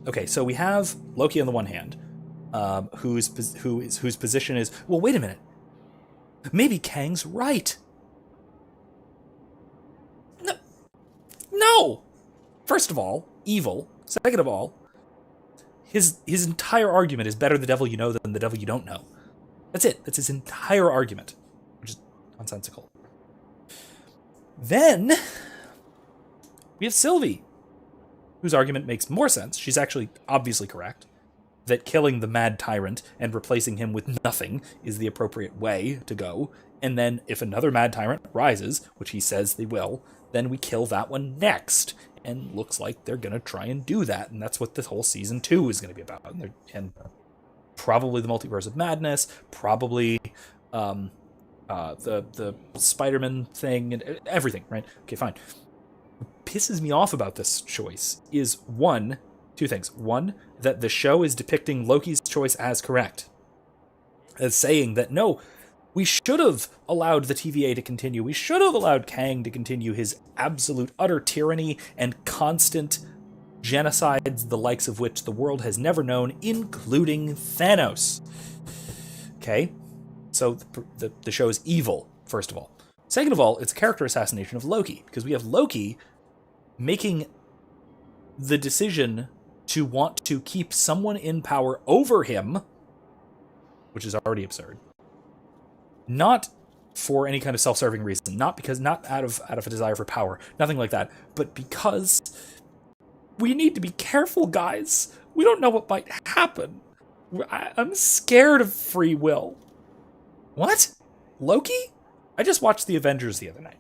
[SPEAKER 1] Okay, so we have Loki on the one hand, whose position is, well, wait a minute. Maybe Kang's right. No. First of all, evil. Second of all, his entire argument is better the devil you know than the devil you don't know. That's it. That's his entire argument, which is nonsensical. Then we have Sylvie, whose argument makes more sense. She's actually obviously correct that killing the mad tyrant and replacing him with nothing is the appropriate way to go. And then if another mad tyrant rises, which he says they will, then we kill that one next. And looks like they're going to try and do that. And that's what this whole season 2 is going to be about. And probably the Multiverse of Madness, probably the Spider-Man thing, and everything, right? Okay, fine. What pisses me off about this choice is two things. One, that the show is depicting Loki's choice as correct. As saying that, no, we should have allowed the TVA to continue. We should have allowed Kang to continue his absolute utter tyranny and constant genocides, the likes of which the world has never known, including Thanos. Okay? So the show is evil, first of all. Second of all, it's a character assassination of Loki, because we have Loki making the decision to want to keep someone in power over him, which is already absurd. Not for any kind of self-serving reason, not out of a desire for power, nothing like that, but because we need to be careful, guys. We don't know what might happen. I'm scared of free will. What? Loki? I just watched The Avengers the other night.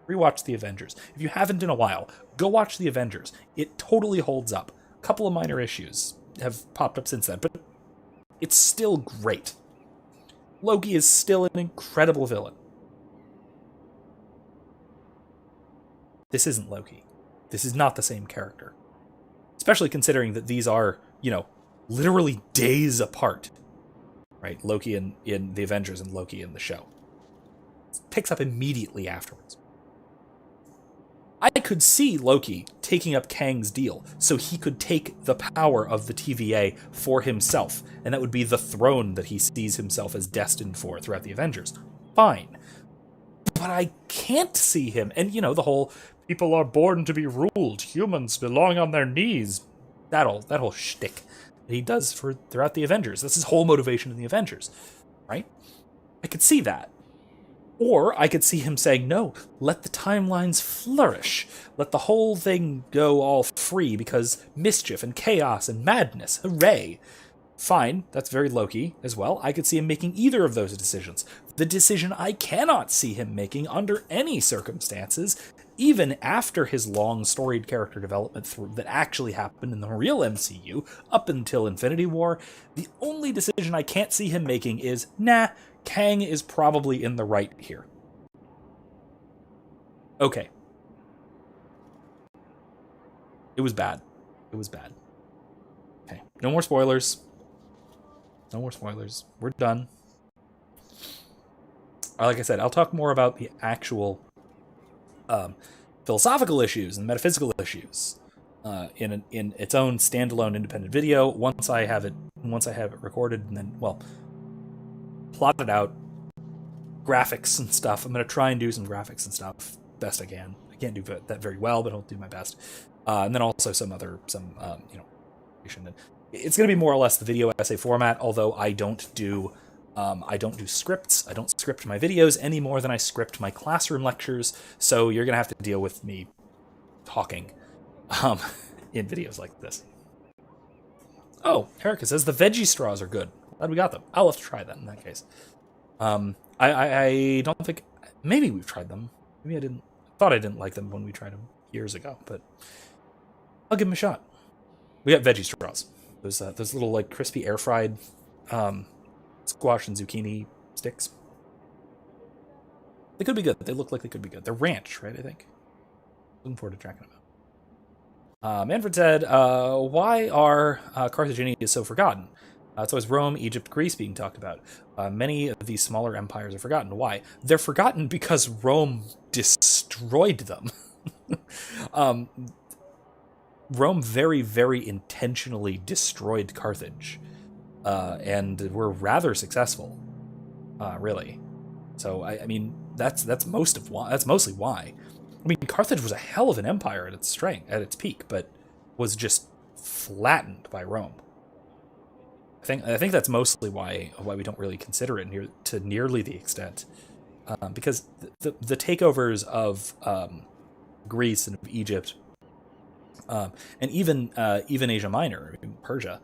[SPEAKER 1] Rewatched The Avengers. If you haven't in a while, go watch The Avengers. It totally holds up. A couple of minor issues have popped up since then, but it's still great. Loki is still an incredible villain. This isn't Loki. This is not the same character. Especially considering that these are, literally days apart. right? Loki in the Avengers and Loki in the show. It picks up immediately afterwards. I could see Loki taking up Kang's deal so he could take the power of the TVA for himself, and that would be the throne that he sees himself as destined for throughout the Avengers. Fine. But I can't see him, and the whole people are born to be ruled, humans belong on their knees, that whole shtick that he does throughout the Avengers. That's his whole motivation in the Avengers, right? I could see that. Or I could see him saying, no, let the timelines flourish. Let the whole thing go all free because mischief and chaos and madness. Hooray. Fine, that's very Loki as well. I could see him making either of those decisions. The decision I cannot see him making under any circumstances, even after his long storied character development that actually happened in the real MCU up until Infinity War, the only decision I can't see him making is, nah, Kang is probably in the right here. Okay. It was bad. It was bad. Okay. No more spoilers. No more spoilers. We're done. Like I said, I'll talk more about the actual philosophical issues and metaphysical issues in its own standalone independent video once I have it recorded and then, well, plotted out, graphics and stuff. I'm going to try and do some graphics and stuff best I can. I can't do that very well, but I'll do my best. And then also it's going to be more or less the video essay format, although I don't do scripts. I don't script my videos any more than I script my classroom lectures, so you're going to have to deal with me talking in videos like this. Oh, Erica says the veggie straws are good. Glad we got them. I'll have to try that in that case. I don't think... Maybe we've tried them. Maybe I didn't... thought I didn't like them when we tried them years ago, but I'll give them a shot. We got veggie straws. Those little, like, crispy air-fried squash and zucchini sticks. They could be good. They look like they could be good. They're ranch, right, I think? Looking forward to tracking them out. Manfred said, why are Carthaginians so forgotten? It's always Rome, Egypt, Greece being talked about. Many of these smaller empires are forgotten. Why? They're forgotten because Rome destroyed them. Rome very, very intentionally destroyed Carthage. And were rather successful, really. So, I mean, that's mostly why. I mean, Carthage was a hell of an empire at its strength, at its peak, but was just flattened by Rome. I think that's mostly why we don't really consider it to nearly the extent, because the takeovers of Greece and of Egypt, and even Asia Minor, I mean, Persia.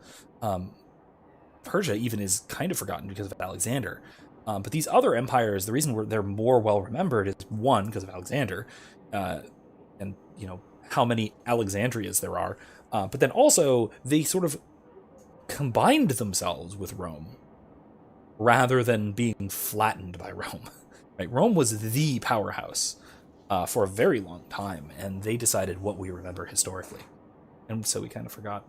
[SPEAKER 1] Persia even is kind of forgotten because of Alexander. But these other empires, the reason they're more well remembered is, one, because of Alexander, and how many Alexandrias there are. But then also they sort of combined themselves with Rome rather than being flattened by Rome. Right? Rome was the powerhouse for a very long time, and they decided what we remember historically. And so we kind of forgot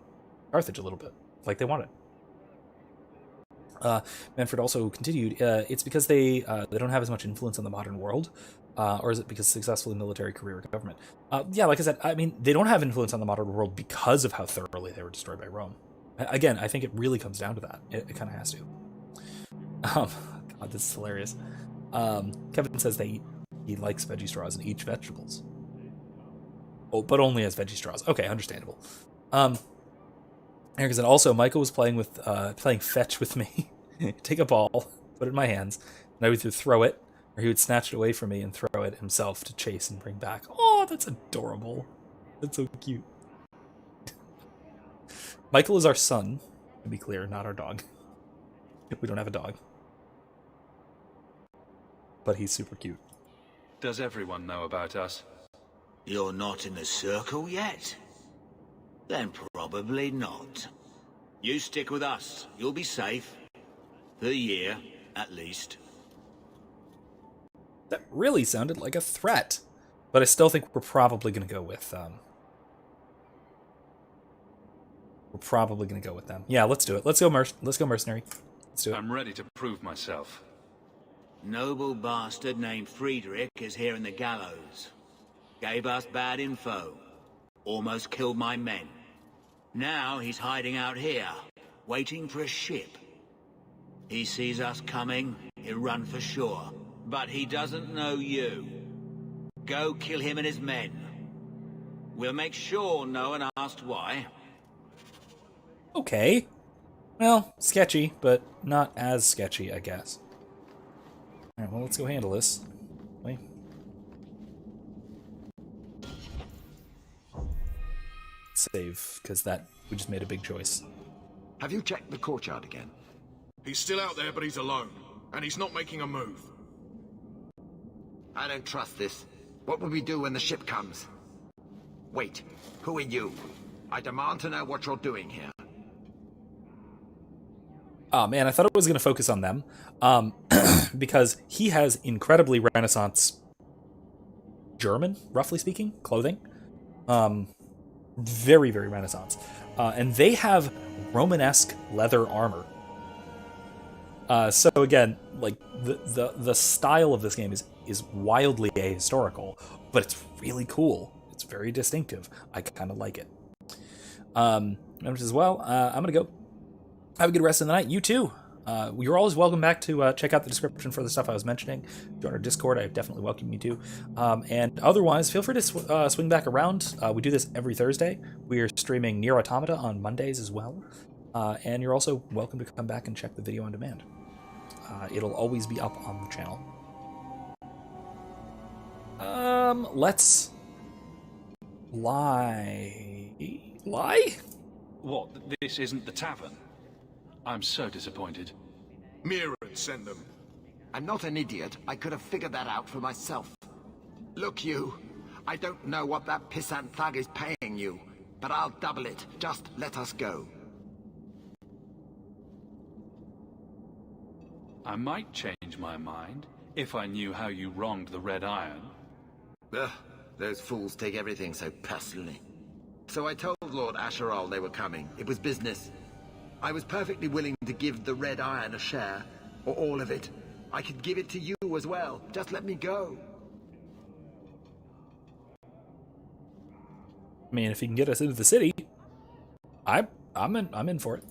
[SPEAKER 1] Carthage a little bit, like they wanted. Manfred also continued, it's because they don't have as much influence on the modern world, or is it because successful in military, career, or government? Yeah, like I said, I mean, they don't have influence on the modern world because of how thoroughly they were destroyed by Rome. Again, I think it really comes down to that. It kind of has to. God, this is hilarious. Kevin says he likes veggie straws and eats vegetables. Oh, but only as veggie straws. Okay, understandable. Eric said also, Michael was playing fetch with me. Take a ball, put it in my hands, and I would either throw it, or he would snatch it away from me and throw it himself to chase and bring back. Oh, that's adorable. That's so cute. Michael is our son, to be clear, not our dog. We don't have a dog. But he's super cute.
[SPEAKER 5] Does everyone know about us?
[SPEAKER 13] You're not in the circle yet? Then probably not. You stick with us. You'll be safe. For a year, at least.
[SPEAKER 1] That really sounded like a threat. But I still think we're probably going to go with... We're probably going to go with them. Yeah, let's do it. Let's go mercenary. Let's do it.
[SPEAKER 5] I'm ready to prove myself.
[SPEAKER 17] Noble bastard named Friedrich is here in the gallows. Gave us bad info. Almost killed my men. Now he's hiding out here, waiting for a ship. He sees us coming, he'll run for shore. But he doesn't know you. Go kill him and his men. We'll make sure no one asks why.
[SPEAKER 1] Okay. Well, sketchy, but not as sketchy, I guess. Alright, well, let's go handle this. Wait. Save, because we just made a big choice.
[SPEAKER 2] Have you checked the courtyard again?
[SPEAKER 11] He's still out there, but he's alone. And he's not making a move.
[SPEAKER 2] I don't trust this. What will we do when the ship comes? Wait, who are you? I demand to know what you're doing here.
[SPEAKER 1] Oh man, I thought it was going to focus on them. Because he has incredibly Renaissance German, roughly speaking, clothing. Very, very Renaissance. And they have Romanesque leather armor. So again, like the style of this game is wildly ahistorical, but it's really cool. It's very distinctive. I kind of like it. Members as well. I'm gonna go. Have a good rest of the night. You too. You're always welcome back to check out the description for the stuff I was mentioning. Join our Discord. I definitely welcome you to. And otherwise, feel free to swing back around. We do this every Thursday. We are streaming Nier Automata on Mondays as well. And you're also welcome to come back and check the video on demand. It'll always be up on the channel. Let's lie.
[SPEAKER 5] What, this isn't the tavern? I'm so disappointed.
[SPEAKER 11] Mirren sent them.
[SPEAKER 2] I'm not an idiot. I could have figured that out for myself. Look, you. I don't know what that pissant thug is paying you, but I'll double it. Just let us go.
[SPEAKER 5] I might change my mind if I knew how you wronged the Red Iron.
[SPEAKER 2] Ugh, those fools take everything so personally. So I told Lord Asherall they were coming. It was business. I was perfectly willing to give the Red Iron a share, or all of it. I could give it to you as well. Just let me go.
[SPEAKER 1] I mean, if he can get us into the city, I'm in for it.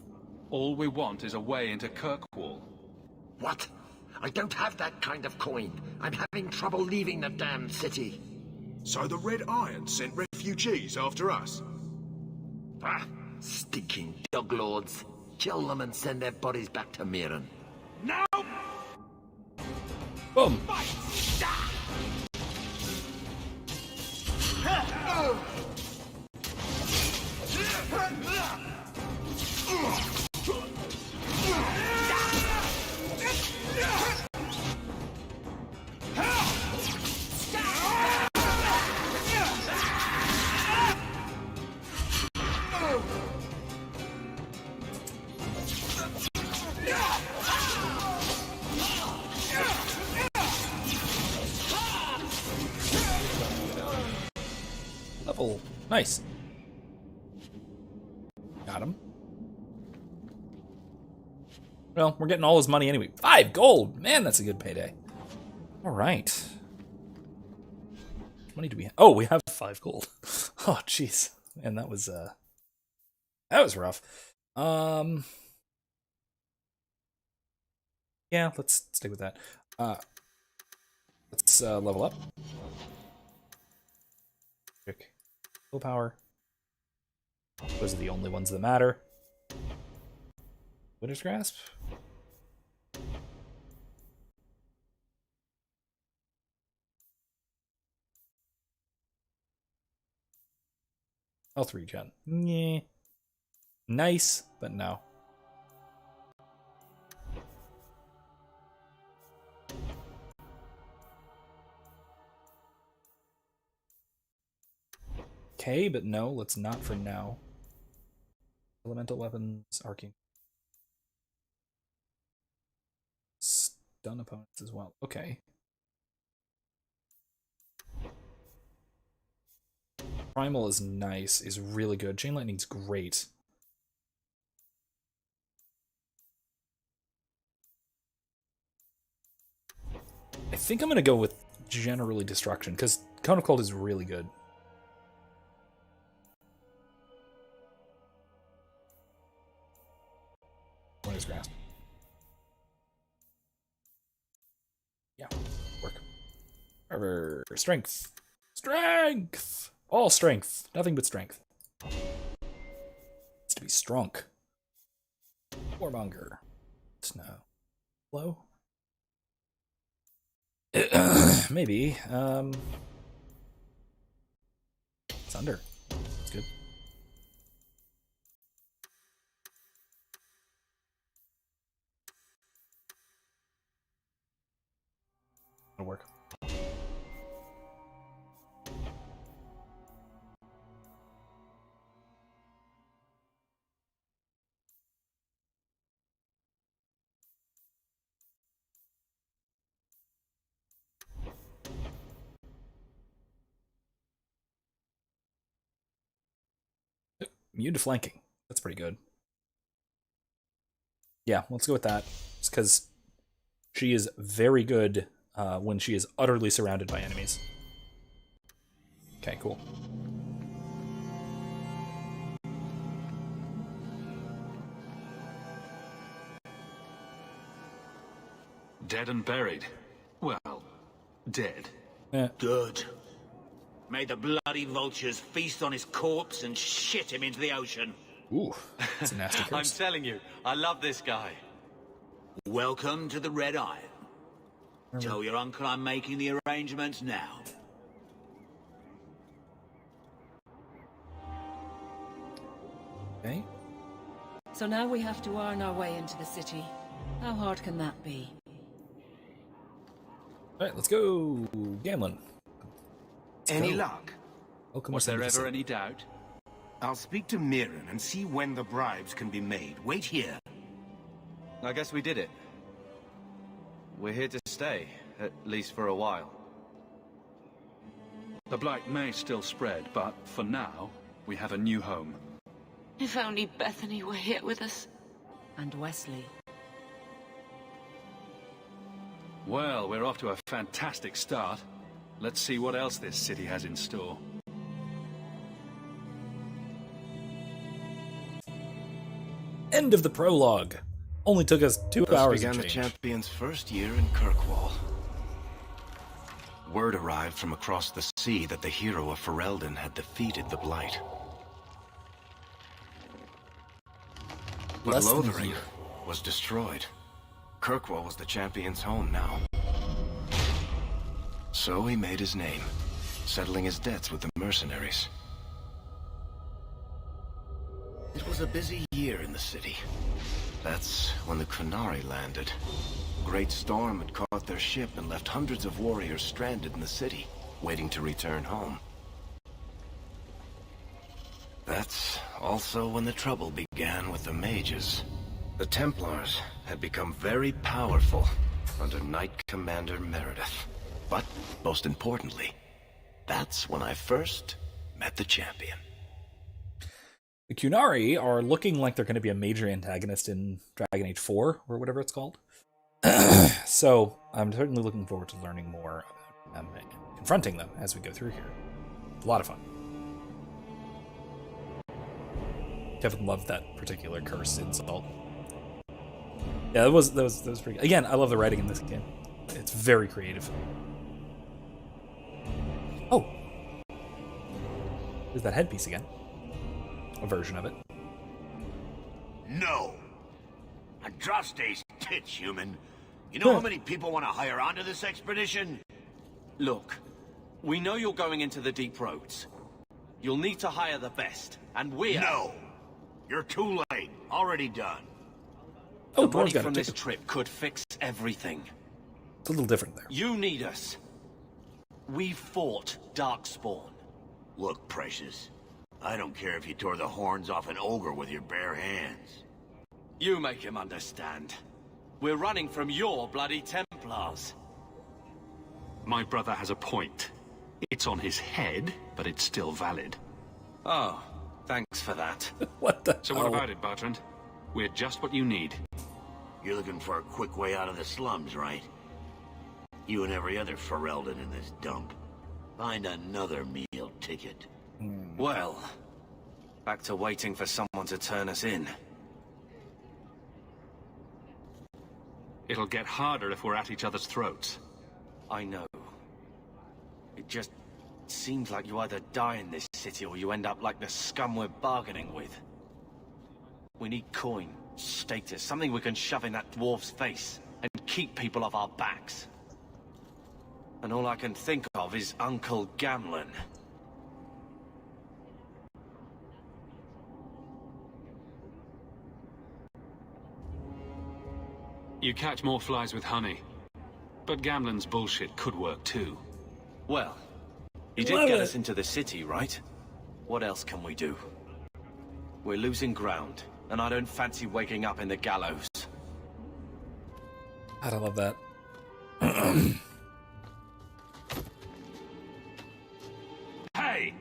[SPEAKER 5] All we want is a way into Kirkwall.
[SPEAKER 2] What? I don't have that kind of coin. I'm having trouble leaving the damn city.
[SPEAKER 11] So the Red Iron sent refugees after us?
[SPEAKER 2] Ah, stinking dog lords. Kill them and send their bodies back to Mirren.
[SPEAKER 11] No!
[SPEAKER 1] Boom. Level. Nice. Got him. Well, we're getting all his money anyway. 5 gold! Man, that's a good payday. Alright. How much money do we have? Oh, we have 5 gold. Oh, jeez. Man, that was rough. Yeah, let's stick with that. Let's level up. Check. Willpower. Those are the only ones that matter. Winter's Grasp. Health regen. Yeah. Nice, but no. Okay, but no, let's not for now. Elemental weapons, arcane. Stun opponents as well. Okay. Primal is nice, is really good. Chain Lightning's great. I think I'm going to go with generally destruction, because Cone of Cold is really good. What is grasp? Yeah, work. Forever. Strength. Strength! All strength. Nothing but strength. It's to be strong. Warmonger. Snow. Blow? Maybe. Thunder. That's good. It'll work. Immune to flanking. That's pretty good. Yeah, let's go with that. Just because she is very good when she is utterly surrounded by enemies. Okay, cool.
[SPEAKER 5] Dead and buried. Well, dead.
[SPEAKER 1] Yeah.
[SPEAKER 17] Good. May the bloody vultures feast on his corpse and shit him into the ocean.
[SPEAKER 1] Ooh, that's a nasty
[SPEAKER 9] I'm
[SPEAKER 1] curse.
[SPEAKER 9] telling you, I love this guy.
[SPEAKER 17] Welcome to the Red Iron. Tell your uncle I'm making the arrangements now.
[SPEAKER 1] Okay.
[SPEAKER 6] So now we have to earn our way into the city. How hard can that be?
[SPEAKER 1] Alright, let's go. Gamlin.
[SPEAKER 13] Any luck?
[SPEAKER 1] Welcome
[SPEAKER 5] Was
[SPEAKER 1] to
[SPEAKER 5] there
[SPEAKER 1] the
[SPEAKER 5] ever
[SPEAKER 1] city.
[SPEAKER 5] any doubt?
[SPEAKER 13] I'll speak to Mirren and see when the bribes can be made. Wait here.
[SPEAKER 15] I guess we did it. We're here to stay, at least for a while.
[SPEAKER 5] The blight may still spread, but for now, we have a new home.
[SPEAKER 7] If only Bethany were here with us.
[SPEAKER 6] And Wesley.
[SPEAKER 5] Well, we're off to a fantastic start. Let's see what else this city has in store.
[SPEAKER 1] End of the prologue. Only took us 2
[SPEAKER 2] Thus
[SPEAKER 1] hours
[SPEAKER 2] began
[SPEAKER 1] and
[SPEAKER 2] the
[SPEAKER 1] change.
[SPEAKER 2] champion's first year in Kirkwall. Word arrived from across the sea that the hero of Ferelden had defeated the Blight. But
[SPEAKER 1] Less than a
[SPEAKER 2] Lothering
[SPEAKER 1] year.
[SPEAKER 2] was destroyed. Kirkwall was the champion's home now. So he made his name, settling his debts with the mercenaries. It was a busy year in the city. That's when the Kunari landed. A great storm had caught their ship and left hundreds of warriors stranded in the city, waiting to return home. That's also when the trouble began with the mages. The Templars had become very powerful under Knight Commander Meredith. But, most importantly, that's when I first met the champion.
[SPEAKER 1] The Kunari are looking like they're going to be a major antagonist in Dragon Age 4, or whatever it's called. So, I'm certainly looking forward to learning more about them and confronting them as we go through here. A lot of fun. Kevin loved that particular curse insult. Yeah, that was pretty good. Again, I love the writing in this game. It's very creative. Oh! There's that headpiece again. A version of it.
[SPEAKER 17] No! Andraste's tits, human. You know how many people want to hire onto this expedition?
[SPEAKER 9] Look, we know you're going into the deep roads. You'll need to hire the best, and we're...
[SPEAKER 17] No! You're too late. Already done.
[SPEAKER 1] Oh,
[SPEAKER 9] the money
[SPEAKER 1] Dwarves got
[SPEAKER 9] from
[SPEAKER 1] a
[SPEAKER 9] this
[SPEAKER 1] ticket.
[SPEAKER 9] trip could fix everything.
[SPEAKER 1] It's a little different there.
[SPEAKER 9] You need us. We fought Darkspawn.
[SPEAKER 17] Look, Precious. I don't care if you tore the horns off an ogre with your bare hands.
[SPEAKER 9] You make him understand. We're running from your bloody Templars.
[SPEAKER 5] My brother has a point. It's on his head, but it's still valid.
[SPEAKER 9] Oh, thanks for that.
[SPEAKER 1] What the
[SPEAKER 5] So
[SPEAKER 1] hell?
[SPEAKER 5] what about it, Bertrand? We're just what you need.
[SPEAKER 17] You're looking for a quick way out of the slums, right?
[SPEAKER 13] You and every other Ferelden in this dump. Find another meal ticket.
[SPEAKER 9] Well, back to waiting for someone to turn us in.
[SPEAKER 5] It'll get harder if we're at each other's throats.
[SPEAKER 9] I know. It just seems like you either die in this city or you end up like the scum we're bargaining with. We need coin, status, something we can shove in that dwarf's face and keep people off our backs. And all I can think of is Uncle Gamlen.
[SPEAKER 5] You catch more flies with honey. But Gamlen's bullshit could work too.
[SPEAKER 9] Well, he did get us into the city, right? What else can we do? We're losing ground, and I don't fancy waking up in the gallows.
[SPEAKER 1] I love that.
[SPEAKER 5] Hey!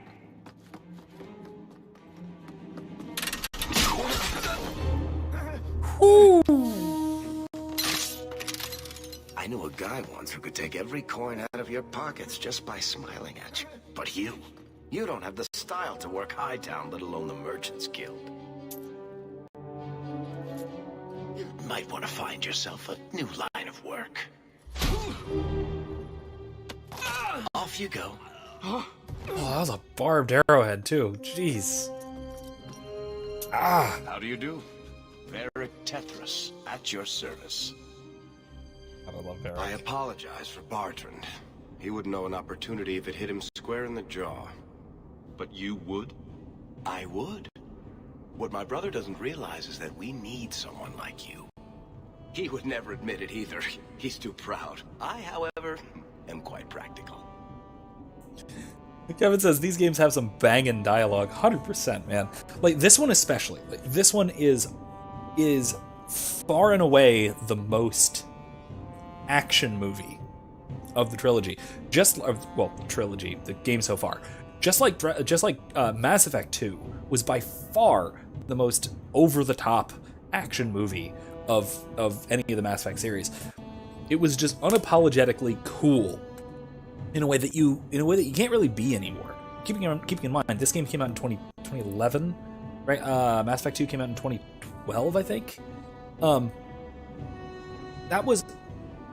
[SPEAKER 2] I knew a guy once who could take every coin out of your pockets just by smiling at you. But you don't have the style to work Hightown, let alone the Merchants Guild. You might want to find yourself a new line of work. Off you go.
[SPEAKER 1] Oh, that was a barbed arrowhead too. Jeez. Ah.
[SPEAKER 2] How do you do? Varric Tethras, at your service.
[SPEAKER 1] I love Varric.
[SPEAKER 2] I apologize for Bartrand. He wouldn't know an opportunity if it hit him square in the jaw.
[SPEAKER 5] But you would?
[SPEAKER 2] I would. What my brother doesn't realize is that we need someone like you. He would never admit it either. He's too proud. I, however, am quite practical.
[SPEAKER 1] Kevin says these games have some banging dialogue. 100%, man. Like this one especially. Like, this one is far and away the most action movie of the trilogy. Trilogy, the game so far. Just like Mass Effect 2 was by far the most over-the-top action movie of any of the Mass Effect series. It was just unapologetically cool in a way that you can't really be anymore. Keeping in mind, this game came out in 2011, right? Mass Effect 2 came out in 2012, I think.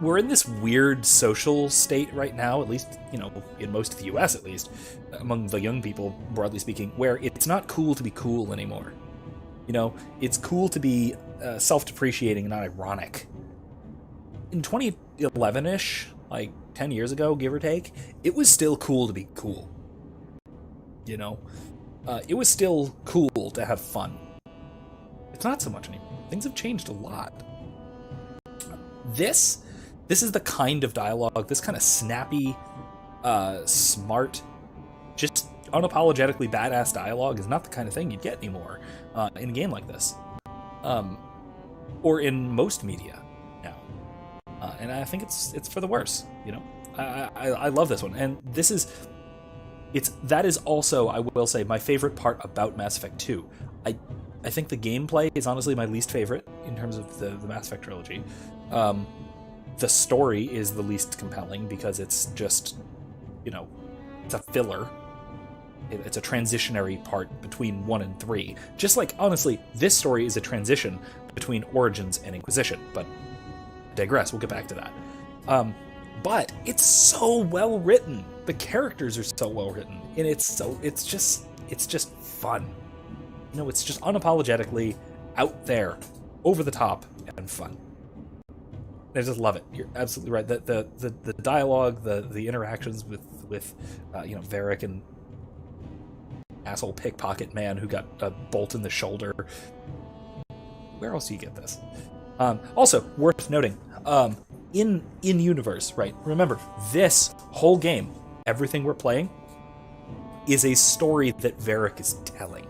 [SPEAKER 1] We're in this weird social state right now, at least, in most of the US at least, among the young people, broadly speaking, where it's not cool to be cool anymore. It's cool to be self-depreciating and not ironic. In 2011-ish, like 10 years ago, give or take, it was still cool to be cool. It was still cool to have fun. It's not so much anymore. Things have changed a lot. This is the kind of dialogue, this kind of snappy, smart, just unapologetically badass dialogue is not the kind of thing you'd get anymore in a game like this. Or in most media now. And I think it's for the worse, I love this one. And that is also, I will say, my favorite part about Mass Effect 2. I think the gameplay is honestly my least favorite in terms of the Mass Effect trilogy. The story is the least compelling because it's just, it's a filler. It's a transitionary part between 1 and 3. Just like, honestly, this story is a transition between Origins and Inquisition, but I digress, we'll get back to that. But it's so well written. The characters are so well written, and it's just fun. It's just unapologetically out there, over the top, and fun. I just love it. You're absolutely right. The dialogue, the interactions with Varric and asshole pickpocket man who got a bolt in the shoulder. Where else do you get this? Also, worth noting, in universe, right? Remember, this whole game, everything we're playing, is a story that Varric is telling.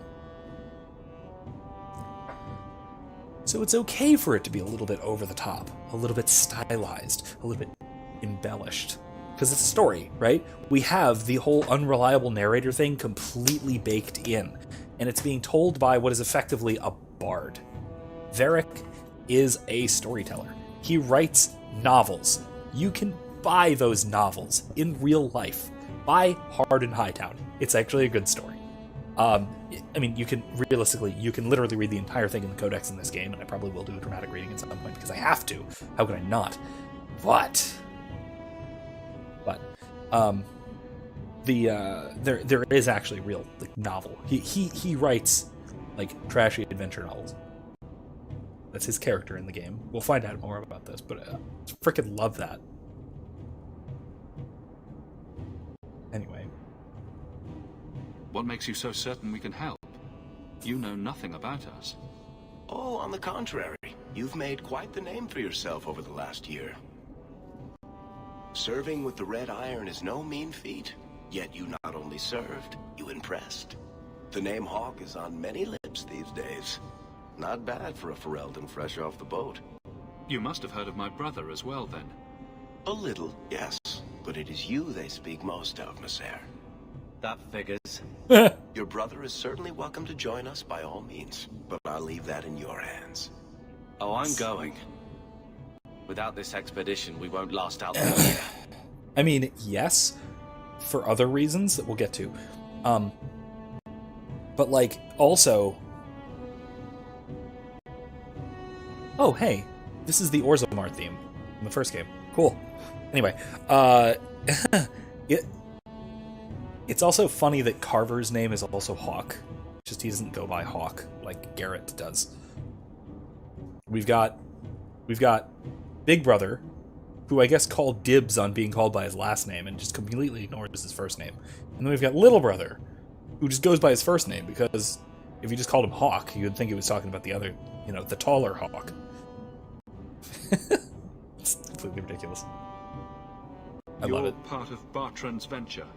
[SPEAKER 1] So it's okay for it to be a little bit over the top, a little bit stylized, a little bit embellished. Because it's a story, right? We have the whole unreliable narrator thing completely baked in, and it's being told by what is effectively a bard. Varric is a storyteller. He writes novels. You can buy those novels in real life. Buy Hard in Hightown. It's actually a good story. I mean, you can literally read the entire thing in the Codex in this game, and I probably will do a dramatic reading at some point because I have to. How could I not? But there is actually a real novel. He writes trashy adventure novels. That's his character in the game. We'll find out more about this, but I freaking love that. Anyway.
[SPEAKER 5] What makes you so certain we can help? You know nothing about us.
[SPEAKER 2] Oh, on the contrary. You've made quite the name for yourself over the last year. Serving with the Red Iron is no mean feat. Yet you not only served, you impressed. The name Hawke is on many lips these days. Not bad for a Ferelden fresh off the boat.
[SPEAKER 5] You must have heard of my brother as well, then.
[SPEAKER 2] A little, yes. But it is you they speak most of, Monsieur.
[SPEAKER 15] That figures.
[SPEAKER 2] Your brother is certainly welcome to join us by all means, but I'll leave that in your hands.
[SPEAKER 15] Oh, I'm going. Without this expedition, we won't last out the year.
[SPEAKER 1] I mean, yes, for other reasons that we'll get to. But, also... Oh, hey, this is the Orzammar theme in the first game. Cool. Anyway, it's also funny that Carver's name is also Hawke. Just he doesn't go by Hawke like Garrett does. We've got Big Brother, who I guess called dibs on being called by his last name and just completely ignores his first name. And then we've got Little Brother, who just goes by his first name, because if you just called him Hawke, you would think he was talking about the other, the taller Hawke. It's completely ridiculous. I love it.
[SPEAKER 5] You're part of Bartrand's venture.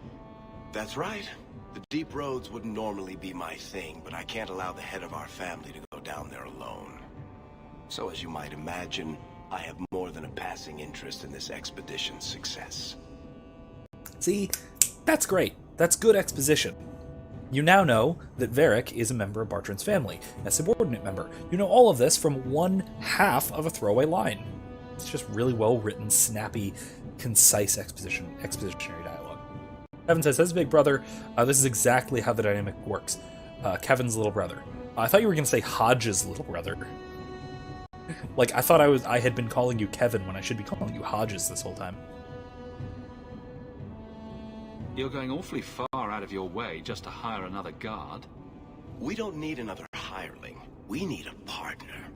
[SPEAKER 2] That's right. The deep roads wouldn't normally be my thing, but I can't allow the head of our family to go down there alone. So as you might imagine, I have more than a passing interest in this expedition's success.
[SPEAKER 1] See, that's great. That's good exposition. You now know that Varric is a member of Bartrand's family, a subordinate member. You know all of this from one half of a throwaway line. It's just really well-written, snappy, concise expositionary dialogue. Kevin says, "As Big Brother, this is exactly how the dynamic works. Kevin's little brother." I thought you were going to say Hodge's little brother. I thought I had been calling you Kevin when I should be calling you Hodges this whole time.
[SPEAKER 5] You're going awfully far out of your way just to hire another guard.
[SPEAKER 2] We don't need another hireling. We need a partner.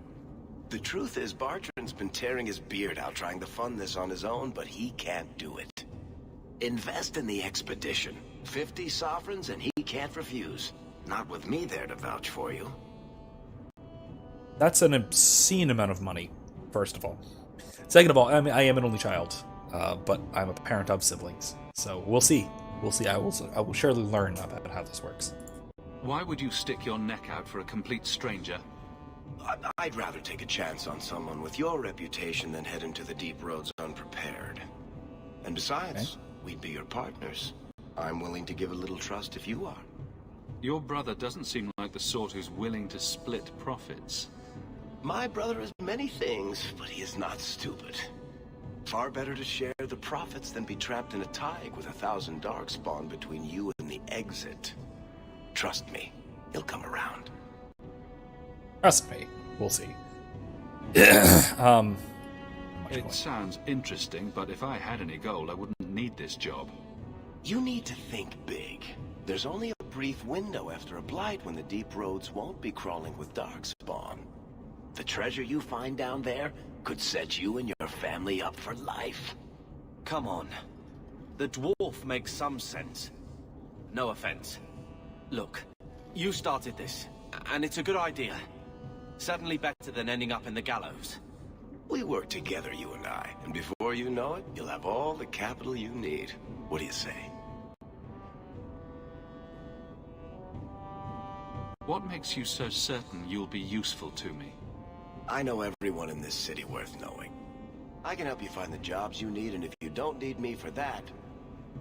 [SPEAKER 2] The truth is, Bartrand's been tearing his beard out trying to fund this on his own, but he can't do it. Invest in the expedition. 50 sovereigns and he can't refuse. Not with me there to vouch for you.
[SPEAKER 1] That's an obscene amount of money, first of all. Second of all, I mean, I am an only child, but I'm a parent of siblings. So we'll see. We'll see. I will surely learn about how this works.
[SPEAKER 5] Why would you stick your neck out for a complete stranger?
[SPEAKER 2] I'd rather take a chance on someone with your reputation than head into the deep roads unprepared. And besides, we'd be your partners. I'm willing to give a little trust if you are.
[SPEAKER 5] Your brother doesn't seem like the sort who's willing to split profits.
[SPEAKER 2] My brother is many things, but he is not stupid. Far better to share the profits than be trapped in a tide with 1,000 darkspawn between you and the exit. Trust me, he'll come around.
[SPEAKER 1] Trust me. We'll see.
[SPEAKER 5] It sounds interesting, but if I had any gold, I wouldn't need this job.
[SPEAKER 2] You need to think big. There's only a brief window after a blight when the deep roads won't be crawling with darkspawn. The treasure you find down there could set you and your family up for life.
[SPEAKER 15] Come on. The dwarf makes some sense. No offense. Look, you started this, and it's a good idea. Certainly better than ending up in the gallows.
[SPEAKER 2] We work together, you and I, and before you know it, you'll have all the capital you need. What do you say?
[SPEAKER 5] What makes you so certain you'll be useful to me?
[SPEAKER 2] I know everyone in this city worth knowing. I can help you find the jobs you need, and if you don't need me for that,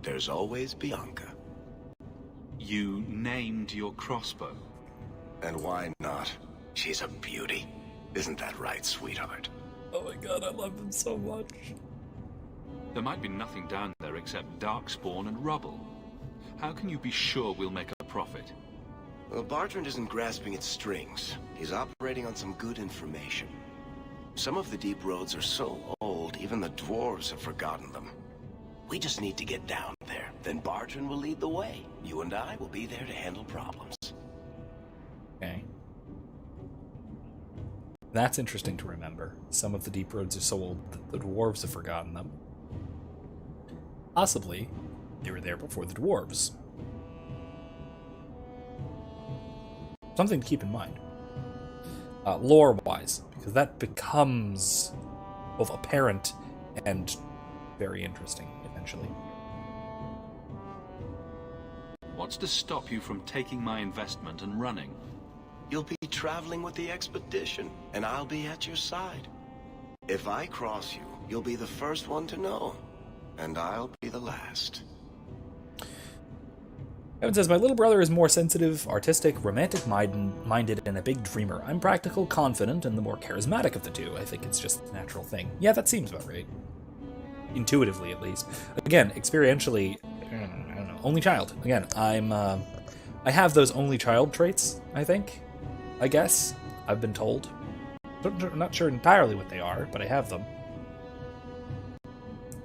[SPEAKER 2] there's always Bianca.
[SPEAKER 5] You named your crossbow.
[SPEAKER 2] And why not? She's a beauty. Isn't that right, sweetheart?
[SPEAKER 1] Oh my god, I love him so much.
[SPEAKER 5] There might be nothing down there except darkspawn and rubble. How can you be sure we'll make a profit?
[SPEAKER 2] Well, Bartrand isn't grasping at strings. He's operating on some good information. Some of the deep roads are so old, even the dwarves have forgotten them. We just need to get down there. Then Bartrand will lead the way. You and I will be there to handle problems.
[SPEAKER 1] Okay. That's interesting to remember. Some of the deep roads are so old that the dwarves have forgotten them. Possibly, they were there before the dwarves. Something to keep in mind. Lore-wise, because that becomes both apparent and very interesting, eventually.
[SPEAKER 5] What's to stop you from taking my investment and running?
[SPEAKER 2] You'll be traveling with the expedition, and I'll be at your side. If I cross you, you'll be the first one to know, and I'll be the last.
[SPEAKER 1] Evan says, my little brother is more sensitive, artistic, romantic-minded, and a big dreamer. I'm practical, confident, and the more charismatic of the two. I think it's just a natural thing. Yeah, that seems about right. Intuitively, at least. Again, experientially, I don't know, only child. Again, I have those only child traits, I think. I guess. I've been told. I'm not sure entirely what they are, but I have them.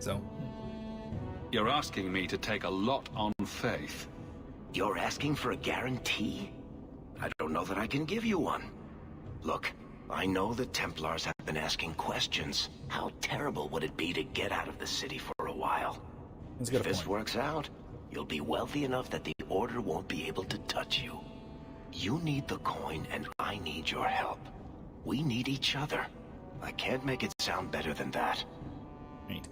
[SPEAKER 1] So.
[SPEAKER 5] You're asking me to take a lot on faith.
[SPEAKER 2] You're asking for a guarantee? I don't know that I can give you one. Look, I know the Templars have been asking questions. How terrible would it be to get out of the city for a while? If this works out, you'll be wealthy enough that the Order won't be able to touch you. You need the coin, and I need your help. We need each other. I can't make it sound better than that.
[SPEAKER 1] Right.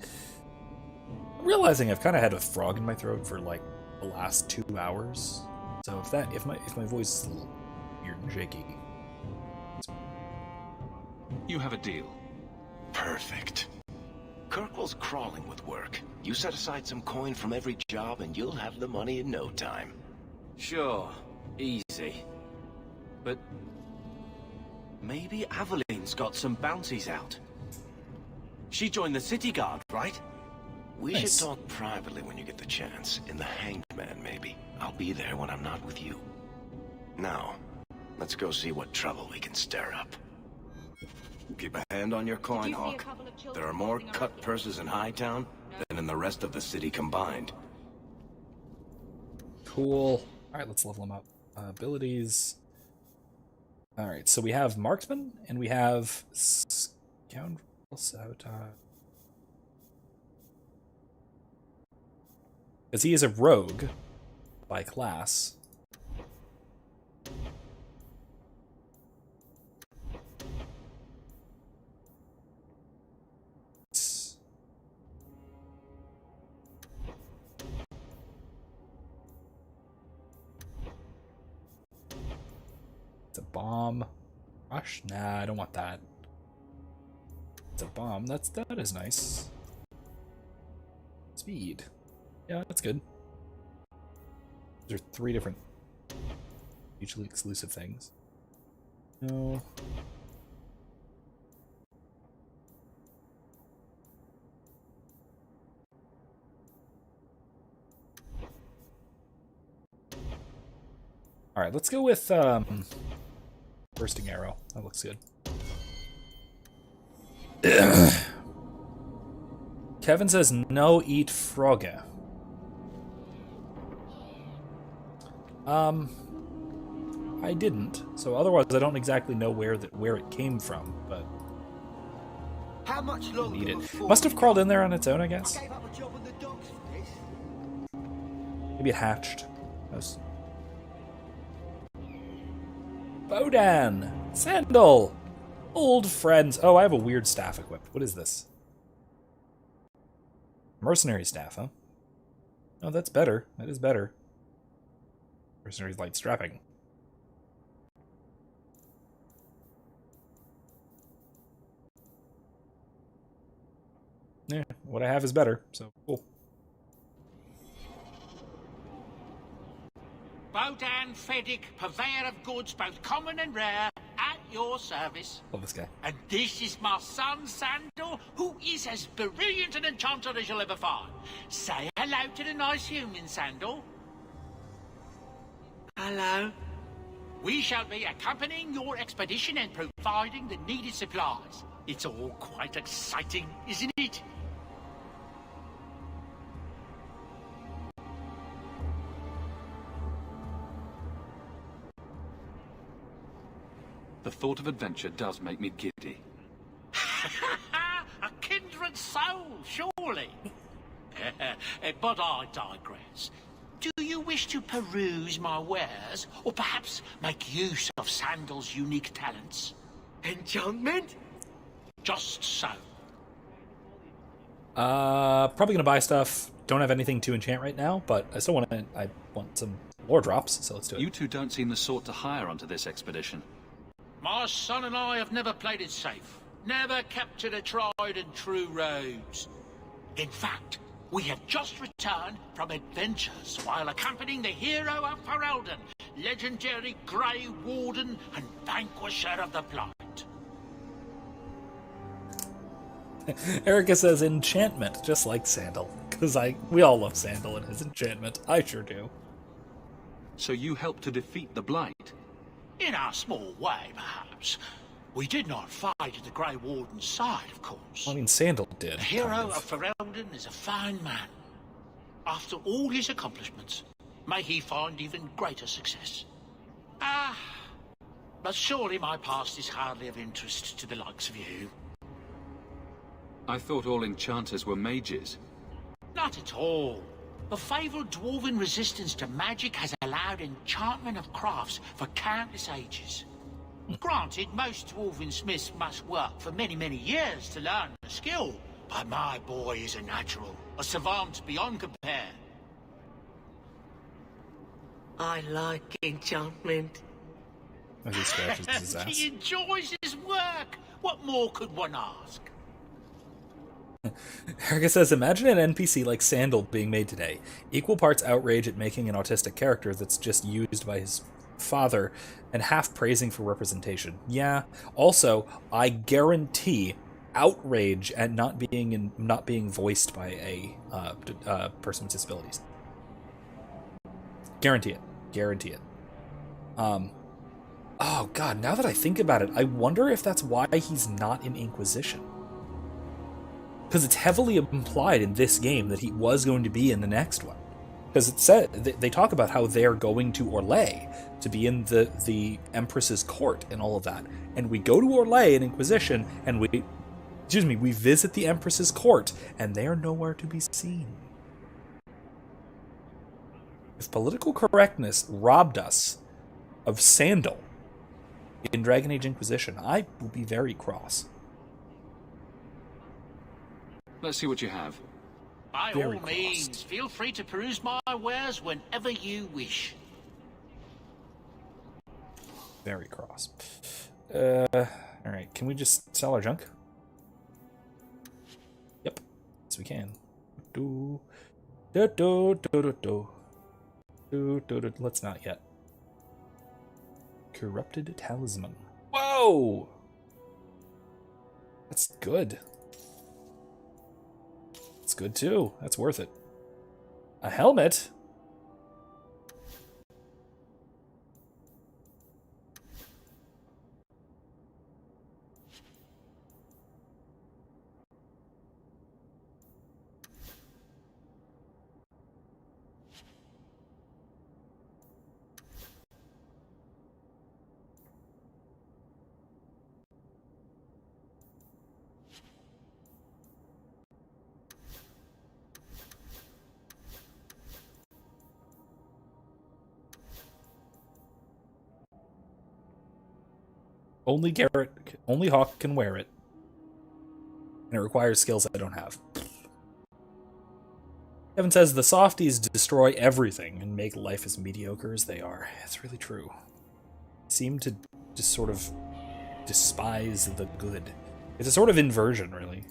[SPEAKER 1] I'm realizing I've kind of had a frog in my throat for like the last 2 hours. So if my voice is a little weird and shaky.
[SPEAKER 5] You have a deal.
[SPEAKER 2] Perfect. Kirkwall's crawling with work. You set aside some coin from every job and you'll have the money in no time.
[SPEAKER 15] Sure. Easy. But maybe Aveline's got some bounties out. She joined the city guard, right?
[SPEAKER 2] We should talk privately when you get the chance. In the Hanged Man, maybe. I'll be there when I'm not with you. Now, let's go see what trouble we can stir up. Keep a hand on your coin, Hawke. There are more cut purses in Hightown than in the rest of the city combined.
[SPEAKER 1] Cool. Alright, let's level them up. Abilities. Alright, so we have Marksman, and we have Scoundrel Sabotage. Because he is a rogue by class. It's a bomb. Rush? Nah, I don't want that. It's a bomb. That is nice. Speed. Yeah, that's good. There are 3 different mutually exclusive things. No. Alright, let's go with bursting arrow. That looks good. Kevin says no eat frogge. I didn't, so otherwise I don't exactly know where it came from, but
[SPEAKER 14] how much longer
[SPEAKER 1] eat it. Must have crawled in there on its own, I guess.
[SPEAKER 14] I gave up a job on the docks for this.
[SPEAKER 1] Maybe it hatched. Bodan! Sandal! Old friends. Oh, I have a weird staff equipped. What is this? Mercenary staff, huh? Oh, that's better. That is better. Mercenary's light strapping. Yeah, what I have is better, so cool.
[SPEAKER 13] Bodan Feddick, purveyor of goods both common and rare, at your service.
[SPEAKER 1] Love this guy.
[SPEAKER 13] And this is my son Sandal, Sandal, who is as brilliant an enchanter as you'll ever find. Say hello to the nice human, Sandal.
[SPEAKER 17] Hello.
[SPEAKER 13] We shall be accompanying your expedition and providing the needed supplies. It's all quite exciting, isn't it?
[SPEAKER 5] The thought of adventure does make me giddy.
[SPEAKER 13] A kindred soul, surely. But I digress. Do you wish to peruse my wares, or perhaps make use of Sandal's unique talents? Enchantment? Just so.
[SPEAKER 1] Probably gonna buy stuff. Don't have anything to enchant right now, but I still I want some lore drops, so let's do it.
[SPEAKER 5] You two don't seem the sort to hire onto this expedition.
[SPEAKER 13] My son and I have never played it safe. Never kept to the tried and true roads. In fact, we have just returned from adventures while accompanying the hero of Ferelden, legendary Grey Warden and vanquisher of the Blight.
[SPEAKER 1] Erica says enchantment, just like Sandal. Because we all love Sandal and his enchantment. I sure do.
[SPEAKER 5] So you helped to defeat the Blight?
[SPEAKER 13] In our small way, perhaps. We did not fight at the Grey Warden's side, of course.
[SPEAKER 1] I mean, Sandal did.
[SPEAKER 13] The hero of Ferelden is a fine man. After all his accomplishments, may he find even greater success. But surely my past is hardly of interest to the likes of you.
[SPEAKER 5] I thought all enchanters were mages.
[SPEAKER 13] Not at all. The fabled dwarven resistance to magic has allowed enchantment of crafts for countless ages. Granted, most dwarven smiths must work for many, many years to learn the skill, but my boy is a natural, a savant beyond compare.
[SPEAKER 18] I like enchantment.
[SPEAKER 1] As he scratches his ass.
[SPEAKER 13] He enjoys his work. What more could one ask?
[SPEAKER 1] Erica says, imagine an NPC like Sandal being made today. Equal parts outrage at making an autistic character that's just used by his father, and half praising for representation. Yeah. Also, I guarantee outrage at not being voiced by a person with disabilities. Guarantee it. Guarantee it. Oh god, now that I think about it, I wonder if that's why he's not in Inquisition. Because it's heavily implied in this game that he was going to be in the next one. Because it said they talk about how they're going to Orlais to be in the Empress's court and all of that. And we go to Orlais in Inquisition and we visit the Empress's court and they are nowhere to be seen. If political correctness robbed us of Sandal in Dragon Age Inquisition, I would be very cross.
[SPEAKER 5] Let's see what you have.
[SPEAKER 13] By all means, feel free to peruse my wares whenever you wish.
[SPEAKER 1] Very cross. Alright, can we just sell our junk? Yep. Yes, we can. Let's not yet. Corrupted Talisman. Whoa! That's good. That's good too. That's worth it. A helmet? Only Hawke can wear it. And it requires skills I don't have. Kevin says, the softies destroy everything and make life as mediocre as they are. It's really true. They seem to just sort of despise the good. It's a sort of inversion, really.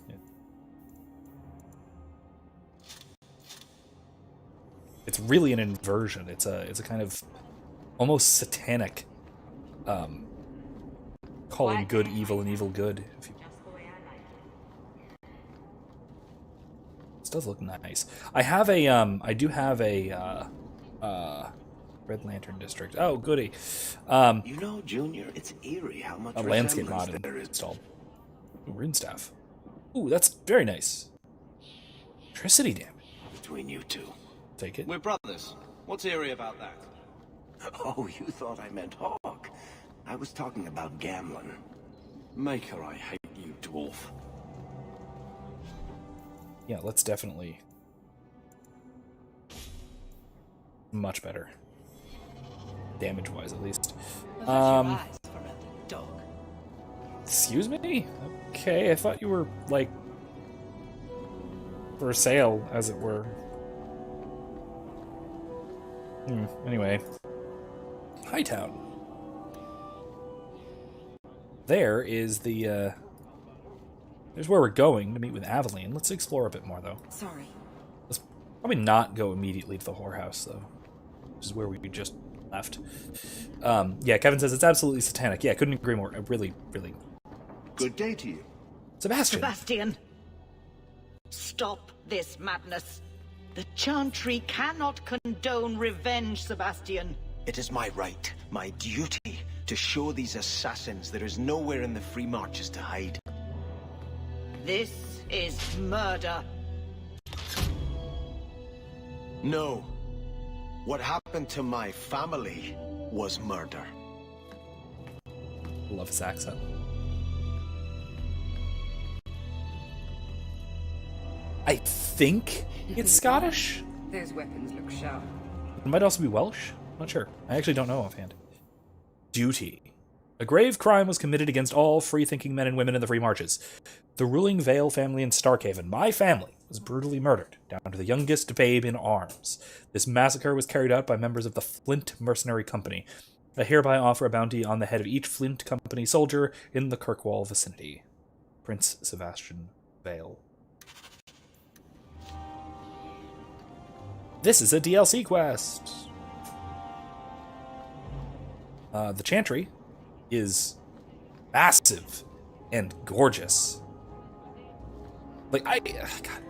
[SPEAKER 1] It's really an inversion. It's a kind of almost satanic calling good evil and evil good. does look nice. I have a I do have a Red Lantern District. Oh, goody.
[SPEAKER 2] You know, Junior, it's eerie how much
[SPEAKER 1] A landscape mod
[SPEAKER 2] resemblance there is.
[SPEAKER 1] installed. Ooh, rune staff. Ooh, that's very nice. Electricity damage.
[SPEAKER 2] Between you two.
[SPEAKER 1] Take it.
[SPEAKER 15] We're brothers. What's eerie about that?
[SPEAKER 2] Oh, you thought I meant Hawke. I was talking about Gamlen.
[SPEAKER 15] Maker, I hate you, dwarf.
[SPEAKER 1] Yeah, let's definitely... Much better. Damage-wise, at least. Excuse me? Okay, I thought you were, like... for sale, as it were. Anyway. Hightown. There is the, there's where we're going to meet with Aveline. Let's explore a bit more, though.
[SPEAKER 6] Sorry.
[SPEAKER 1] Let's probably not go immediately to the whorehouse, though. Which is where we just left. Yeah, Kevin says it's absolutely satanic. Yeah, couldn't agree more. Really, really.
[SPEAKER 14] Good day to you.
[SPEAKER 1] Sebastian!
[SPEAKER 19] Sebastian! Stop this madness. The Chantry cannot condone revenge, Sebastian.
[SPEAKER 9] It is my right, my duty, to show these assassins there is nowhere in the Free Marches to hide.
[SPEAKER 19] This is murder.
[SPEAKER 9] No. What happened to my family was murder.
[SPEAKER 1] Love his accent. I think it's Scottish?
[SPEAKER 3] Those weapons look sharp.
[SPEAKER 1] It might also be Welsh. Not sure. I actually don't know offhand. Duty. A grave crime was committed against all free-thinking men and women in the Free Marches. The ruling Vale family in Starkhaven, my family, was brutally murdered, down to the youngest babe in arms. This massacre was carried out by members of the Flint Mercenary Company. I hereby offer a bounty on the head of each Flint Company soldier in the Kirkwall vicinity. Prince Sebastian Vale. This is a DLC quest. The Chantry is massive and gorgeous. Like, God.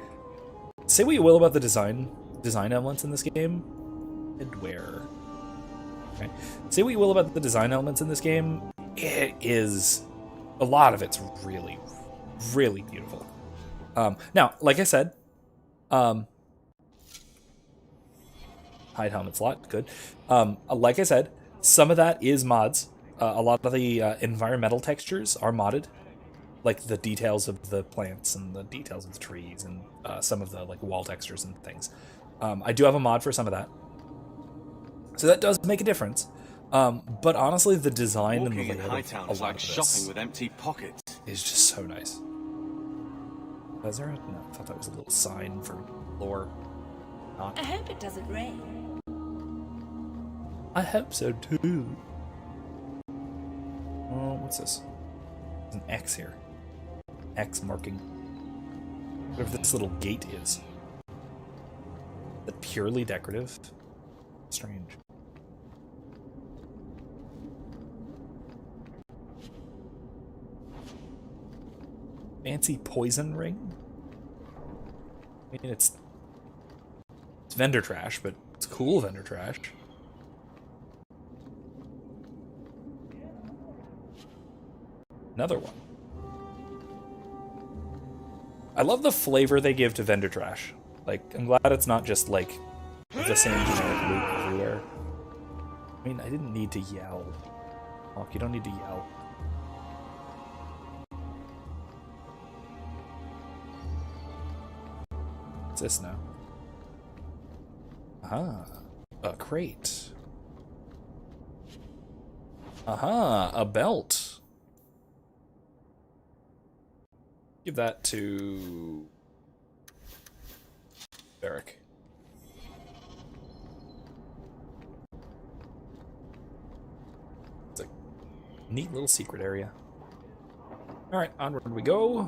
[SPEAKER 1] Say what you will about the design elements in this game. Midware. Okay. Say what you will about the design elements in this game. It is... A lot of it's really, really beautiful. Now, like I said... hide helmet slot, good. Like I said, some of that is mods. A lot of the environmental textures are modded, like the details of the plants and the details of the trees and some of the like wall textures and things. I do have a mod for some of that, so that does make a difference. But honestly, the design
[SPEAKER 15] Walking
[SPEAKER 1] and the
[SPEAKER 15] in
[SPEAKER 1] layout
[SPEAKER 15] Hightown
[SPEAKER 1] of
[SPEAKER 15] is
[SPEAKER 1] a lot
[SPEAKER 15] like
[SPEAKER 1] of
[SPEAKER 15] shopping
[SPEAKER 1] this
[SPEAKER 15] with empty pockets.
[SPEAKER 1] is just so nice. Was there? No, I thought that was a little sign for lore. Not.
[SPEAKER 20] I hope it doesn't rain.
[SPEAKER 1] I hope so too. Oh, what's this? There's an X here. X marking. Whatever this little gate is. Is that purely decorative? Strange. Fancy poison ring? I mean, it's vendor trash, but it's cool vendor trash. Another one. I love the flavor they give to vendor trash. Like, I'm glad it's not just like the same generic loot everywhere. I mean, I didn't need to yell. Hawke, you don't need to yell. What's this now? Aha. A crate. Aha, a belt. Give that to Eric. It's a neat little secret area. Alright, onward we go.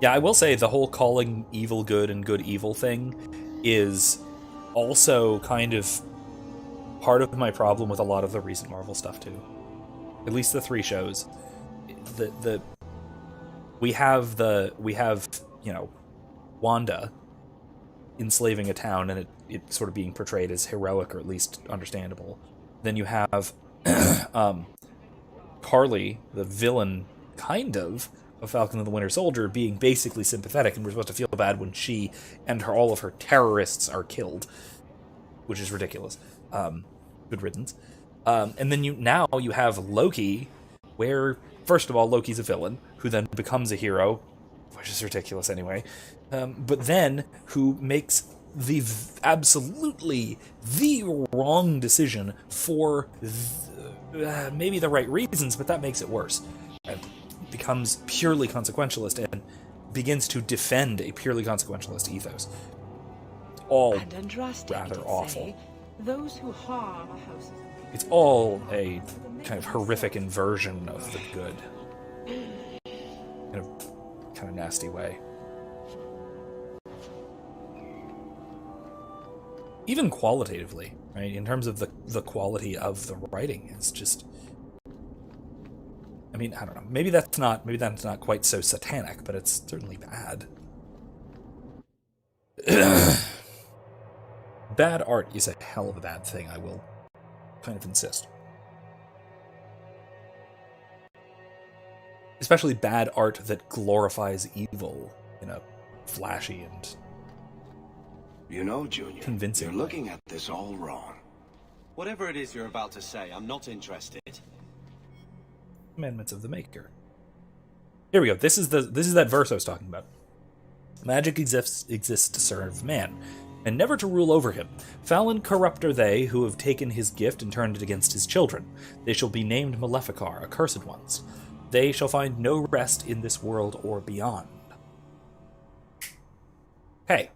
[SPEAKER 1] Yeah, I will say the whole calling evil good and good evil thing is also kind of part of my problem with a lot of the recent Marvel stuff too. At least the 3 shows. We have Wanda enslaving a town and it sort of being portrayed as heroic or at least understandable. Then you have Carly, the villain kind of Falcon and the Winter Soldier, being basically sympathetic, and we're supposed to feel bad when she and all of her terrorists are killed, which is ridiculous. Good riddance. And then you have Loki, where first of all Loki's a villain who then becomes a hero, which is ridiculous anyway. But then who makes absolutely the wrong decision for maybe the right reasons, but that makes it worse. Becomes purely consequentialist and begins to defend a purely consequentialist ethos. All rather awful.
[SPEAKER 12] Those who harm a house.
[SPEAKER 1] It's all a kind of horrific inversion of the good. In a kind of nasty way. Even qualitatively, right? In terms of the quality of the writing, it's just... I mean, I don't know. Maybe that's not quite so satanic, but it's certainly bad. Bad art is a hell of a bad thing, I will kind of insist. Especially bad art that glorifies evil in a flashy and
[SPEAKER 2] Junior,
[SPEAKER 1] convincing
[SPEAKER 2] you're looking at this all wrong.
[SPEAKER 15] Whatever it is you're about to say, I'm not interested.
[SPEAKER 1] Commandments of the Maker. Here we go. This is that verse I was talking about. Magic exists to serve man, and never to rule over him. Foul and corrupt are they who have taken his gift and turned it against his children. They shall be named Maleficar, accursed ones. They shall find no rest in this world or beyond. Hey.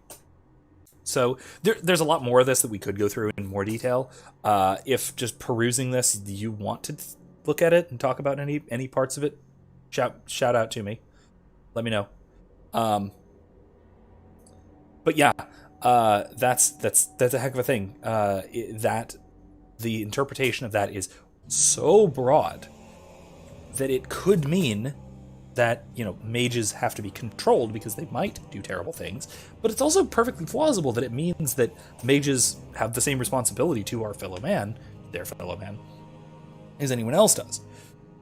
[SPEAKER 1] So there's a lot more of this that we could go through in more detail. If just perusing this, you want to look at it and talk about any parts of it, shout out to me. Let me know. But yeah, that's a heck of a thing. That the interpretation of that is so broad that it could mean that, mages have to be controlled because they might do terrible things, but it's also perfectly plausible that it means that mages have the same responsibility to their fellow man, as anyone else does.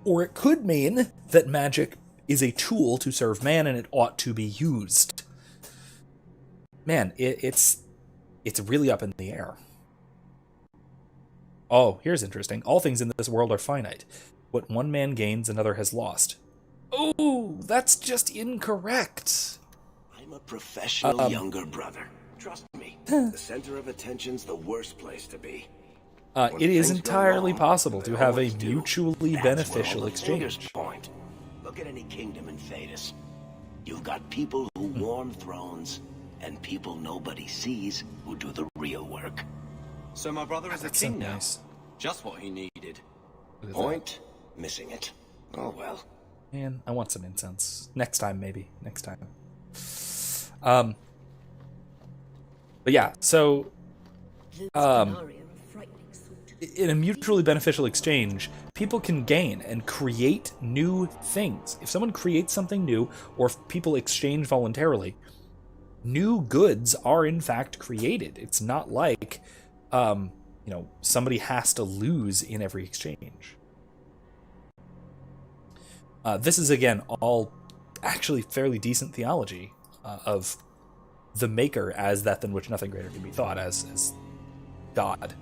[SPEAKER 1] Or it could mean that magic is a tool to serve man and it ought to be used. Man, it's really up in the air. Oh, here's interesting. All things in this world are finite. What one man gains, another has lost. Oh, that's just incorrect.
[SPEAKER 2] I'm a professional younger brother. Trust me, the center of attention's the worst place to be.
[SPEAKER 1] It is entirely possible to have a mutually beneficial exchange.
[SPEAKER 2] Point. Look at any kingdom in Thedas. You've got people who warm thrones, and people nobody sees who do the real work.
[SPEAKER 15] So my brother is a king now.
[SPEAKER 1] Nice.
[SPEAKER 15] Just what he needed.
[SPEAKER 2] Point, missing it. Oh well.
[SPEAKER 1] Man, I want some incense. Next time, maybe. Next time. But yeah, so... in a mutually beneficial exchange, people can gain and create new things. If someone creates something new, or if people exchange voluntarily, new goods are in fact created. It's not like, somebody has to lose in every exchange. This is, again, all actually fairly decent theology of the Maker as that than which nothing greater can be thought, as God.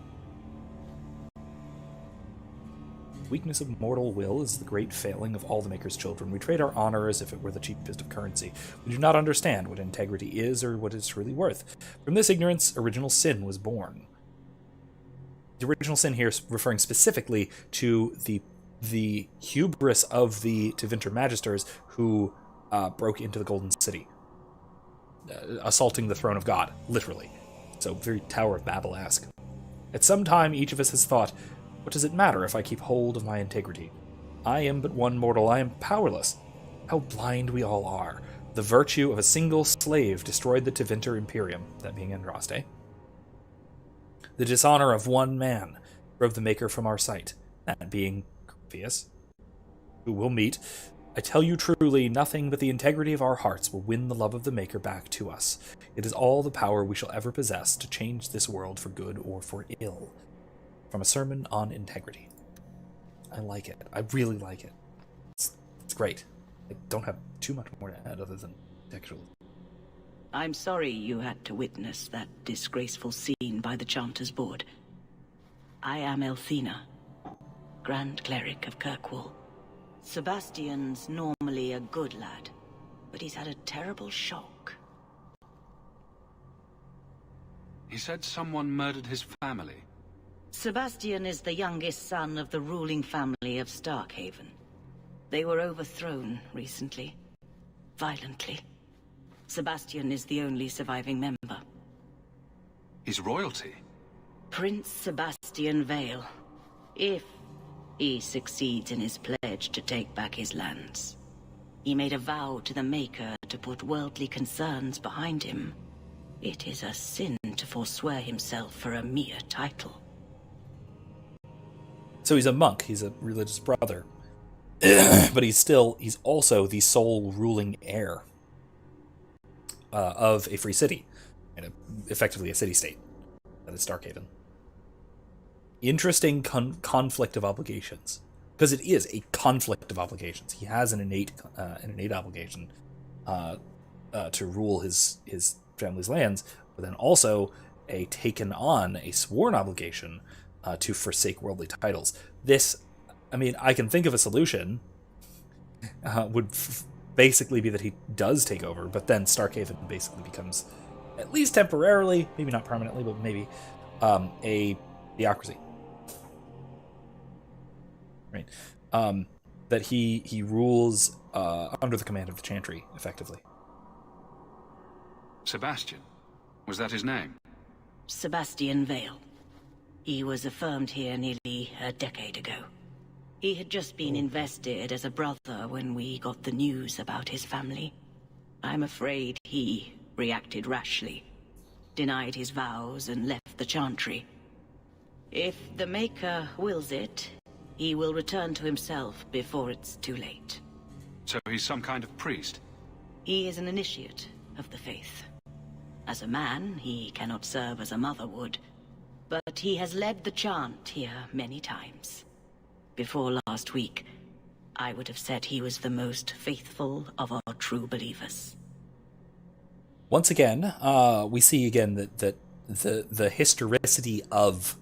[SPEAKER 1] Weakness of mortal will is the great failing of all the Maker's children. We trade our honor as if it were the cheapest of currency. We do not understand what integrity is or what it's really worth. From this ignorance, original sin was born. The original sin here is referring specifically to the hubris of the Tevinter Magisters who broke into the Golden City, assaulting the throne of God, literally. So very Tower of Babel-esque. At some time, each of us has thought, what does it matter if I keep hold of my integrity? I am but one mortal, I am powerless. How blind we all are. The virtue of a single slave destroyed the Tevinter Imperium, that being Andraste. The dishonor of one man drove the Maker from our sight, that being Corvius, who we'll meet. I tell you truly, nothing but the integrity of our hearts will win the love of the Maker back to us. It is all the power we shall ever possess to change this world for good or for ill. From a sermon on integrity. I like it. I really like it. It's great. I don't have too much more to add other than textual.
[SPEAKER 20] I'm sorry you had to witness that disgraceful scene by the Chanter's Board. I am Elthina, Grand Cleric of Kirkwall. Sebastian's normally a good lad, but he's had a terrible shock.
[SPEAKER 5] He said someone murdered his family.
[SPEAKER 20] Sebastian is the youngest son of the ruling family of Starkhaven. They were overthrown recently, violently. Sebastian is the only surviving member.
[SPEAKER 5] He's royalty?
[SPEAKER 20] Prince Sebastian Vale, if he succeeds in his pledge to take back his lands. He made a vow to the Maker to put worldly concerns behind him. It is a sin to forswear himself for a mere title.
[SPEAKER 1] So he's a monk, he's a religious brother. But he's also the sole ruling heir of a free city, and effectively a city-state, that is Starkhaven. Interesting conflict of obligations, because it is a conflict of obligations. He has an innate obligation to rule his family's lands, but then also a sworn obligation to forsake worldly titles. This, I mean, I can think of a solution. Would basically be that he does take over, but then Starkhaven basically becomes, at least temporarily, maybe not permanently, but maybe a theocracy. Right. That he rules under the command of the Chantry, effectively.
[SPEAKER 5] Sebastian? Was that his name?
[SPEAKER 20] Sebastian Vale. He was affirmed here nearly a decade ago. He had just been invested as a brother when we got the news about his family. I'm afraid he reacted rashly, denied his vows and left the Chantry. If the Maker wills it, he will return to himself before it's too late.
[SPEAKER 5] So he's some kind of priest?
[SPEAKER 20] He is an initiate of the faith. As a man, he cannot serve as a mother would, but he has led the chant here many times. Before last week, I would have said he was the most faithful of our true believers.
[SPEAKER 1] Once again, we see again that the historicity of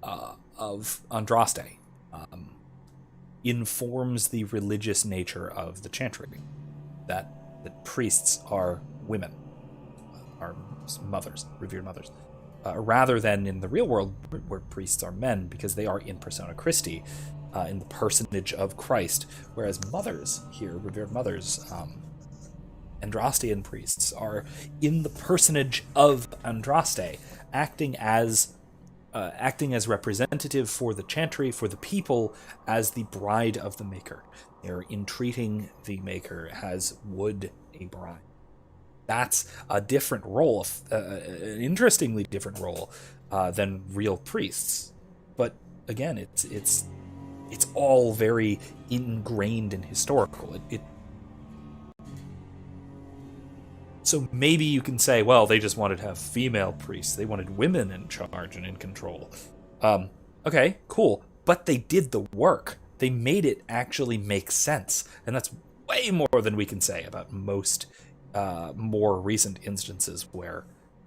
[SPEAKER 1] Andraste informs the religious nature of the Chantry. That priests are women, are mothers, revered mothers, rather than in the real world where priests are men, because they are in persona Christi, in the personage of Christ, whereas mothers here, revered mothers, Andrastean priests, are in the personage of Andraste, acting as representative for the Chantry, for the people, as the bride of the Maker. They're entreating the Maker as would a bride. That's a different role, an interestingly different role than real priests. But again, it's all very ingrained and historical. So maybe you can say, well, they just wanted to have female priests. They wanted women in charge and in control. Okay, cool. But they did the work. They made it actually make sense. And that's way more than we can say about most more recent instances where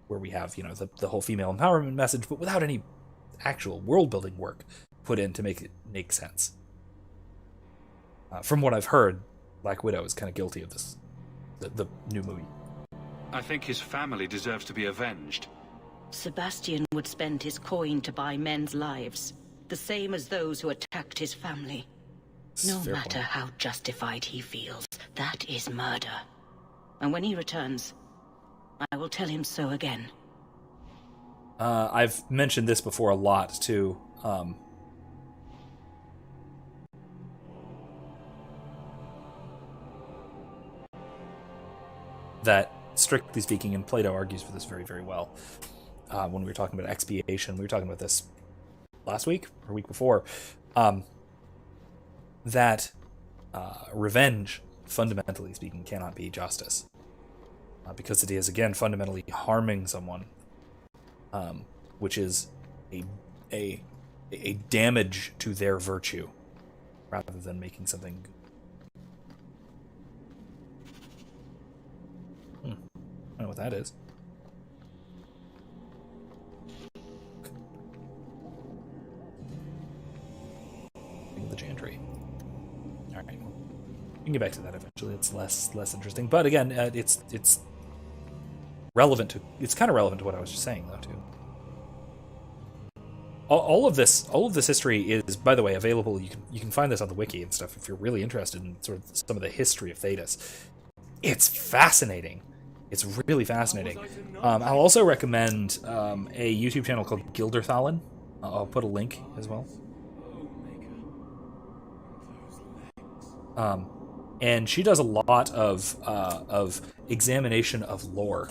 [SPEAKER 1] we have, the whole female empowerment message, but without any actual world-building work put in to make it make sense. From what I've heard, Black Widow is kind of guilty of this, the new movie.
[SPEAKER 5] I think his family deserves to be avenged.
[SPEAKER 20] Sebastian would spend his coin to buy men's lives, the same as those who attacked his family. No matter how justified he feels, that is murder. And when he returns, I will tell him so again.
[SPEAKER 1] I've mentioned this before a lot, too. That, strictly speaking, and Plato argues for this very, very well. When we were talking about expiation, we were talking about this last week or week before, that revenge, fundamentally speaking, cannot be justice, because it is, again, fundamentally harming someone, which is a damage to their virtue rather than making something good. I don't know what that is. The chantry. All right, we can get back to that eventually. It's less interesting, but again, it's relevant to. It's kind of relevant to what I was just saying, though, too. All of this history is, by the way, available. You can find this on the wiki and stuff if you're really interested in sort of some of the history of Thedas. It's fascinating. It's really fascinating. I'll also recommend a YouTube channel called Gilderthalen. I'll put a link as well. And she does a lot of examination of lore.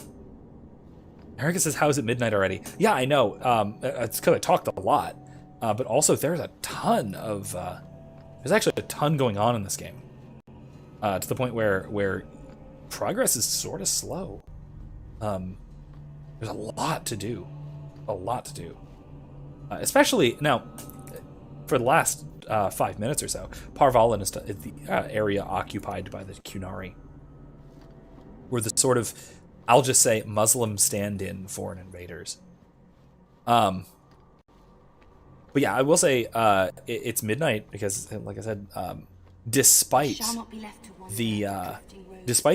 [SPEAKER 1] Erica says, "How's it midnight already?" Yeah, I know. It's because I talked a lot, but also there's a ton of there's actually a ton going on in this game, to the point where progress is sort of slow. There's a lot to do, especially now. For the last 5 minutes or so, Parvalan is the area occupied by the Qunari. We're the sort of, I'll just say, Muslim stand-in foreign invaders. But yeah, I will say it's midnight because, like I said, despite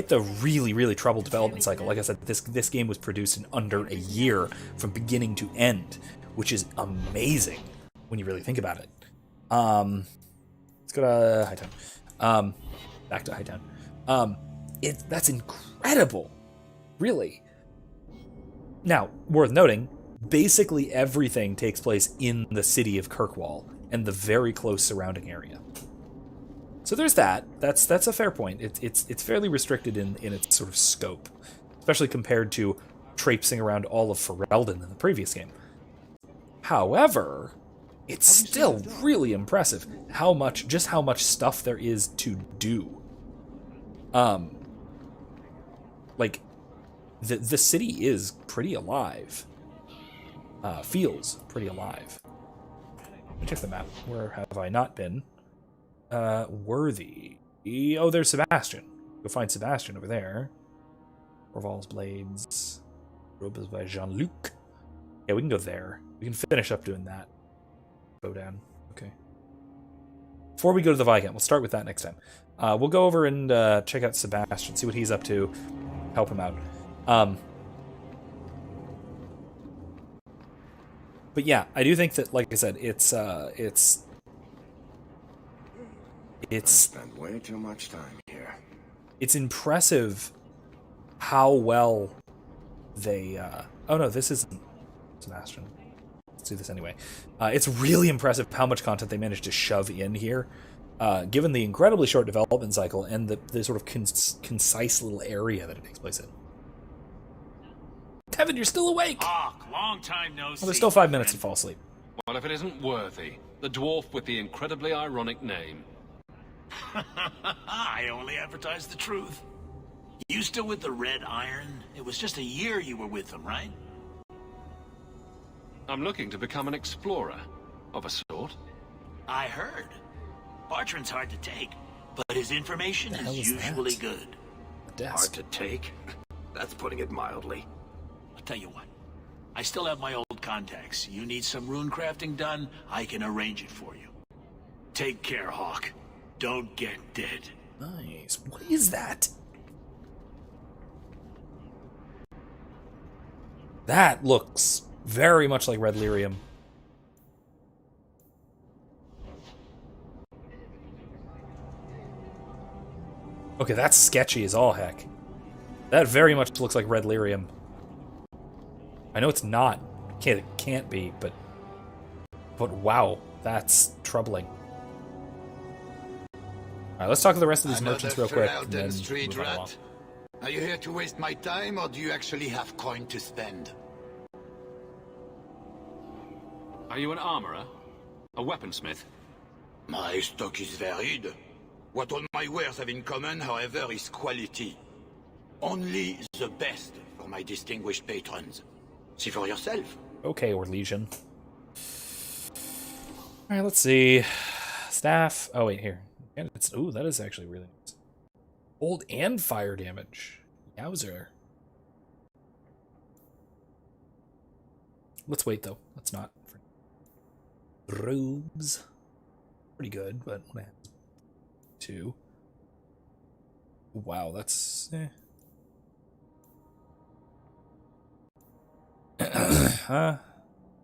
[SPEAKER 1] the really troubled development cycle, like I said, this game was produced in under a year from beginning to end, which is amazing when you really think about it. Let's go to Hightown. Back to Hightown. That's incredible, really. Now, worth noting, basically everything takes place in the city of Kirkwall and the very close surrounding area. So there's that. That's a fair point. It's fairly restricted in its sort of scope, especially compared to traipsing around all of Ferelden in the previous game. However, it's still really impressive how much stuff there is to do. Like the city is pretty alive. Feels pretty alive. Let me check the map. Where have I not been? Worthy. Oh, there's Sebastian. Go find Sebastian over there. Orval's Blades. Robes by Jean-Luc. Yeah, we can go there. We can finish up doing that. Down. Okay. Before we go to the Viscount, we'll start with that next time. We'll go over and check out Sebastian, see what he's up to, help him out. But yeah, I do think that, like I said, it's
[SPEAKER 2] I spend way too much time here.
[SPEAKER 1] It's impressive how well they. Oh no, this isn't Sebastian. Let's do this anyway. It's really impressive how much content they managed to shove in here, given the incredibly short development cycle and the sort of concise little area that it takes place in. Kevin, you're still awake!
[SPEAKER 13] Hawke, long time no see.
[SPEAKER 1] Well, there's still 5 minutes to fall asleep.
[SPEAKER 21] What if it isn't Worthy, the dwarf with the incredibly ironic name?
[SPEAKER 13] I only advertise the truth. You still with the Red Iron? It was just a year you were with them, right?
[SPEAKER 21] I'm looking to become an explorer, of a sort.
[SPEAKER 13] I heard. Bartrand's hard to take, but his information is usually good.
[SPEAKER 2] Hard to take? That's putting it mildly.
[SPEAKER 13] I'll tell you what. I still have my old contacts. You need some rune crafting done, I can arrange it for you. Take care, Hawke. Don't get dead.
[SPEAKER 1] Nice. What is that? That looks very much like red lyrium. Okay, that's sketchy as all heck. That very much looks like red lyrium. I know it's not. It can't be, but wow, that's troubling. Alright, let's talk to the rest of these merchants real quick. And then
[SPEAKER 14] street rat. Are you here to waste my time, or do you actually have coin to spend?
[SPEAKER 21] Are you an armorer? A weaponsmith?
[SPEAKER 13] My stock is varied. What all my wares have in common, however, is quality. Only the best for my distinguished patrons. See for yourself.
[SPEAKER 1] Okay, Orlesian. Alright, let's see. Staff. Oh, wait, here. Ooh, that is actually really nice. Cold and fire damage. Yowzer. Let's wait, though. Let's not. Robes. Pretty good, but man. 2. Wow, that's...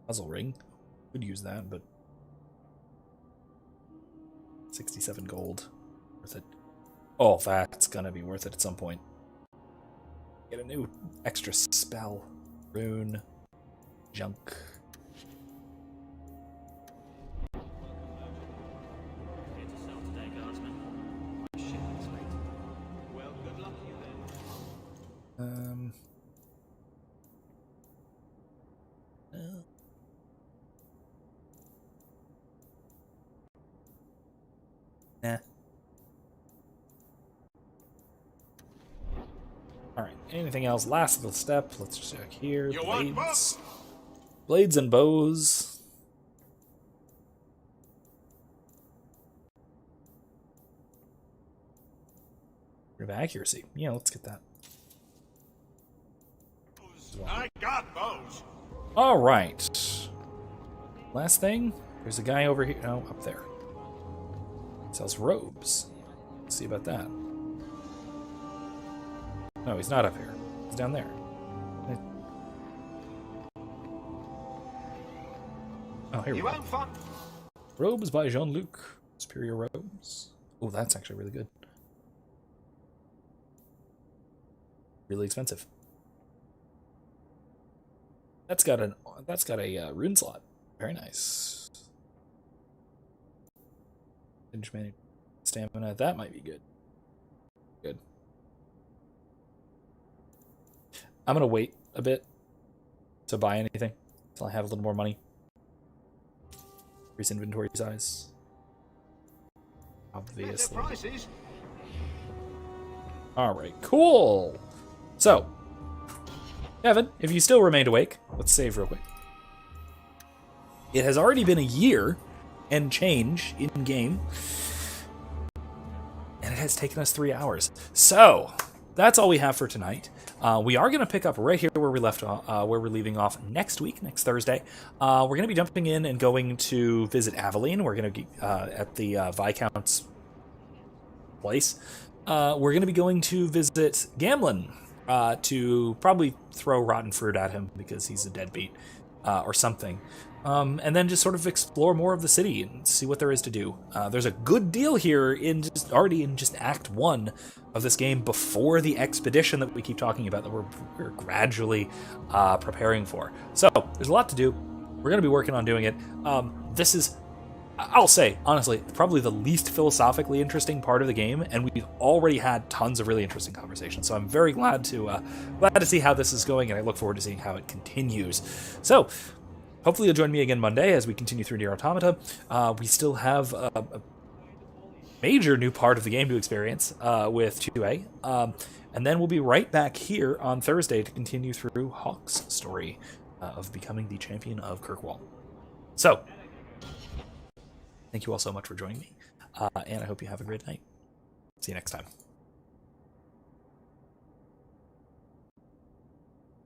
[SPEAKER 1] Puzzle ring. Could use that, but 67 gold. Worth it. Oh, that's gonna be worth it at some point. Get a new extra spell. Rune. Junk. Nah. Alright, anything else? Last little step. Let's check here. Blades. Blades and bows. Of accuracy. Yeah, let's get that.
[SPEAKER 13] I got bows.
[SPEAKER 1] Alright. Last thing. There's a guy over here. No, up there. Sells robes. Let's see about that. No, he's not up here. He's down there. Oh, here we go. Robes by Jean-Luc. Superior robes. Oh, that's actually really good. Really expensive. That's got a rune slot. Very nice. Stamina. That might be good. Good. I'm gonna wait a bit to buy anything until I have a little more money. Increase inventory size. Obviously. Alright, cool. So, Kevin, if you still remained awake, let's save real quick. It has already been a year and change in game, and it has taken us 3 hours. So, that's all we have for tonight. We are going to pick up right here where we left off, where we're leaving off next week, next Thursday. We're going to be jumping in and going to visit Aveline. We're going to be at the Viscount's place. We're going to be going to visit Gamlin to probably throw rotten fruit at him because he's a deadbeat or something. And then just sort of explore more of the city and see what there is to do. There's a good deal here already in just Act 1 of this game before the expedition that we keep talking about that we're gradually preparing for. So there's a lot to do. We're going to be working on doing it. This is, I'll say, honestly, probably the least philosophically interesting part of the game, and we've already had tons of really interesting conversations. So I'm very glad to see how this is going, and I look forward to seeing how it continues. So hopefully you'll join me again Monday as we continue through Nier Automata. We still have a major new part of the game to experience with 2A. And then we'll be right back here on Thursday to continue through Hawke's story of becoming the Champion of Kirkwall. So, thank you all so much for joining me, and I hope you have a great night. See you next time.